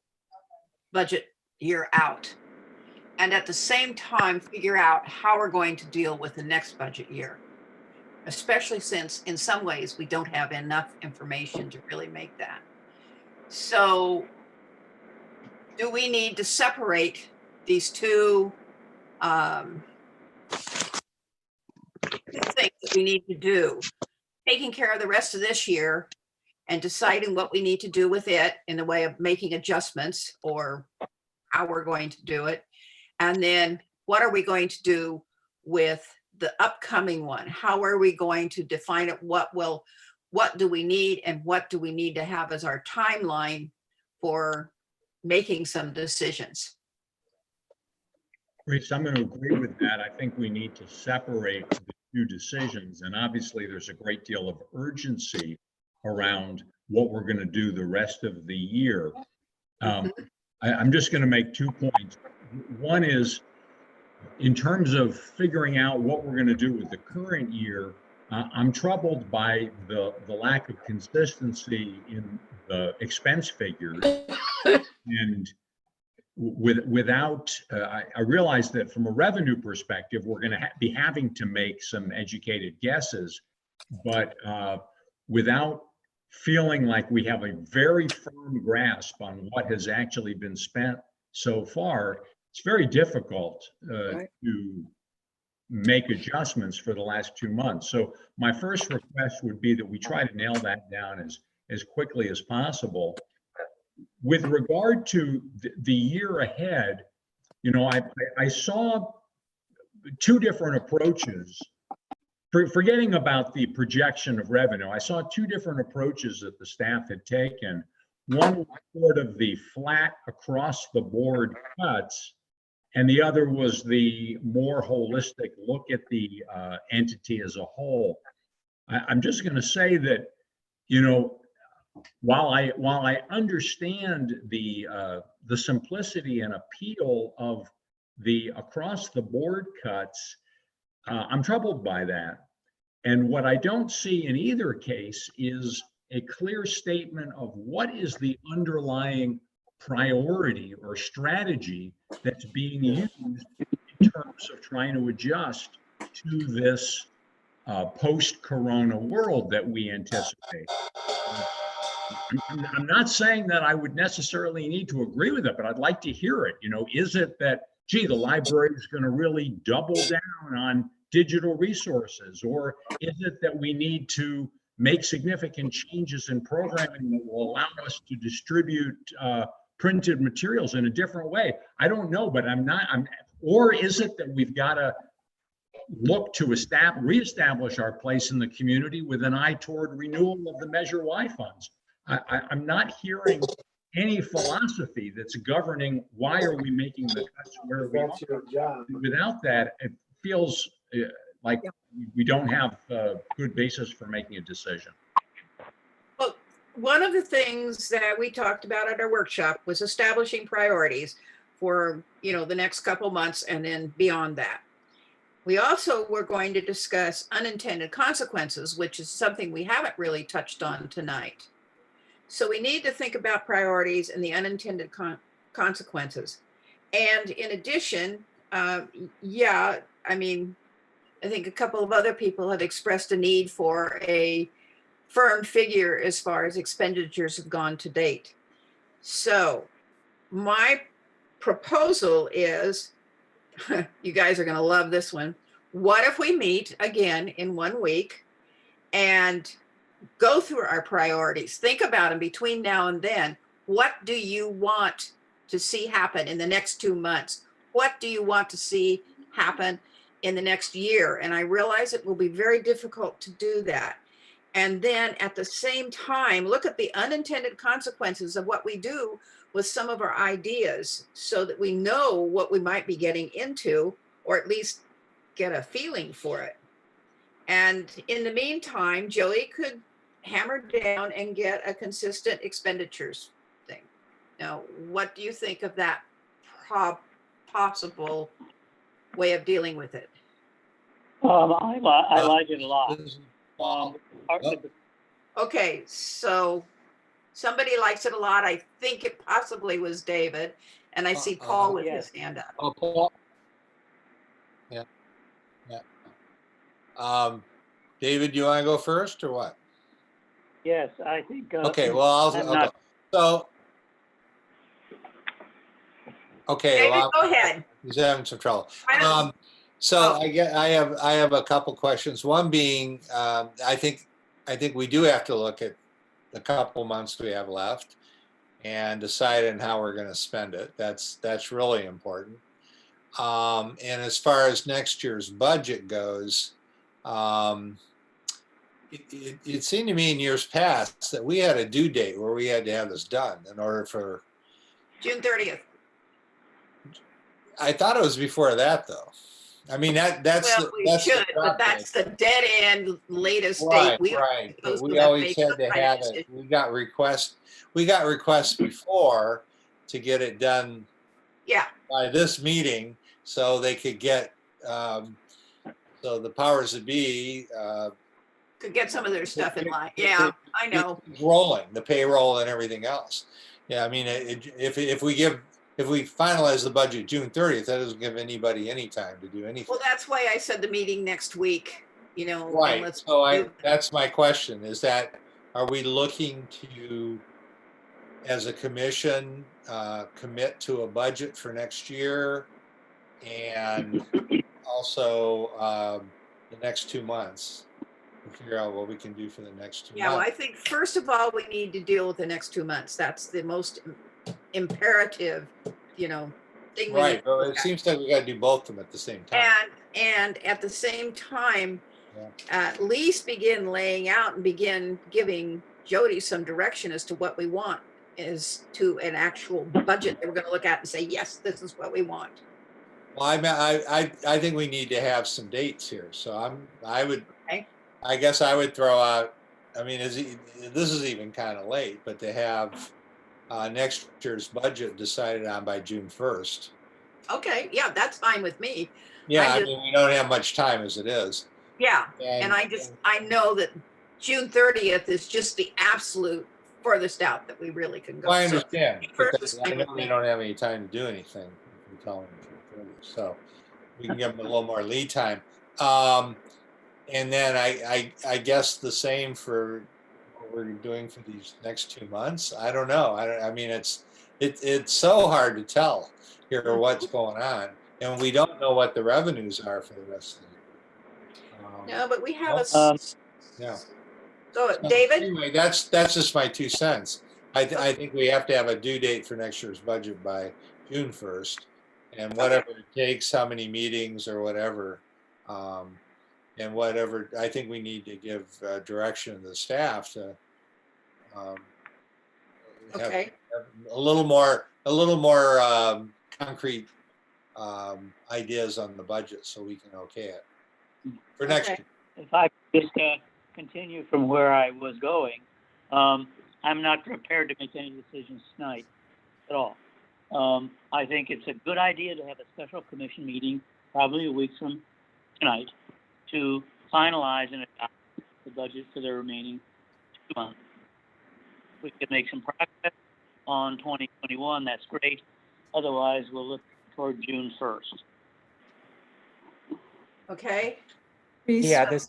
budget year out. And at the same time, figure out how we're going to deal with the next budget year, especially since in some ways we don't have enough information to really make that. So do we need to separate these two things that we need to do? Taking care of the rest of this year and deciding what we need to do with it in the way of making adjustments or how we're going to do it. And then what are we going to do with the upcoming one? How are we going to define it? What do we need and what do we need to have as our timeline for making some decisions? Grace, I'm going to agree with that. I think we need to separate the two decisions. And obviously there's a great deal of urgency around what we're going to do the rest of the year. I'm just going to make 2 points. One is in terms of figuring out what we're going to do with the current year, I'm troubled by the lack of consistency in the expense figures. And without, I realize that from a revenue perspective, we're going to be having to make some educated guesses, but without feeling like we have a very firm grasp on what has actually been spent so far, it's very difficult to make adjustments for the last 2 months. So my first request would be that we try to nail that down as quickly as possible. With regard to the year ahead, I saw 2 different approaches. Forgetting about the projection of revenue, I saw 2 different approaches that the staff had taken. One was sort of the flat across the board cuts, and the other was the more holistic look at the entity as a whole. I'm just going to say that, while I understand the simplicity and appeal of the across the board cuts, I'm troubled by that. And what I don't see in either case is a clear statement of what is the underlying priority or strategy that's being used in terms of trying to adjust to this post-corona world that we anticipate. I'm not saying that I would necessarily need to agree with it, but I'd like to hear it. Is it that, gee, the library is going to really double down on digital resources? Or is it that we need to make significant changes in programming that will allow us to distribute printed materials in a different way? I don't know, but or is it that we've got to look to reestablish our place in the community with an eye toward renewal of the Measure Y funds? I'm not hearing any philosophy that's governing why are we making the cuts where we are. Without that, it feels like we don't have a good basis for making a decision. Well, one of the things that we talked about at our workshop was establishing priorities for, the next couple months and then beyond that. We also were going to discuss unintended consequences, which is something we haven't really touched on tonight. So we need to think about priorities and the unintended consequences. And in addition, yeah, I mean, I think a couple of other people have expressed a need for a firm figure as far as expenditures have gone to date. So my proposal is, you guys are going to love this one. What if we meet again in 1 week and go through our priorities, think about them between now and then? What do you want to see happen in the next 2 months? What do you want to see happen in the next year? And I realize it will be very difficult to do that. And then at the same time, look at the unintended consequences of what we do with some of our ideas so that we know what we might be getting into, or at least get a feeling for it. And in the meantime, Joey could hammer down and get a consistent expenditures thing. Now, what do you think of that possible way of dealing with it? I like it a lot. Okay, so somebody likes it a lot. I think it possibly was David, and I see Paul with his hand up. Oh, Paul. Yeah. David, do you want to go first or what? Yes, I think. Okay, well, I'll go. So, okay, David, well, go ahead. He's having some trouble. I have a couple questions. One being, I think we do have to look at the couple months we have left and decide on how we're going to spend it. That's really important. And as far as next year's budget goes, it seemed to me in years past that we had a due date where we had to have this done in order for. June 30th. I thought it was before that, though. I mean, that's but that's the dead end latest right, date. Right. But we always had to have it. We got requests before to get it done. Yeah. By this meeting, so they could get so the powers that be could get some of their stuff in line. Yeah, I know. Rolling the payroll and everything else. Yeah, I mean, if we finalize the budget June 30th, that doesn't give anybody any time to do anything. Well, that's why I said the meeting next week, you know. Right. So that's my question, is that, are we looking to, as a commission, commit to a budget for next year and also the next 2 months to figure out what we can do for the next 2 Yeah, well, months? I think first of all, we need to deal with the next 2 months. That's the most imperative, you know, thing. Right, but it seems like we got to do both of them at the same time. And at the same time, at least begin laying out and begin giving Jody some direction as to what we want, is to an actual budget that we're going to look at and say, yes, this is what we want. Well, I think we need to have some dates here. So I guess I would throw out, I mean, this is even kind of late, but to have next year's budget decided on by June 1st. Okay, yeah, that's fine with me. Yeah, I mean, we don't have much time as it is. Yeah, and I know that June 30th is just the absolute furthest out that we really can go. Well, I understand. So, I know we don't have any time to do anything. We tell them June 30th, so we can give them a little more lead time. And then I guess the same for what we're doing for these next 2 months. I don't know. I mean, it's so hard to tell here what's going on, and we don't know what the revenues are for the rest of the year. No, but we have a. Yeah. So, David. Anyway, that's just my 2 cents. I think we have to have a due date for next year's budget by June 1st, and whatever it takes, how many meetings or whatever. And whatever, I think we need to give direction to the staff to have a little more concrete ideas on the budget so we can okay it for next year. If I could just continue from where I was going, I'm not prepared to make any decisions tonight at all. I think it's a good idea to have a special commission meeting probably a week from tonight to finalize and adopt the budget for the remaining 2 months. If we can make some progress on 2021, that's great. Otherwise, we'll look toward June 1st. Okay. Yeah, this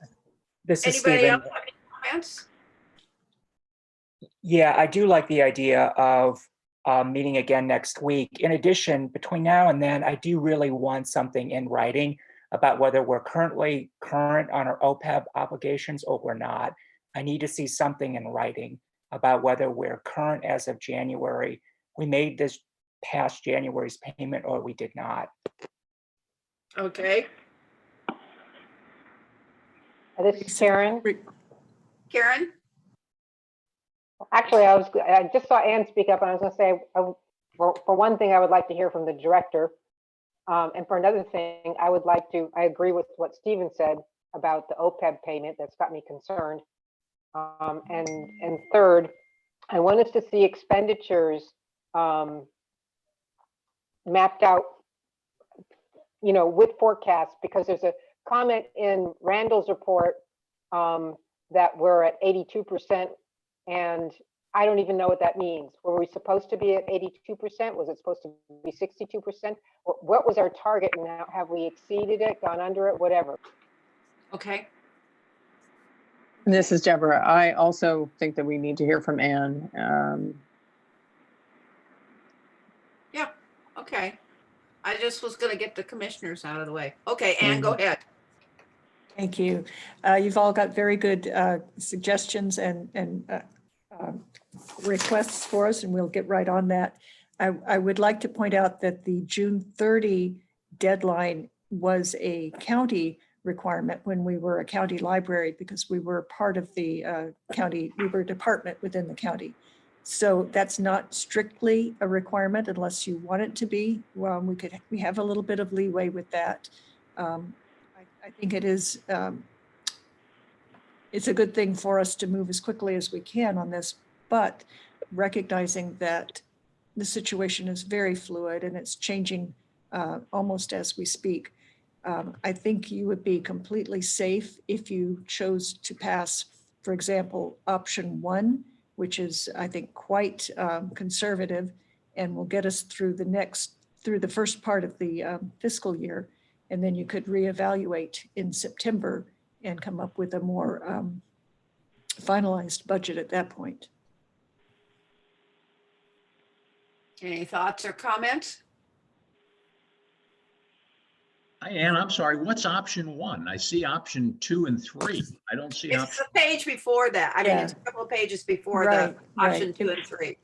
is Anybody Stephen. else have any comments? Yeah, I do like the idea of meeting again next week. In addition, between now and then, I do really want something in writing about whether we're currently current on our OPEB obligations or we're not. I need to see something in writing about whether we're current as of January. We made this past January's payment or we did not. Okay. This is Karen. Karen? Actually, I just saw Ann speak up, and I was going to say, for one thing, I would like to hear from the director. And for another thing, I agree with what Stephen said about the OPEB payment. That's got me concerned. And third, I want us to see expenditures mapped out, with forecasts, because there's a comment in Randall's report that we're at 82%, and I don't even know what that means. Were we supposed to be at 82%? Was it supposed to be 62%? What was our target now? Have we exceeded it, gone under it, whatever? Okay. This is Deborah. I also think that we need to hear from Ann. Yeah, okay. I just was gonna get the commissioners out of the way. Okay, Ann, go ahead. Thank you. You've all got very good suggestions and requests for us, and we'll get right on that. I would like to point out that the June 30 deadline was a county requirement when we were a county library, because we were part of the county, we were a department within the county. So that's not strictly a requirement unless you want it to be. Well, we have a little bit of leeway with that. I think it is, it's a good thing for us to move as quickly as we can on this, but recognizing that the situation is very fluid and it's changing almost as we speak. I think you would be completely safe if you chose to pass, for example, option 1, which is, I think, quite conservative and will get us through the first part of the fiscal year. And then you could reevaluate in September and come up with a more finalized budget at that point. Any thoughts or comments? Ann, I'm sorry, what's option 1? I see option 2 and 3. I don't see It's option. the page before that. I mean, it's a couple of pages before the option 2 and 3.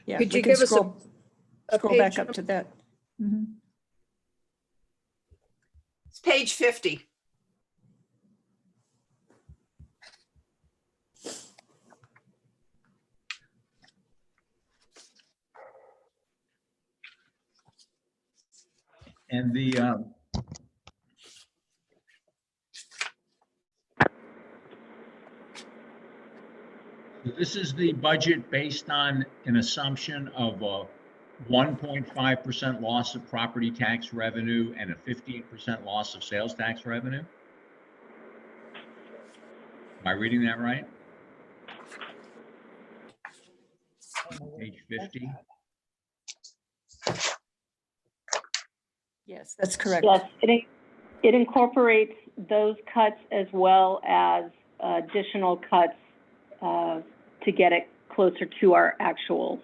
Yeah, Could we you can give us scroll a back page up to that. Mhm. It's page 50. And this is the budget based on an assumption of a 1.5% loss of property tax revenue and a 15% loss of sales tax revenue. Am I reading that right? Page 50. Yes, that's correct. Yes, it incorporates those cuts as well as additional cuts to get it closer to our actuals.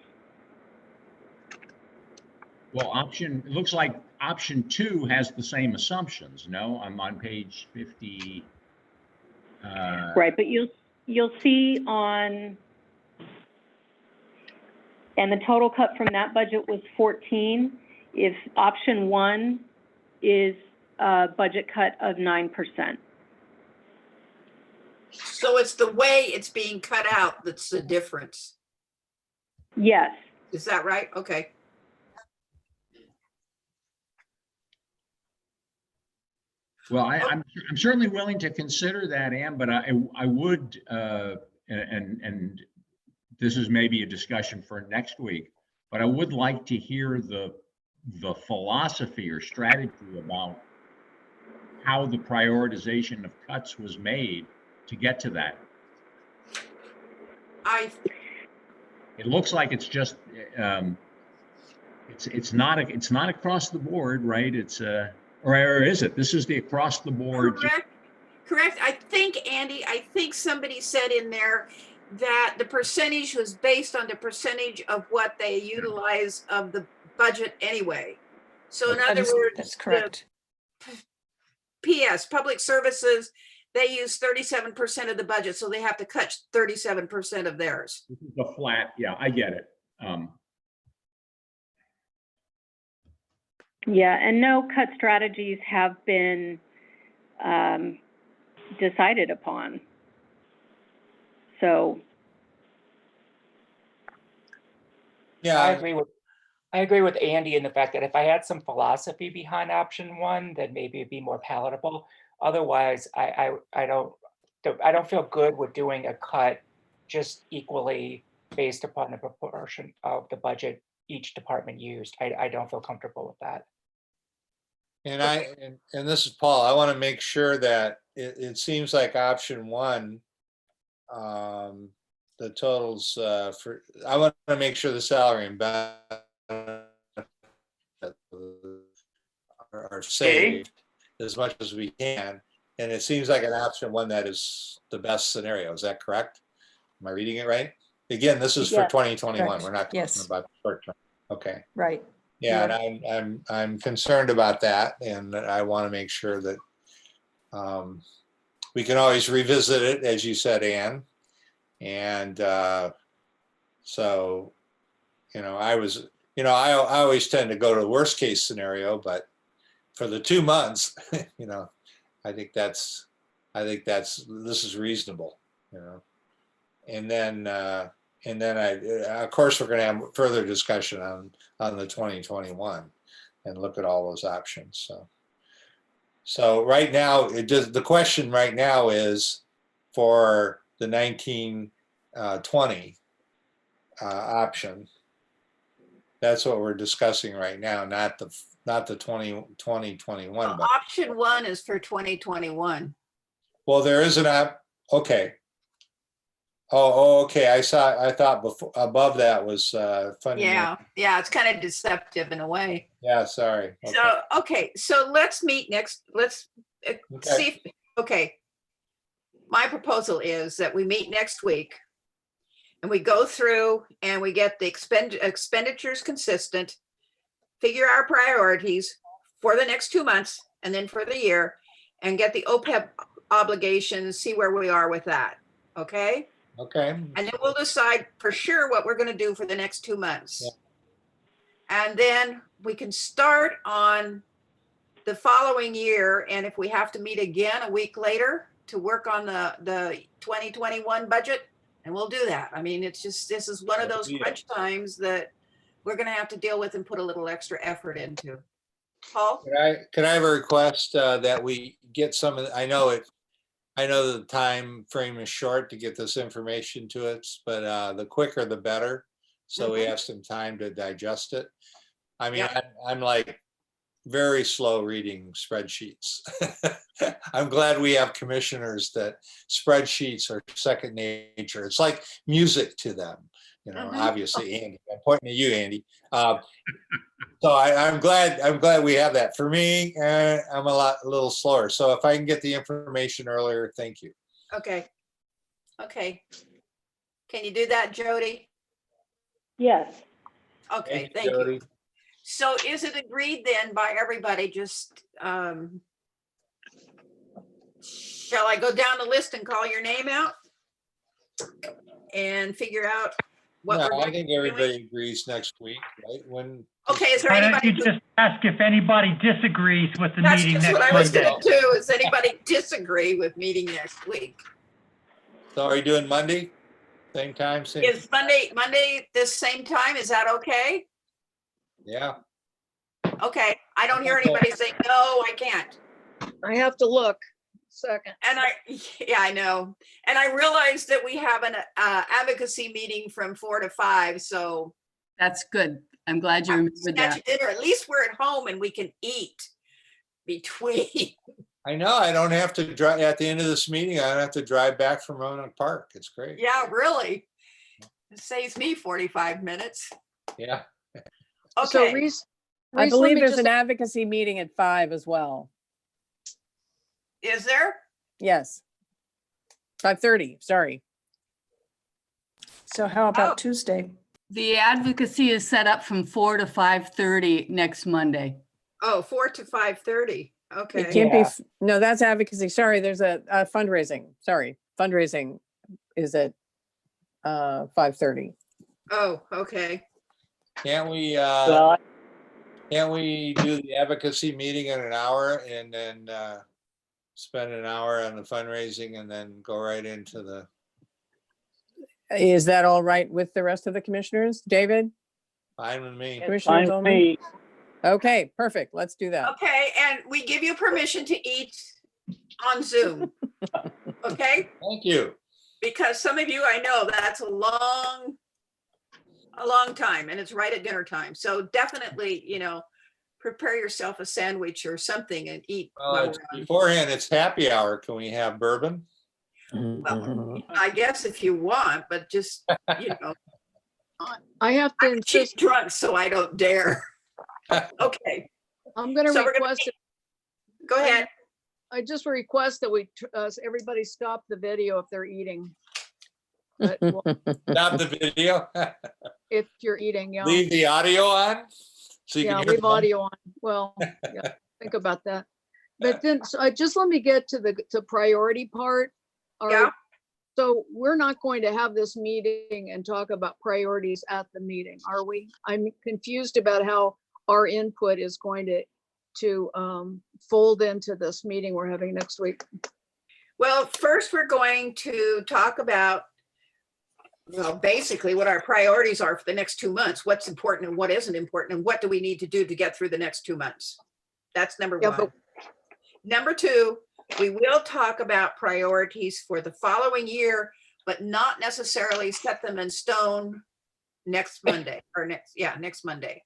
Well, it looks like option 2 has the same assumptions. No, I'm on page 50. Right, but you'll see on, and the total cut from that budget was 14. If option 1 is a budget cut of 9%. So it's the way it's being cut out that's the difference. Yes. Is that right? Okay. Well, I'm certainly willing to consider that, Ann, but I would, and this is maybe a discussion for next week, but I would like to hear the philosophy or strategy about how the prioritization of cuts was made to get to that. It looks like it's just, it's not across the board, right? It's or is it? This is the across the board. Correct. I think, Andy, I think somebody said in there that the percentage was based on the percentage of what they utilize of the budget anyway. So in other words, That's correct. PS, public services, they use 37% of the budget, so they have to cut 37% of theirs. This is the flat, yeah, I get it. Yeah, and no cut strategies have been decided upon. So. Yeah, I agree with Andy in the fact that if I had some philosophy behind option one, then maybe it'd be more palatable. Otherwise, I don't feel good with doing a cut just equally based upon the proportion of the budget each department used. I don't feel comfortable with that. And this is Paul. I want to make sure that it seems like option one, the totals I want to make sure the salary and benefits are saved as much as we can. And it seems like an option one that is the best scenario. Is that correct? Am I reading it right? Again, this is for 2021. correct. We're not talking Yes. about short term. Okay. Right. Yeah, and I'm concerned about that, and I want to make sure that we can always revisit it, as you said, Ann. And so, I always tend to go to the worst case scenario, but for the 2 months, I think this is reasonable, and then of course, we're going to have further discussion on the 2021 and look at all those options. So right now, the question right now is for the 1920 option. That's what we're discussing right now, not the 2021. But Option one is for 2021. well, there is an app. Okay. Oh, okay. I thought before above that was funding. Yeah, it's kind of deceptive in a way. Yeah, sorry. Okay. So let's meet next. Let's see. Okay. My proposal is that we meet next week and we go through and we get the expenditures consistent, figure our priorities for the next 2 months and then for the year, and get the OPEB obligations, see where we are with that. Okay. Okay. And then we'll decide for sure what we're going to do for the next 2 months. Yeah. And then we can start on the following year. And if we have to meet again a week later to work on the 2021 budget, and we'll do that. I mean, this is one of those crunch times that we're going to have to deal with and put a little extra effort into. Paul? Could I have a request that we get some of I know the time frame is short to get this information to us, but the quicker the better. So we have some time to digest it. I mean, I'm like very slow reading spreadsheets. I'm glad we have commissioners that spreadsheets are second nature. It's like music to them, obviously, Andy. I'm pointing to you, Andy. So I'm glad we have that. For me, I'm a little slower. So if I can get the information earlier, thank you. Okay. Can you do that, Jody? Yes. Okay, thank you. So is it agreed then by everybody? Just shall I go down the list and call your name out and figure out what we're I think everybody agrees next week, right? Okay, is there Why don't anybody? you just ask if anybody disagrees with the That's meeting just next what I was Monday? gonna do. Does anybody disagree with meeting next week? So are you doing Monday? Same time? Same. Is Monday this same time? Is that okay? Yeah. Okay, I don't hear anybody say, no, I can't. I have to look. Second. And I know. And I realized that we have an advocacy meeting from 4 to 5, so. That's good. I'm glad you remembered that. Dinner. At least we're at home and we can eat between. I know, I don't have to drive, at the end of this meeting, I don't have to drive back from Roanoke Park. It's great. Yeah, really. It saves me 45 minutes. Yeah. So Okay, Reese, I Reese, let believe me there's just- an advocacy meeting at 5 as well. is there? Yes. 5:30, sorry. So how Oh. about Tuesday? The advocacy is set up from 4 to 5:30 next Monday. Oh, 4 to 5:30. It Okay. can't be, Yeah. no, that's advocacy. Sorry, there's a fundraising. Sorry, fundraising is at 5:30. Oh, okay. Can't we, Well, can't we do the advocacy meeting in an hour and then spend an hour on the fundraising and then go right into the, Is that all right with the rest of the commissioners? David? fine with me. Commissioner fine with Tolman? me. Okay, perfect. Let's do that. Okay, and we give you permission to eat on Zoom. Okay? Thank you. Because some of you, I know that's a long time and it's right at dinner time. So definitely, prepare yourself a sandwich or something and eat. Well, while it's we're on. beforehand, it's happy hour. Can we have bourbon? Well, I guess if you want, but just, I have to I'm cheap insist, drunk, so I don't dare. Okay, I'm gonna So we're gonna request, go ahead. I just request that everybody stop the video if they're eating. But, well, Stop the video. if you're eating, yeah. Leave the audio on. So you Yeah, can hear leave the- audio on. Well, yeah, think about that. But then, so just let me get to the priority part. All Yeah. right. So we're not going to have this meeting and talk about priorities at the meeting, are we? I'm confused about how our input is going to fold into this meeting we're having next week. Well, first, we're going to talk about, basically what our priorities are for the next 2 months, what's important and what isn't important, and what do we need to do to get through the next 2 months. That's number Yeah, one. but- Number two, we will talk about priorities for the following year, but not necessarily set them in stone next Monday or next Monday.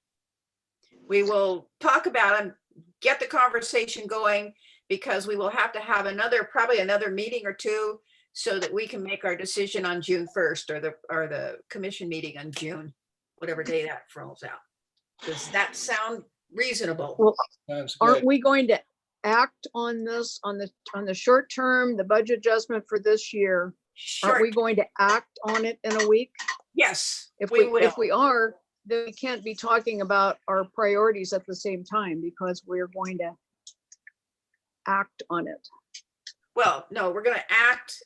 We will talk about them, get the conversation going, because we will have to have probably another meeting or two so that we can make our decision on June 1st or the commission meeting on June, whatever day that falls out. Does that sound reasonable? Well, Sounds aren't good. we going to act on this, on the short term, the budget adjustment for this year? Aren't we Short, going to act on it in a week? yes, If we if will. we are, then we can't be talking about our priorities at the same time because we're going to act on it. Well, no, we're gonna act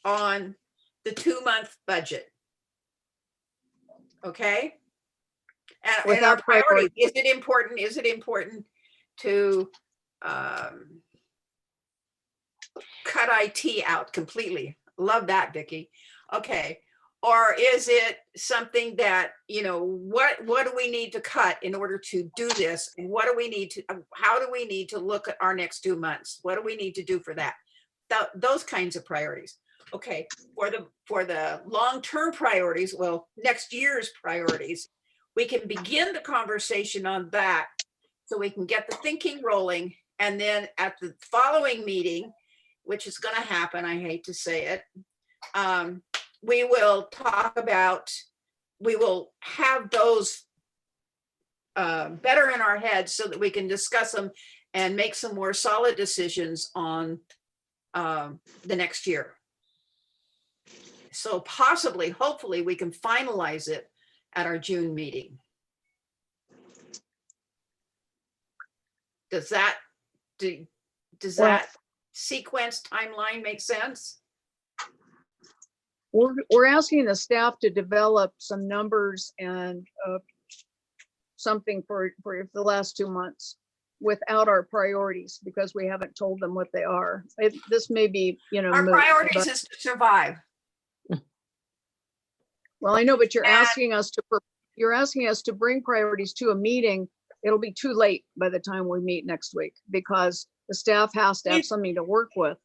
on the 2-month budget. Okay? And our Without priority, is it important to cut IT out completely? Love that, Vicky. Okay. Or is it something that, what do we need to cut in order to do this? And how do we need to look at our next 2 months? What do we need to do for that? Those kinds of priorities. Okay, for the long-term priorities, well, next year's priorities, we can begin the conversation on that so we can get the thinking rolling. And then at the following meeting, which is going to happen, I hate to say it, we will have those better in our heads so that we can discuss them and make some more solid decisions on the next year. So possibly, hopefully, we can finalize it at our June meeting. Does that sequence timeline make sense? We're asking the staff to develop some numbers and something for the last 2 months without our priorities because we haven't told them what they are. This may be, Our moot, priorities but- is to survive. Well, I know, but you're asking us to bring priorities to a meeting. It'll be too late by the time we meet next week because the staff has to have something to work with.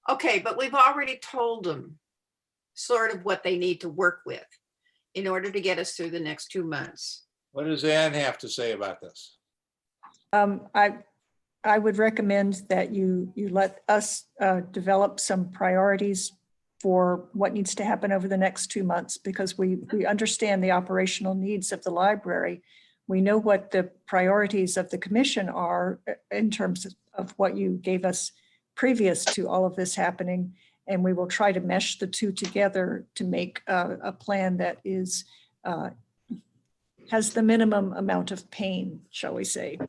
Okay, but we've already told them sort of what they need to work with in order to get us through the next 2 months. What does Ann have to say about this? I would recommend that you let us develop some priorities for what needs to happen over the next 2 months, because we understand the operational needs of the library. We know what the priorities of the commission are in terms of what you gave us previous to all of this happening. And we will try to mesh the two together to make a plan that is has the minimum amount of pain, shall we say.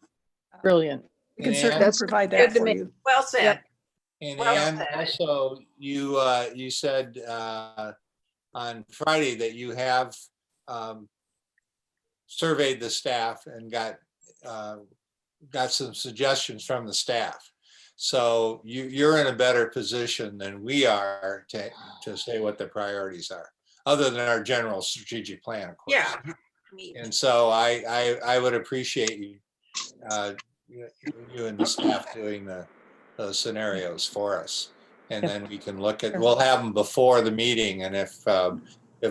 Brilliant. We can And certainly Ann? provide Good that to for me. you. Well said. Yep. And Well Ann, said. also, you said on Friday that you have surveyed the staff and got some suggestions from the staff. So you're in a better position than we are to say what the priorities are, other than our general strategic plan, of course. Yeah. And so I would appreciate you and the staff doing those scenarios for us. And then we can look at, we'll have them before the meeting. And if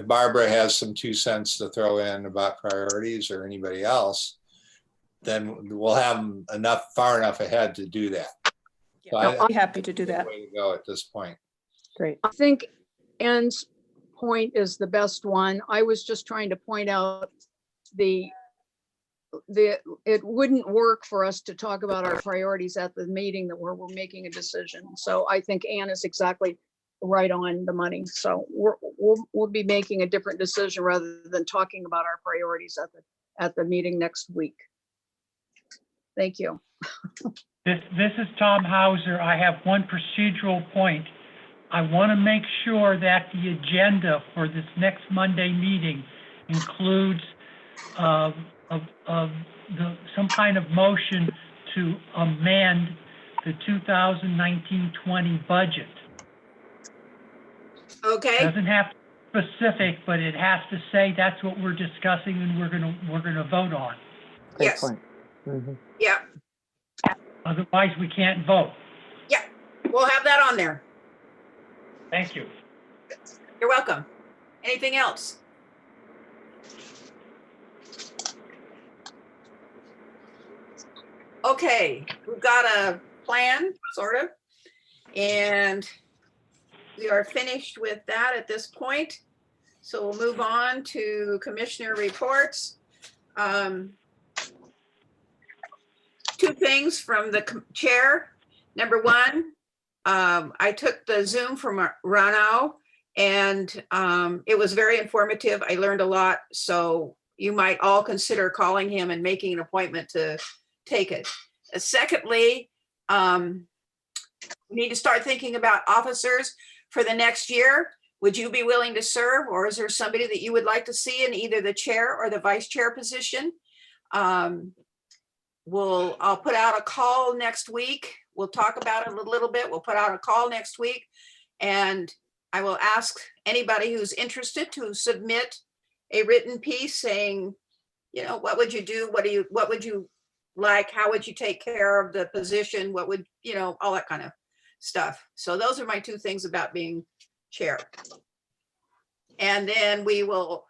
Barbara has some 2 cents to throw in about priorities, or anybody else, then we'll have them far enough ahead to do that. So I'll be happy to do that. Way to go at this point. Great. I think Ann's point is the best one. I was just trying to point out it wouldn't work for us to talk about our priorities at the meeting where we're making a decision. So I think Ann is exactly right on the money. So we'll be making a different decision rather than talking about our priorities at the meeting next week. Thank you. This is Tom Hauser. I have one procedural point. I want to make sure that the agenda for this next Monday meeting includes some kind of motion to amend the 2019-20 budget. Okay. Doesn't have to be specific, but it has to say that's what we're discussing and we're gonna vote on. Great Yes. point. Mhm. Yeah. Otherwise, we can't vote. Yeah. We'll have that on there. Thank you. You're welcome. Anything else? Okay, we've got a plan, sort of, and we are finished with that at this point. So we'll move on to commissioner reports. 2 things from the chair. Number 1, I took the Zoom from Rano, and it was very informative. I learned a lot. So you might all consider calling him and making an appointment to take it. Secondly, we need to start thinking about officers for the next year. Would you be willing to serve, or is there somebody that you would like to see in either the chair or the vice chair position? I'll put out a call next week. We'll talk about it a little bit. We'll put out a call next week, and I will ask anybody who's interested to submit a written piece saying, what would you do? What would you like? How would you take care of the position? What would, all that kind of stuff. So those are my 2 things about being chair. And then we will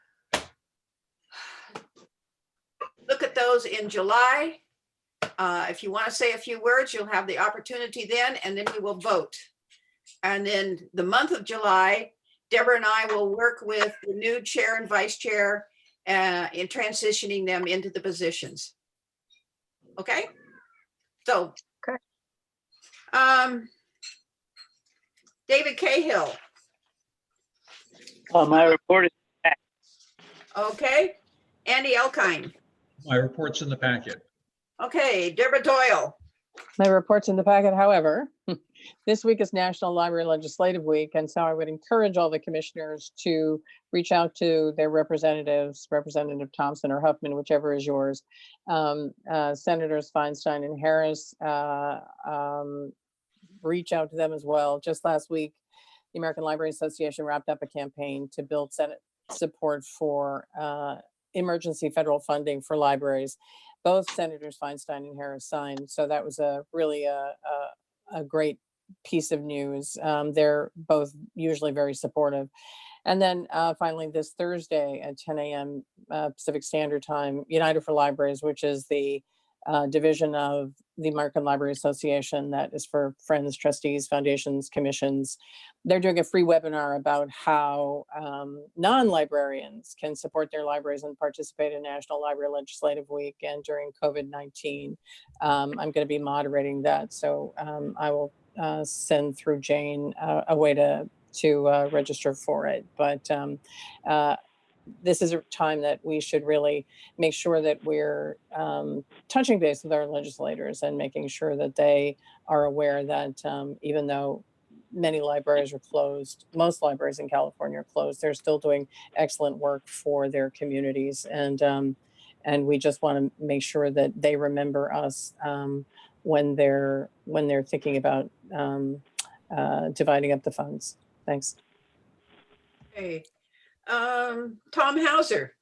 look at those in July. If you want to say a few words, you'll have the opportunity then, and then we will vote. And then the month of July, Deborah and I will work with the new chair and vice chair in transitioning them into the positions. Okay? So, David Cahill. My report is back. Okay. Andy Elkine. My report's in the packet. Okay. Deborah Doyle. My report's in the packet. However, this week is National Library Legislative Week, and so I would encourage all the commissioners to reach out to their representatives, Representative Thompson or Huffman, whichever is yours, Senators Feinstein and Harris. Reach out to them as well. Just last week, the American Library Association wrapped up a campaign to build Senate support for emergency federal funding for libraries. Both Senators Feinstein and Harris signed, so that was really a great piece of news. They're both usually very supportive. And then finally, this Thursday at 10 a.m. Pacific Standard Time, United for Libraries, which is the division of the American Library Association that is for friends, trustees, foundations, commissions. They're doing a free webinar about how non-librarians can support their libraries and participate in National Library Legislative Week and during COVID-19. I'm going to be moderating that, so I will send through Jane a way to register for it. But this is a time that we should really make sure that we're touching base with our legislators and making sure that they are aware that even though many libraries are closed, most libraries in California are closed, they're still doing excellent work for their communities. And we just want to make sure that they remember us when they're thinking about dividing up the funds. Thanks. Okay. Tom Hauser,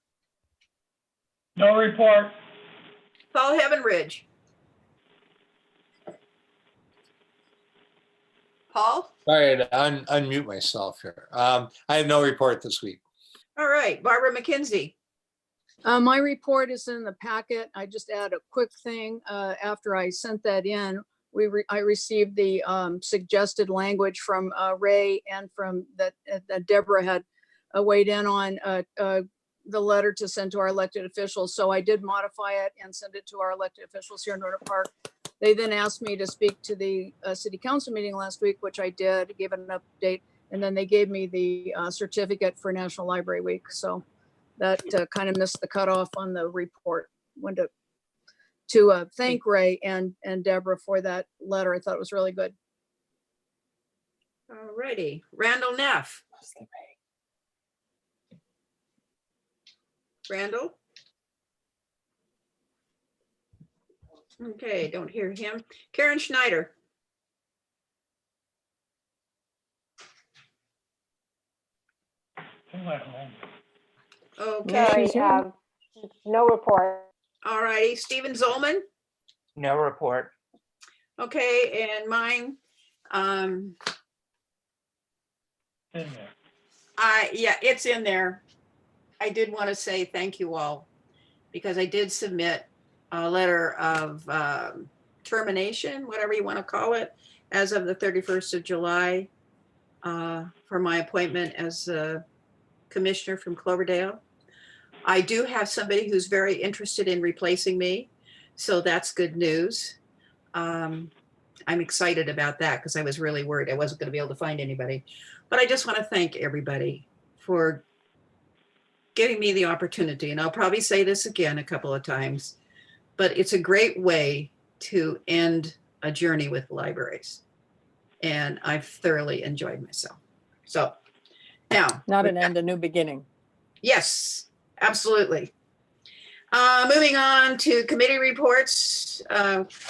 No report. Paul Heavenridge. Paul? Sorry to unmute myself here. I have no report this week. All right, Barbara McKenzie. My report is in the packet. I just add a quick thing. After I sent that in, I received the suggested language from Ray and from that Deborah had weighed in on the letter to send to our elected officials. So I did modify it and send it to our elected officials here in Rohnert Park. They then asked me to speak to the city council meeting last week, which I did, give an update. And then they gave me the certificate for National Library Week. So that kind of missed the cutoff on the report. Wanted to thank Ray and Deborah for that letter. I thought it was really good. All righty, Randall Neff. Randall? Okay, don't hear him. Karen Schneider. Who went home? Okay. Sorry, no report. All righty, Stephen Zolman. No report. Okay, and mine. In there. Yeah, it's in there. I did want to say thank you all because I did submit a letter of termination, whatever you want to call it, as of the 31st of July for my appointment as a commissioner from Cloverdale. I do have somebody who's very interested in replacing me, so that's good news. I'm excited about that because I was really worried I wasn't going to be able to find anybody. But I just want to thank everybody for giving me the opportunity. And I'll probably say this again a couple of times, but it's a great way to end a journey with libraries. And I've thoroughly enjoyed myself. So now. Not an end, a new beginning. Yes, absolutely. Moving on to committee reports.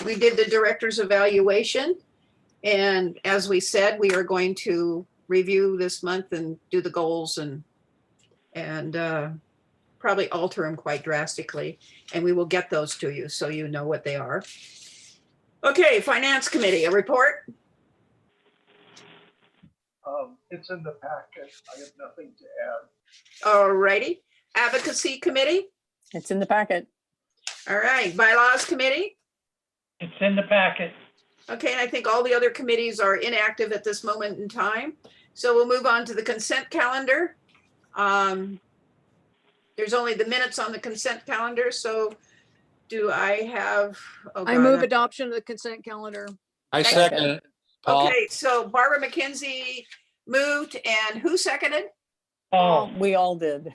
We did the director's evaluation. And as we said, we are going to review this month and do the goals and probably alter them quite drastically. And we will get those to you so you know what they are. Okay, Finance Committee, a report? It's in the packet. I have nothing to add. All righty. Advocacy Committee? It's in the packet. All right, Bylaws Committee? It's in the packet. Okay, and I think all the other committees are inactive at this moment in time. So we'll move on to the consent calendar. There's only the minutes on the consent calendar, so do I have? Oh I God, move adoption of the consent calendar. I second it. Paul. Okay, so Barbara McKenzie moved and who seconded? Oh, We all did.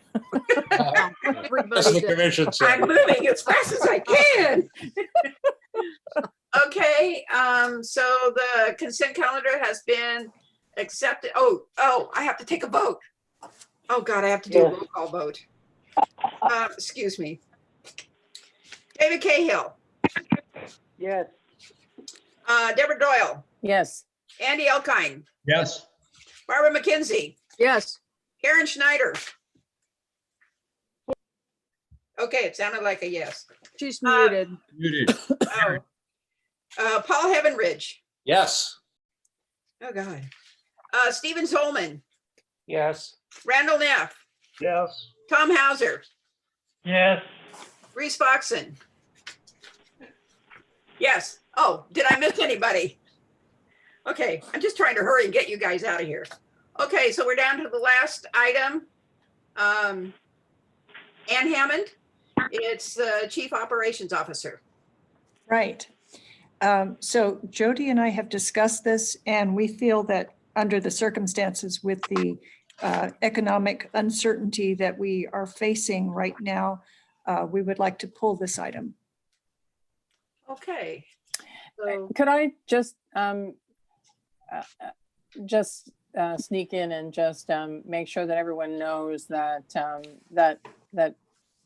That's the commission I'm said. moving as fast as I can. Okay, so the consent calendar has been accepted. Oh, I have to take a vote. Oh God, I have to do a roll call vote. Excuse me. David Cahill, Yes. Deborah Doyle, Yes. Andy Elkine, Yes. Barbara McKenzie, Yes. Karen Schneider. Okay, it sounded like a yes. She's muted. Muted. Paul Heavenridge. Yes. Oh God. Stephen Zolman, Yes. Randall Neff, Yes. Tom Hauser, yes. Reese Foxen, Yes. Oh, did I miss anybody? Okay, I'm just trying to hurry and get you guys out of here. Okay, so we're down to the last item. Ann Hammond, it's the Chief Operations Officer. Right. So Jody and I have discussed this, and we feel that under the circumstances with the economic uncertainty that we are facing right now, we would like to pull this item. Okay. So, Could I just sneak in and just make sure that everyone knows that that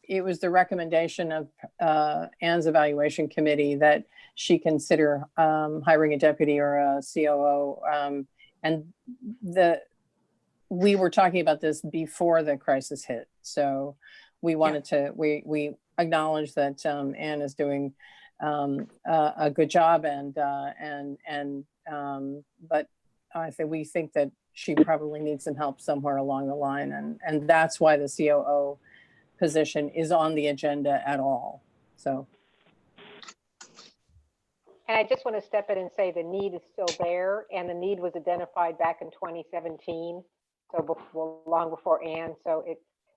it was the recommendation of Ann's evaluation committee that she consider hiring a deputy or a COO. And we were talking about this before the crisis hit. So we wanted to, we acknowledge that Ann is doing a good job but we think that she probably needs some help somewhere along the line. And that's why the COO position is on the agenda at all. So. And I just want to step in and say the need is still there, and the need was identified back in 2017, so before, long before Ann. So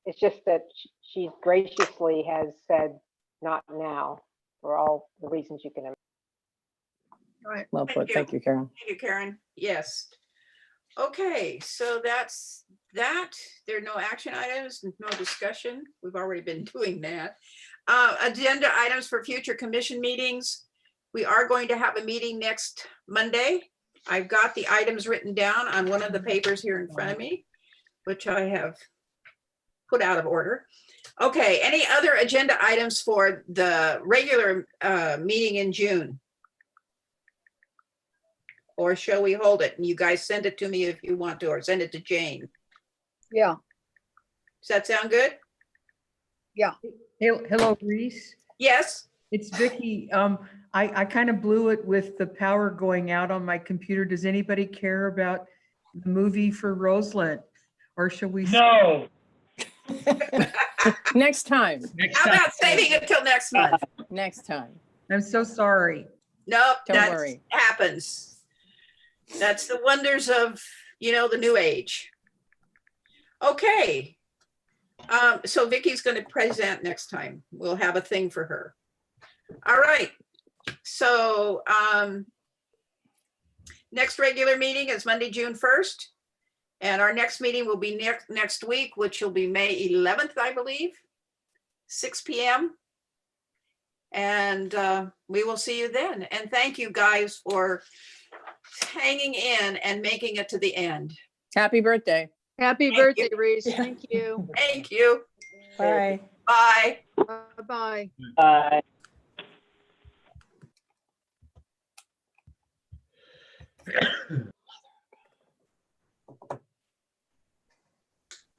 it's just that she graciously has said not now for all the reasons you can imagine. all right. Well put. Thank you, Karen. Thank you, Karen. Yes. Okay, so that's that. There are no action items, no discussion. We've already been doing that. Agenda items for future commission meetings. We are going to have a meeting next Monday. I've got the items written down on one of the papers here in front of me, which I have put out of order. Okay, any other agenda items for the regular meeting in June? Or shall we hold it and you guys send it to me if you want to, or send it to Jane? Yeah. Does that sound good? Yeah. Hello, Reese. Yes. It's Vicky. I kind of blew it with the power going out on my computer. Does anybody care about the movie for Roseland? Or shall we? No. Next time. How about saving it till next month? Next time. I'm so sorry. Nope, Don't that worry. happens. That's the wonders of, the new age. Okay. So Vicky's going to present next time. We'll have a thing for her. All right. So next regular meeting is Monday, June 1st. And our next meeting will be next week, which will be May 11th, I believe, 6 p.m. And we will see you then. And thank you guys for hanging in and making it to the end. Happy birthday. Happy birthday, Reese. Thank you. Thank you. Bye. Bye. Bye-bye. Bye.